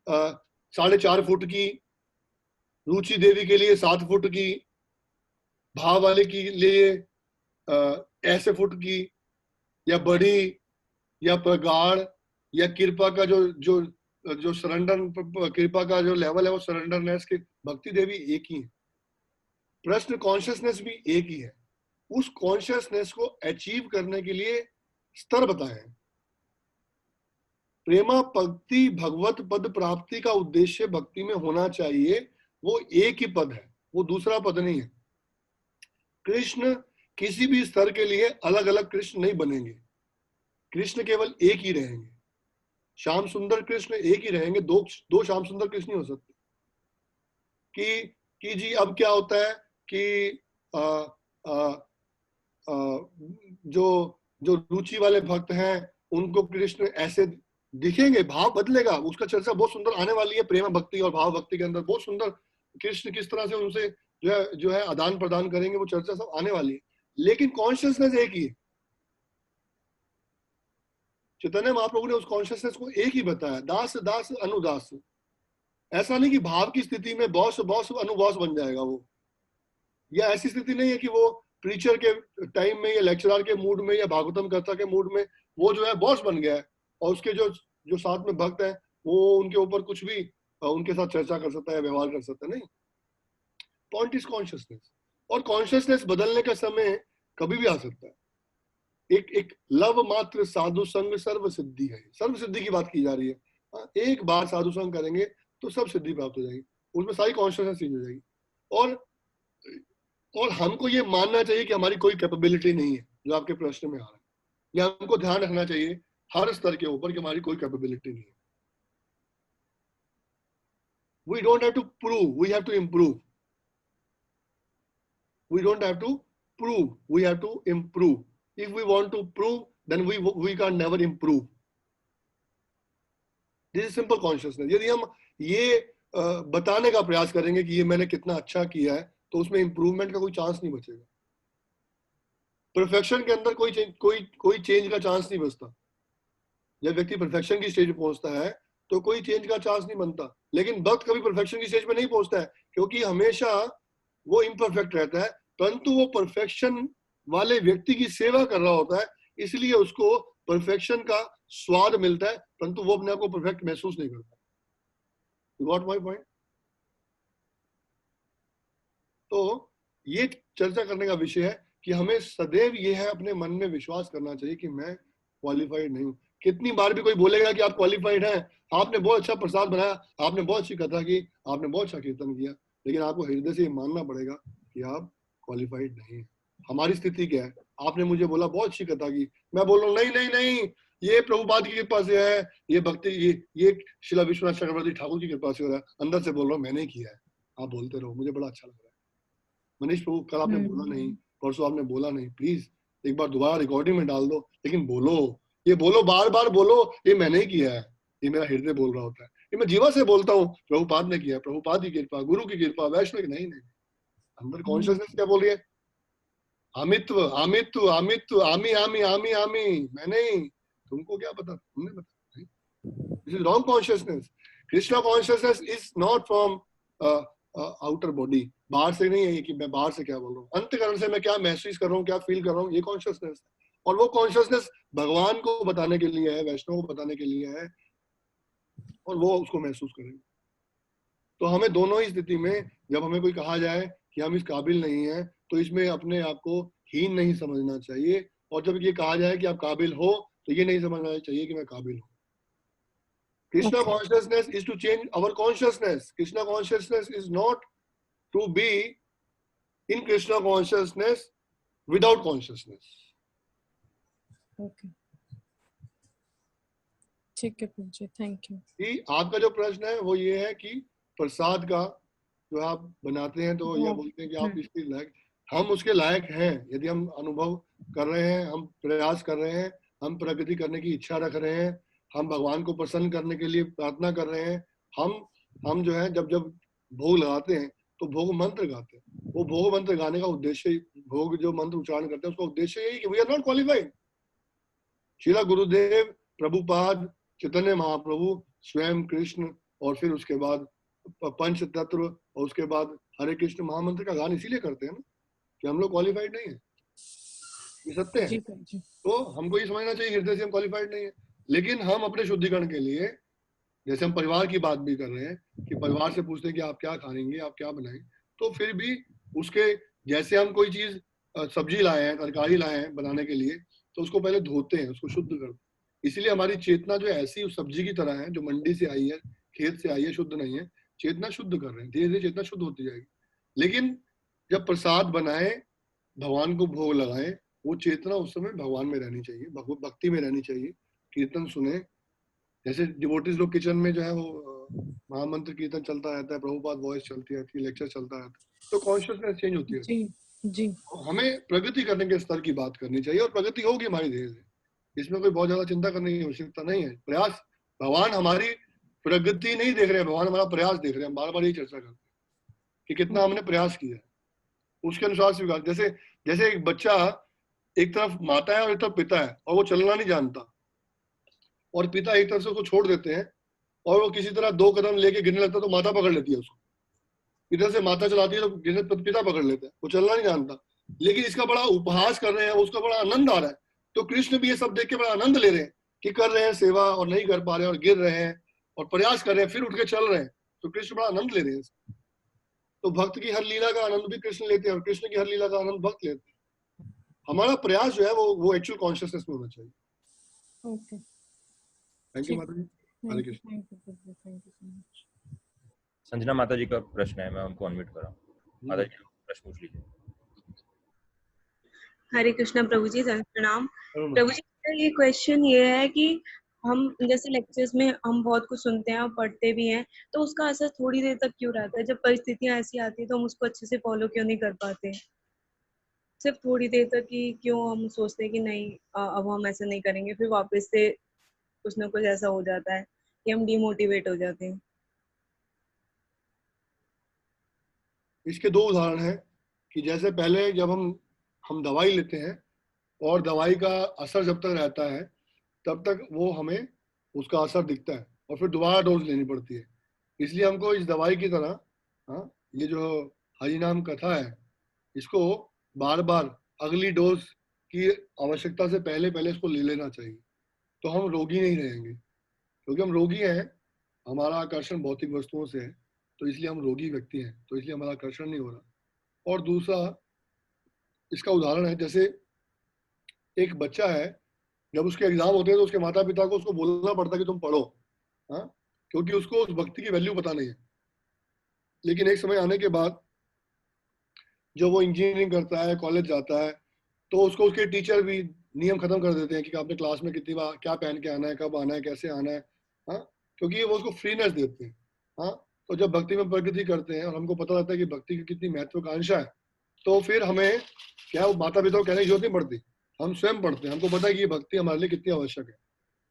4.5 फुट की, रुचि देवी के लिए 7 फुट की, भाव वाले के लिए ऐसे फुट की, या बड़ी, या प्रगाढ़, या कृपा का जो सरेंडर, कृपा का जो लेवल है वो सरेंडरनेस की, भक्ति देवी एक ही है। प्रश्न कॉन्शियसनेस भी एक ही है। उस कॉन्शियसनेस को अचीव करने के लिए स्तर बताए हैं। प्रेमा भक्ति भगवत पद प्राप्ति का उद्देश्य भक्ति में होना चाहिए, वो एक ही पद है, वो दूसरा पद नहीं है। कृष्ण किसी भी स्तर के लिए अलग अलग कृष्ण नहीं बनेंगे, कृष्ण केवल एक ही रहेंगे। श्याम सुंदर कृष्ण एक ही रहेंगे, दो श्याम सुंदर कृष्ण नहीं हो सकते। कि जी अब क्या होता है कि जो रुचि वाले भक्त हैं उनको कृष्ण ऐसे दिखेंगे, भाव बदलेगा, उसका चर्चा बहुत सुंदर आने वाली है। प्रेम भक्ति और भाव भक्ति के अंदर बहुत सुंदर कृष्ण किस तरह से उनसे जो है आदान प्रदान करेंगे, वो चर्चा सब आने वाली है। लेकिन कॉन्शियसनेस एक ही है। चैतन्य महाप्रभु ने उस कॉन्शियसनेस को एक ही बताया, दास दास अनुदास। ऐसा नहीं कि भाव की स्थिति में बॉस बॉस अनुबॉस बन जाएगा वो, या ऐसी स्थिति नहीं है कि वो प्रीचर के टाइम में या लेक्चरर के मूड में या भागवतम कर्ता के मूड में वो जो है बॉस बन गया है और उसके जो साथ में भक्त है वो उनके ऊपर कुछ भी उनके साथ चर्चा कर सकता है, व्यवहार कर सकता है। नहीं, पॉइंट इज कॉन्शियसनेस। और कॉन्शियसनेस बदलने का समय कभी भी आ सकता है। एक लव मात्र साधु संग सर्व सिद्धि है, सर्व सिद्धि की बात की जा रही है। एक बार साधु संग करेंगे तो सब सिद्धि प्राप्त हो जाएगी, उसमें सारी कॉन्शियसनेस चेंज हो जाएगी। और हमको ये मानना चाहिए कि हमारी कोई कैपेबिलिटी नहीं है, जो आपके प्रश्न में आ रहा है। या हमको ध्यान रखना चाहिए हर स्तर के ऊपर कि हमारी कोई कैपेबिलिटी नहीं है। We don't have to prove, we have to improve. We don't have to prove, we have to improve. If we want to prove, then we can never improve. This is simple consciousness. यदि हम ये बताने का प्रयास करेंगे कि ये मैंने कितना अच्छा किया है, तो उसमें इंप्रूवमेंट का कोई चांस नहीं बचेगा। परफेक्शन के अंदर कोई चेंज का चांस नहीं बचता। जब व्यक्ति परफेक्शन की स्टेज पे पहुंचता है तो कोई चेंज का चांस नहीं बनता। लेकिन भक्त कभी परफेक्शन की स्टेज पे नहीं पहुंचता है, क्योंकि हमेशा वो इम्परफेक्ट रहता है, परंतु वो परफेक्शन वाले व्यक्ति की सेवा कर रहा होता है, इसलिए उसको परफेक्शन का स्वाद मिलता है, परंतु वो अपने आप को परफेक्ट महसूस नहीं करता। You got my point? तो ये चर्चा करने का विषय है कि हमें सदैव ये है अपने मन में विश्वास करना चाहिए कि मैं क्वालिफाइड नहीं हूँ। कितनी बार भी कोई बोलेगा कि आप क्वालिफाइड हैं, आपने बहुत अच्छा प्रसाद बनाया, आपने बहुत अच्छी कथा की, आपने बहुत अच्छा कीर्तन किया, लेकिन आपको हृदय से ये मानना पड़ेगा कि आप क्वालिफाइड नहीं है। हमारी स्थिति क्या है? आपने मुझे बोला बहुत अच्छी कथा की, मैं बोल रहा हूँ नहीं नहीं नहीं, ये प्रभुपाद की कृपा से है, ये भक्ति ये शिला विश्वनाथ चक्रवर्ती ठाकुर की कृपा से हो रहा है। अंदर से बोल रहा हूँ मैंने किया है। आप बोलते रहो, मुझे बड़ा अच्छा लग रहा है। मनीष प्रभु कल आपने बोला नहीं, परसों आपने बोला नहीं, प्लीज एक बार दोबारा रिकॉर्डिंग में डाल दो, लेकिन बोलो, ये बोलो, बार बार बोलो, ये मैंने ही किया है, ये मेरा हृदय बोल रहा होता है, ये मैं जीवा से बोलता हूँ, प्रभुपाद ने किया, प्रभुपाद की कृपा, गुरु की कृपा, वैष्णव की नहीं। अंदर कॉन्शियसनेस क्या बोल रही है? अमित्व अमित्व अमित्व, आमी आमी आमी आमी, मैं नहीं, तुमको क्या पता, तुमने पता। This is wrong consciousness. Krishna consciousness is not from outer body, बाहर से नहीं है कि मैं बाहर से क्या बोल रहा हूँ, अंतःकरण से मैं क्या महसूस कर रहा हूँ, क्या फील कर रहा हूँ, ये कॉन्शियसनेस है। और वो कॉन्शियसनेस भगवान को बताने के लिए है, वैष्णव को बताने के लिए है, और वो उसको महसूस करेंगे। तो हमें दोनों ही स्थिति में, जब हमें कोई कहा जाए कि हम इस काबिल नहीं है, तो इसमें अपने आप को हीन नहीं समझना चाहिए, और जब ये कहा जाए कि आप काबिल हो, तो ये नहीं समझना चाहिए कि मैं काबिल हूँ। Krishna consciousness is to change our consciousness. Krishna consciousness is not to be in Krishna consciousness without consciousness. Okay. ठीक है पूज्य, थैंक यू। कि आपका जो प्रश्न है वो ये है कि प्रसाद का जो आप बनाते हैं तो यह बोलते हैं कि आप इसके लायक, हम उसके लायक हैं यदि हम अनुभव कर रहे हैं, हम प्रयास कर रहे हैं, हम प्रगति करने की इच्छा रख रहे हैं, हम भगवान को प्रसन्न करने के लिए प्रार्थना कर रहे हैं, हम जो है जब भोग लगाते हैं तो भोग मंत्र गाते हैं। वो भोग मंत्र गाने का उद्देश्य, भोग जो मंत्र उच्चारण करते हैं उसका उद्देश्य यही कि we are not qualified. Srila Gurudev, Prabhupada, Chaitanya Mahaprabhu, स्वयं कृष्ण, और फिर उसके बाद पंच तत्व, और उसके बाद हरे कृष्ण महामंत्र का गान इसीलिए करते हैं ना कि हम लोग क्वालिफाइड नहीं है। ये सत्य है। तो हमको ये समझना चाहिए हृदय से हम क्वालिफाइड नहीं है, लेकिन हम अपने शुद्धिकरण के लिए, जैसे हम परिवार की बात भी कर रहे हैं कि परिवार से पूछते हैं कि आप क्या खाएंगे, आप क्या बनाएं, तो फिर भी उसके जैसे हम कोई चीज सब्जी लाए हैं, तरकारी लाए हैं बनाने के लिए, तो उसको पहले धोते हैं, उसको शुद्ध करते हैं। इसलिए हमारी चेतना जो ऐसी उस सब्जी की तरह है जो मंडी से आई है, खेत से आई है, शुद्ध नहीं है, चेतना शुद्ध कर रहे हैं, धीरे धीरे चेतना शुद्ध होती जाएगी। लेकिन जब प्रसाद बनाए, भगवान को भोग लगाए, वो चेतना उस समय भगवान में रहनी चाहिए, भक्ति में रहनी चाहिए, कीर्तन सुने। जैसे डिवोटीज लोग किचन में जो है वो महामंत्र कीर्तन चलता रहता है, प्रभुपाद वॉइस चलती रहती है, लेक्चर चलता रहता है, तो कॉन्शियसनेस चेंज होती है। जी। हमें प्रगति करने के स्तर की बात करनी चाहिए, और प्रगति होगी हमारी धीरे धीरे। इसमें कोई बहुत ज्यादा चिंता करने की आवश्यकता नहीं है। प्रयास, भगवान हमारी प्रगति नहीं देख रहे हैं, भगवान हमारा प्रयास देख रहे हैं। बार बार यही चर्चा करते हैं कि कितना हमने प्रयास किया है, उसके अनुसार स्वीकार। जैसे एक बच्चा एक तरफ माता है और एक तरफ पिता है, और वो चलना नहीं जानता, और पिता एक तरफ से उसको छोड़ देते हैं, और वो किसी तरह 2 कदम लेके गिरने लगता है तो माता पकड़ लेती है उसको। इधर से माता चलाती है तो पिता पकड़ लेते हैं, वो चलना नहीं जानता, लेकिन इसका बड़ा उपहास कर रहे हैं, उसका बड़ा आनंद आ रहा है। तो कृष्ण भी ये सब देख के बड़ा आनंद ले रहे हैं कि कर रहे हैं सेवा और नहीं कर पा रहे हैं, और गिर रहे हैं और प्रयास कर रहे हैं, फिर उठ के चल रहे हैं, तो कृष्ण बड़ा आनंद ले रहे हैं। तो भक्त की हर लीला का आनंद भी कृष्ण लेते हैं, और कृष्ण की हर लीला का आनंद भक्त लेते हैं। हमारा प्रयास जो है वो एक्चुअल कॉन्शियसनेस में होना चाहिए। ओके, थैंक यू माता जी। हरे कृष्ण। संजना माता जी का प्रश्न है, मैं उनको अनम्यूट कर रहा हूं। माता जी प्रश्न पूछ लीजिए। हरे कृष्णा प्रभु जी, प्रणाम प्रभु जी। ये क्वेश्चन ये है कि हम जैसे लेक्चर्स में हम बहुत कुछ सुनते हैं और पढ़ते भी हैं, तो उसका असर थोड़ी देर तक क्यों रहता है? जब परिस्थितियां ऐसी आती है तो हम उसको अच्छे से फॉलो क्यों नहीं कर पाते? सिर्फ थोड़ी देर तक ही क्यों हम सोचते हैं कि नहीं अब हम ऐसा नहीं करेंगे, फिर वापस से कुछ ना कुछ ऐसा हो जाता है कि हम डिमोटिवेट हो जाते हैं। इसके 2 उदाहरण हैं कि जैसे पहले जब हम दवाई लेते हैं, और दवाई का असर जब तक रहता है तब तक वो हमें उसका असर दिखता है, और फिर दोबारा डोज लेनी पड़ती है। इसलिए हमको इस दवाई की तरह ये जो हरिनाम कथा है, इसको बार बार अगली डोज की आवश्यकता से पहले इसको ले लेना चाहिए, तो हम रोगी नहीं रहेंगे। क्योंकि हम रोगी हैं, हमारा आकर्षण भौतिक वस्तुओं से है, तो इसलिए हम रोगी व्यक्ति हैं, तो इसलिए हमारा आकर्षण नहीं हो रहा। और दूसरा इसका उदाहरण है, जैसे एक बच्चा है, जब उसके एग्जाम होते हैं तो उसके माता पिता को उसको बोलना पड़ता है कि तुम पढ़ो, क्योंकि उसको उस भक्ति की वैल्यू पता नहीं है। लेकिन एक समय आने के बाद जब वो इंजीनियरिंग करता है, कॉलेज जाता है, तो उसको उसके टीचर भी नियम खत्म कर देते हैं कि आपने क्लास में कितनी बार क्या पहन के आना है, कब आना है, कैसे आना है, क्योंकि वो उसको फ्रीनेस देते हैं। तो जब भक्ति में प्रगति करते हैं और हमको पता लगता है कि भक्ति की कितनी महत्वाकांक्षा है, तो फिर हमें क्या वो माता पिता को कहने की जरूरत नहीं पड़ती, हम स्वयं पढ़ते हैं। हमको पता है कि ये भक्ति हमारे लिए कितनी आवश्यक है।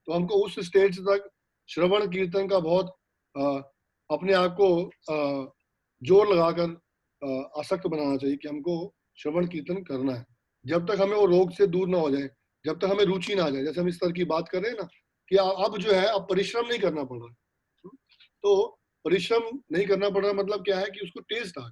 तो हमको उस स्टेज तक श्रवण कीर्तन का बहुत अपने आप को जोर लगाकर आसक्त बनाना चाहिए कि हमको श्रवण कीर्तन करना है, जब तक हमें वो रोग से दूर ना हो जाए, जब तक हमें रुचि ना आ जाए। जैसे हम इस तरह की बात कर रहे हैं ना कि अब जो है अब परिश्रम नहीं करना पड़ रहा, तो परिश्रम नहीं करना पड़ रहा मतलब क्या है कि उसको टेस्ट आ।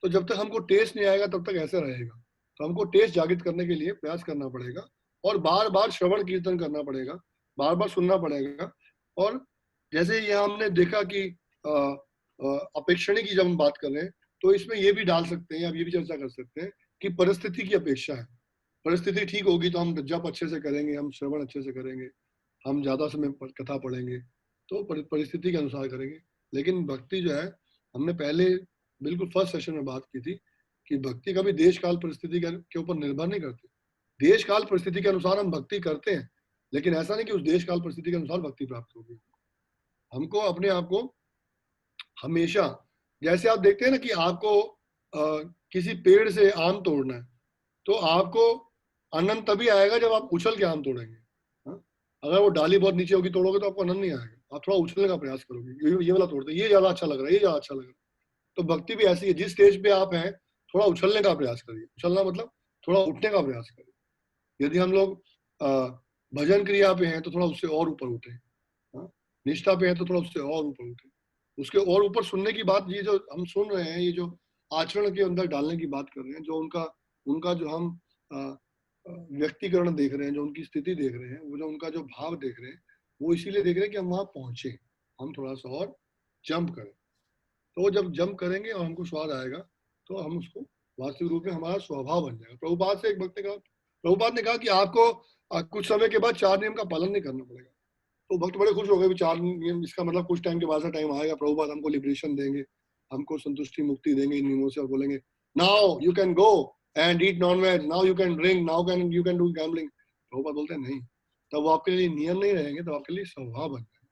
तो जब तक हमको टेस्ट नहीं आएगा तब तक ऐसे रहेगा। तो हमको टेस्ट जागृत करने के लिए प्रयास करना पड़ेगा, और बार बार श्रवण कीर्तन करना पड़ेगा, बार बार सुनना पड़ेगा। और जैसे ये हमने देखा कि अपेक्षणी की जब हम बात कर रहे हैं, तो इसमें ये भी डाल सकते हैं, अब ये भी चर्चा कर सकते हैं कि परिस्थिति की अपेक्षा है। परिस्थिति ठीक होगी तो हम जप अच्छे से करेंगे, हम श्रवण अच्छे से करेंगे, हम ज्यादा समय कथा पढ़ेंगे, तो परिस्थिति के अनुसार करेंगे। लेकिन भक्ति जो है, हमने पहले बिल्कुल फर्स्ट सेशन में बात की थी कि भक्ति कभी देश काल परिस्थिति के ऊपर निर्भर नहीं करती। देश काल परिस्थिति के अनुसार हम भक्ति करते हैं, लेकिन ऐसा नहीं कि उस देश काल परिस्थिति के अनुसार भक्ति प्राप्त होगी। हमको अपने आप को हमेशा, जैसे आप देखते हैं ना कि आपको किसी पेड़ से आम तोड़ना है, तो आपको आनंद तभी आएगा जब आप उछल के आम तोड़ेंगे। अगर वो डाली बहुत नीचे होगी तोड़ोगे तो आपको आनंद नहीं आएगा। आप थोड़ा उछलने का प्रयास करोगे, ये वाला तोड़ते, ये ज्यादा अच्छा लग रहा है, ये ज्यादा अच्छा लग रहा है। तो भक्ति भी ऐसी है, जिस स्टेज पे आप हैं थोड़ा उछलने का प्रयास करिए। उछलना मतलब थोड़ा उठने का प्रयास करिए। यदि हम लोग भजन क्रिया पे हैं तो थोड़ा उससे और ऊपर उठे, निष्ठा पे है तो थोड़ा उससे और ऊपर उठे। उसके और ऊपर सुनने की बात, ये जो हम सुन रहे हैं, ये जो आचरण के अंदर डालने की बात कर रहे हैं, जो उनका जो हम व्यक्तिकरण देख रहे हैं, जो उनकी स्थिति देख रहे हैं, वो जो उनका जो भाव देख रहे हैं, वो इसीलिए देख रहे हैं कि हम वहां पहुंचे, हम थोड़ा सा और जंप करें। तो जब जंप करेंगे और हमको स्वाद आएगा तो हम उसको वास्तविक रूप में हमारा स्वभाव बन जाएगा। प्रभुपाद से एक भक्त ने कहा, प्रभुपाद ने कहा कि आपको कुछ समय के बाद 4 नियम का पालन नहीं करना पड़ेगा। तो भक्त बड़े खुश हो गए, 4 नियम, इसका मतलब कुछ टाइम के बाद से टाइम आएगा, प्रभुपाद हमको लिबरेशन देंगे, हमको संतुष्टि मुक्ति देंगे इन नियमों से, और बोलेंगे now you can go and eat non veg, now you can drink, now you can do gambling. Prabhupada बोलते हैं नहीं, तब वो आपके लिए नियम नहीं रहेंगे, तो आपके लिए स्वभाव बन जाएगा।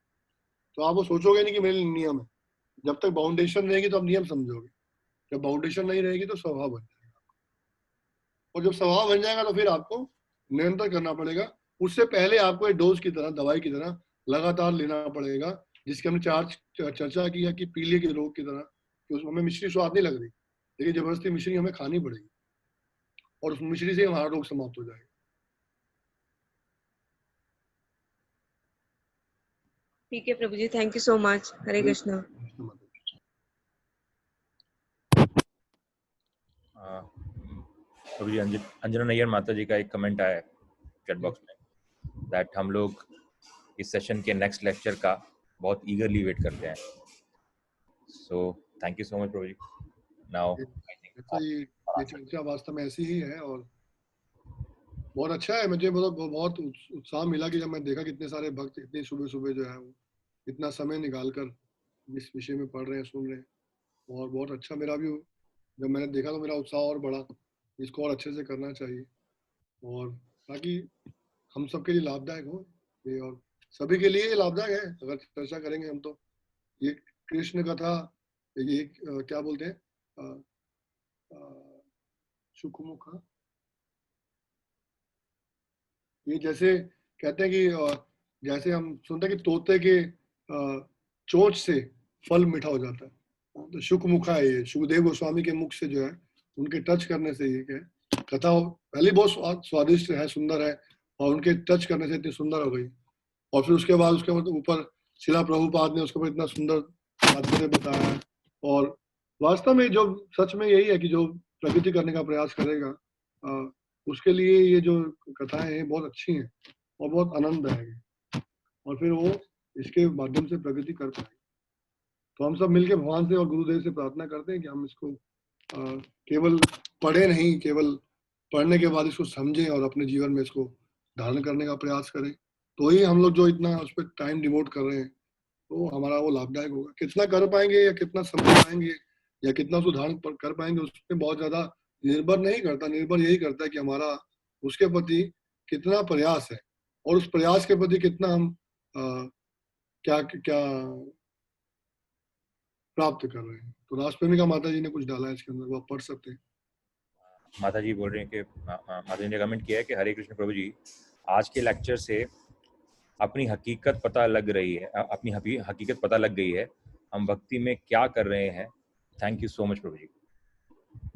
तो आप वो सोचोगे नहीं कि मेरे लिए नियम है। जब तक बाउंडेशन रहेगी तो आप नियम समझोगे, जब बाउंडेशन नहीं रहेगी तो स्वभाव बन जाएगा। और जब स्वभाव बन जाएगा तो फिर आपको निरंतर करना पड़ेगा। उससे पहले आपको एक डोज की तरह, दवाई की तरह लगातार लेना पड़ेगा, जिसकी हमने चर्चा की है कि पीलिए के रोग की तरह, कि उसमें हमें मिश्री स्वाद नहीं लग रही, लेकिन जबरदस्ती मिश्री हमें खानी पड़ेगी और उस मिश्री से हमारा रोग समाप्त हो जाएगा। ठीक है प्रभु जी, थैंक यू सो मच। हरे कृष्णा। प्रभु जी, अंजना नैयर माता जी का एक कमेंट आया है चैट बॉक्स में, दैट हम लोग इस सेशन के नेक्स्ट लेक्चर का बहुत ईगरली वेट करते हैं। So thank you so much प्रभु जी। नाउ ये चर्चा वास्तव में ऐसी ही है और बहुत अच्छा है। मुझे बहुत उत्साह मिला कि जब मैं देखा कितने सारे भक्त इतनी सुबह सुबह जो है वो इतना समय निकालकर इस विषय में पढ़ रहे हैं, सुन रहे हैं, और बहुत अच्छा। मेरा भी जब मैंने देखा तो मेरा उत्साह और बढ़ा, इसको और अच्छे से करना चाहिए, और ताकि हम सबके लिए लाभदायक हो ये, और सभी के लिए लाभदायक है अगर चर्चा करेंगे हम। तो ये कृष्ण कथा, ये क्या बोलते हैं, सुखमुख, ये जैसे कहते हैं कि जैसे हम सुनते हैं कि तोते के चोंच से फल मीठा हो जाता है, तो सुखमुखा है ये, सुखदेव गोस्वामी के मुख से जो है, उनके टच करने से ये क्या कथा पहले बहुत स्वादिष्ट है, सुंदर है, और उनके टच करने से इतनी सुंदर हो गई, और फिर उसके बाद उसके ऊपर शिला प्रभुपाद ने उसके ऊपर इतना सुंदर तात्पर्य बताया। और वास्तव में जो सच में यही है कि जो प्रगति करने का प्रयास करेगा उसके लिए ये जो कथाएं हैं बहुत अच्छी हैं और बहुत आनंददायक है, और फिर वो इसके माध्यम से प्रगति कर पाए। तो हम सब मिलके भगवान से और गुरुदेव से प्रार्थना करते हैं कि हम इसको केवल पढ़े नहीं, केवल पढ़ने के बाद इसको समझें और अपने जीवन में इसको धारण करने का प्रयास करें। तो ही हम लोग जो इतना उस पर टाइम डिवोट कर रहे हैं तो हमारा वो लाभदायक होगा। कितना कर पाएंगे या कितना समझ पाएंगे या कितना सुधार कर पाएंगे उसमें बहुत ज्यादा निर्भर नहीं करता। निर्भर यही करता है कि हमारा उसके प्रति कितना प्रयास है और उस प्रयास के प्रति कितना हम क्या प्राप्त कर रहे हैं। तो राष्ट्रप्रेमिका माता जी ने कुछ डाला है इसके अंदर, वो आप पढ़ सकते हैं। माता जी बोल रहे हैं कि माता जी ने कमेंट किया है कि हरे कृष्ण प्रभु जी, आज के लेक्चर से अपनी हकीकत पता लग रही है, अपनी हकीकत पता लग गई है, हम भक्ति में क्या कर रहे हैं। थैंक यू सो मच प्रभु जी।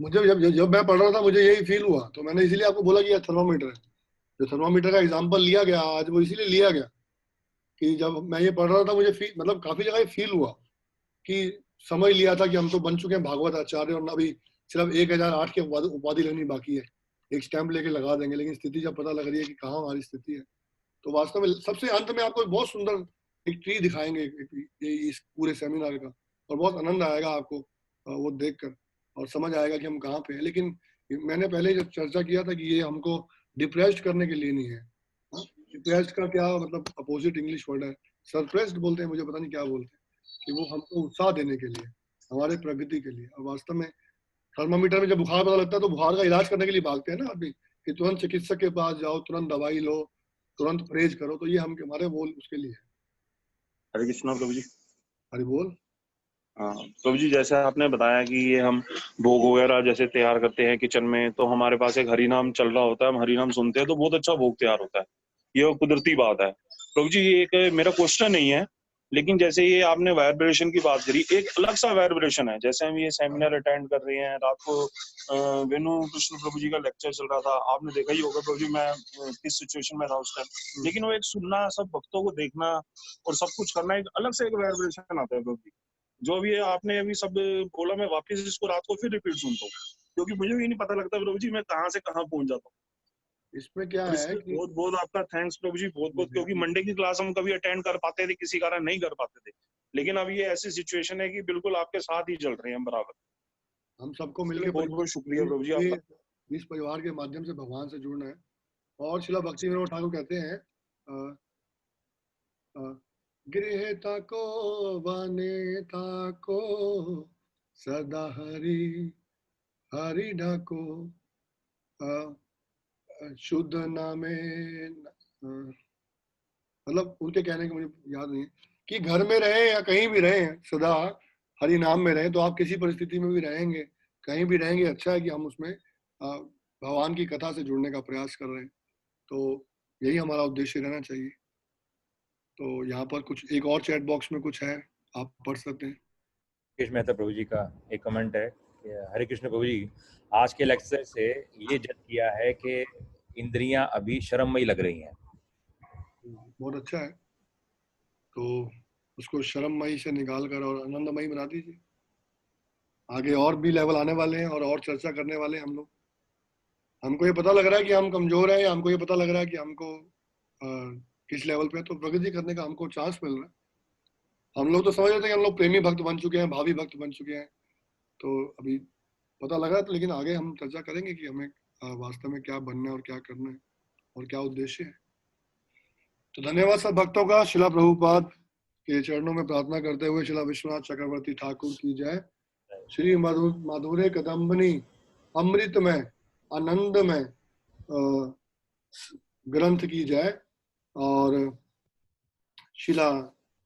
मुझे जब मैं पढ़ रहा था मुझे यही फील हुआ, तो मैंने इसीलिए आपको बोला कि यह थर्मामीटर है। जो थर्मामीटर का एग्जांपल लिया गया आज, वो इसीलिए लिया गया कि जब मैं ये पढ़ रहा था मुझे मतलब काफी जगह फील हुआ कि समझ लिया था कि हम तो बन चुके हैं भागवत आचार्य और अभी सिर्फ 1008 की उपाधि लेनी बाकी है, एक स्टैंप लेके लगा देंगे। लेकिन स्थिति जब पता लग रही है कि कहाँ हमारी स्थिति है, तो वास्तव में सबसे अंत में आपको बहुत सुंदर एक ट्री दिखाएंगे इस पूरे सेमिनार का, और बहुत आनंद आएगा आपको वो देखकर और समझ आएगा कि हम कहाँ पे हैं। लेकिन मैंने पहले जब चर्चा किया था कि ये हमको डिप्रेस्ड करने के लिए नहीं है। डिप्रेस्ड का क्या मतलब अपोजिट इंग्लिश वर्ड है, सरप्रेस्ड बोलते हैं, मुझे पता नहीं क्या बोलते हैं, कि वो हमको उत्साह देने के लिए, हमारे प्रगति के लिए। और वास्तव में थर्मामीटर में जब बुखार पता लगता है तो बुखार का इलाज करने के लिए भागते हैं ना आदमी, कि तुरंत चिकित्सक के पास जाओ, तुरंत दवाई लो, तुरंत परहेज करो। तो ये हम हमारे बोल उसके लिए है। हरे कृष्णा प्रभु जी। हरि बोल। हाँ प्रभु जी, जैसे आपने बताया कि ये हम भोग वगैरह जैसे तैयार करते हैं किचन में, तो हमारे पास एक हरि नाम चल रहा होता है, हम हरि नाम सुनते हैं तो बहुत अच्छा भोग तैयार होता है, ये कुदरती बात है। प्रभु जी, ये एक मेरा क्वेश्चन नहीं है, लेकिन जैसे ये आपने वाइब्रेशन की बात करी, एक अलग सा वाइब्रेशन है। जैसे हम ये सेमिनार अटेंड कर रहे हैं, रात को वेणु कृष्ण प्रभु जी का लेक्चर चल रहा था, आपने देखा ही होगा प्रभु जी मैं किस सिचुएशन में था उस टाइम, लेकिन वो एक सुनना, सब भक्तों को देखना और सब कुछ करना, एक अलग से एक वाइब्रेशन आता है प्रभु जी। जो भी आपने अभी सब बोला, मैं वापस इसको रात को फिर रिपीट सुनता हूँ, क्योंकि मुझे भी नहीं पता लगता प्रभु जी मैं कहाँ से कहाँ पहुंच जाता हूँ। इसमें क्या और है इसलिए कि बहुत बहुत आपका थैंक्स प्रभु जी, बहुत बहुत, क्योंकि मंडे की क्लास हम कभी अटेंड कर पाते थे, किसी कारण नहीं कर पाते थे, लेकिन अब ये ऐसी सिचुएशन है कि बिल्कुल आपके साथ ही चल रहे हैं हम बराबर। हम सबको इसके मिलकर लिए बहुत बहुत शुक्रिया प्रभु जी आपका। इस परिवार के माध्यम से भगवान से जुड़ना है। और शिला भक्ति विनोद ठाकुर कहते हैं गृह ताको बने ताको सदा हरि हरि ढाको शुद्ध नामे मतलब उनके कहने का मुझे याद नहीं है कि घर में रहे या कहीं भी रहे सदा हरि नाम में रहे, तो आप किसी परिस्थिति में भी रहेंगे, कहीं भी रहेंगे, अच्छा है कि हम उसमें भगवान की कथा से जुड़ने का प्रयास कर रहे हैं। तो यही हमारा उद्देश्य रहना चाहिए। तो यहाँ पर कुछ एक और चैट बॉक्स में कुछ है, आप पढ़ सकते हैं। कृष्ण मेहता प्रभु जी का एक कमेंट है कि हरे कृष्ण प्रभु जी, आज के लेक्चर से ये जज किया है कि इंद्रियां अभी शर्ममयी लग रही हैं। बहुत अच्छा है, तो उसको शर्ममयी से निकाल कर और आनंदमयी बना दीजिए। आगे और भी लेवल आने वाले हैं और चर्चा करने वाले हैं हम लोग। हमको ये पता लग रहा है कि हम कमजोर हैं, या हमको ये पता लग रहा है कि हमको किस लेवल पे, तो प्रगति करने का हमको चांस मिल रहा है। हम लोग तो समझ रहे थे कि हम लोग प्रेमी भक्त बन चुके हैं, भावी भक्त बन चुके हैं, तो अभी पता लगा, तो लेकिन आगे हम चर्चा करेंगे कि हमें वास्तव में क्या बनना है और क्या करना है और क्या उद्देश्य है। तो धन्यवाद सब भक्तों का। शिला प्रभुपाद के चरणों में प्रार्थना करते हुए शिला विश्वनाथ चक्रवर्ती ठाकुर की जय। श्री माधुर्य कदम्बनी अमृत में आनंद में ग्रंथ की जय। और शिला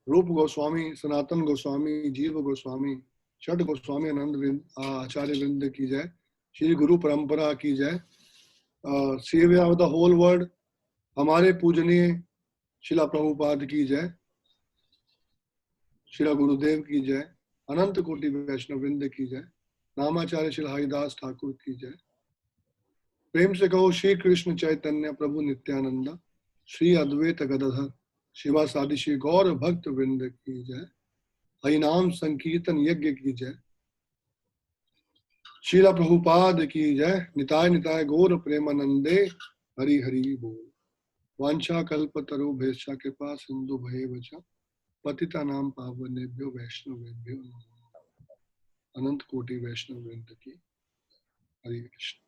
रूप गोस्वामी, सनातन गोस्वामी, जीव गोस्वामी, छठ गोस्वामी, आनंद आचार्य वृंद की जय। श्री गुरु परंपरा की जय। Saviour of the whole world हमारे पूजनीय शिला प्रभुपाद की जय। शिला गुरुदेव की जय। अनंत कोटि वैष्णव वृंद की जय। नामाचार्य शिला हरिदास ठाकुर की जय। प्रेम से कहो श्री कृष्ण चैतन्य प्रभु नित्यानंद, श्री अद्वैत गदाधर शिवा सादि श्री गौर भक्त वृंद की जय। हरिनाम संकीर्तन यज्ञ की जय। शीला प्रभुपाद की जय। निताय निताय गौर प्रेमानंदे हरि हरि बोल। वांछा कल्पतरु भेषा कृपा सिंधु भयेवच पतिता नाम पावनेभ्यो वैष्णवेभ्यो नमः। अनंत कोटि वैष्णव वृंद की हरे कृष्ण।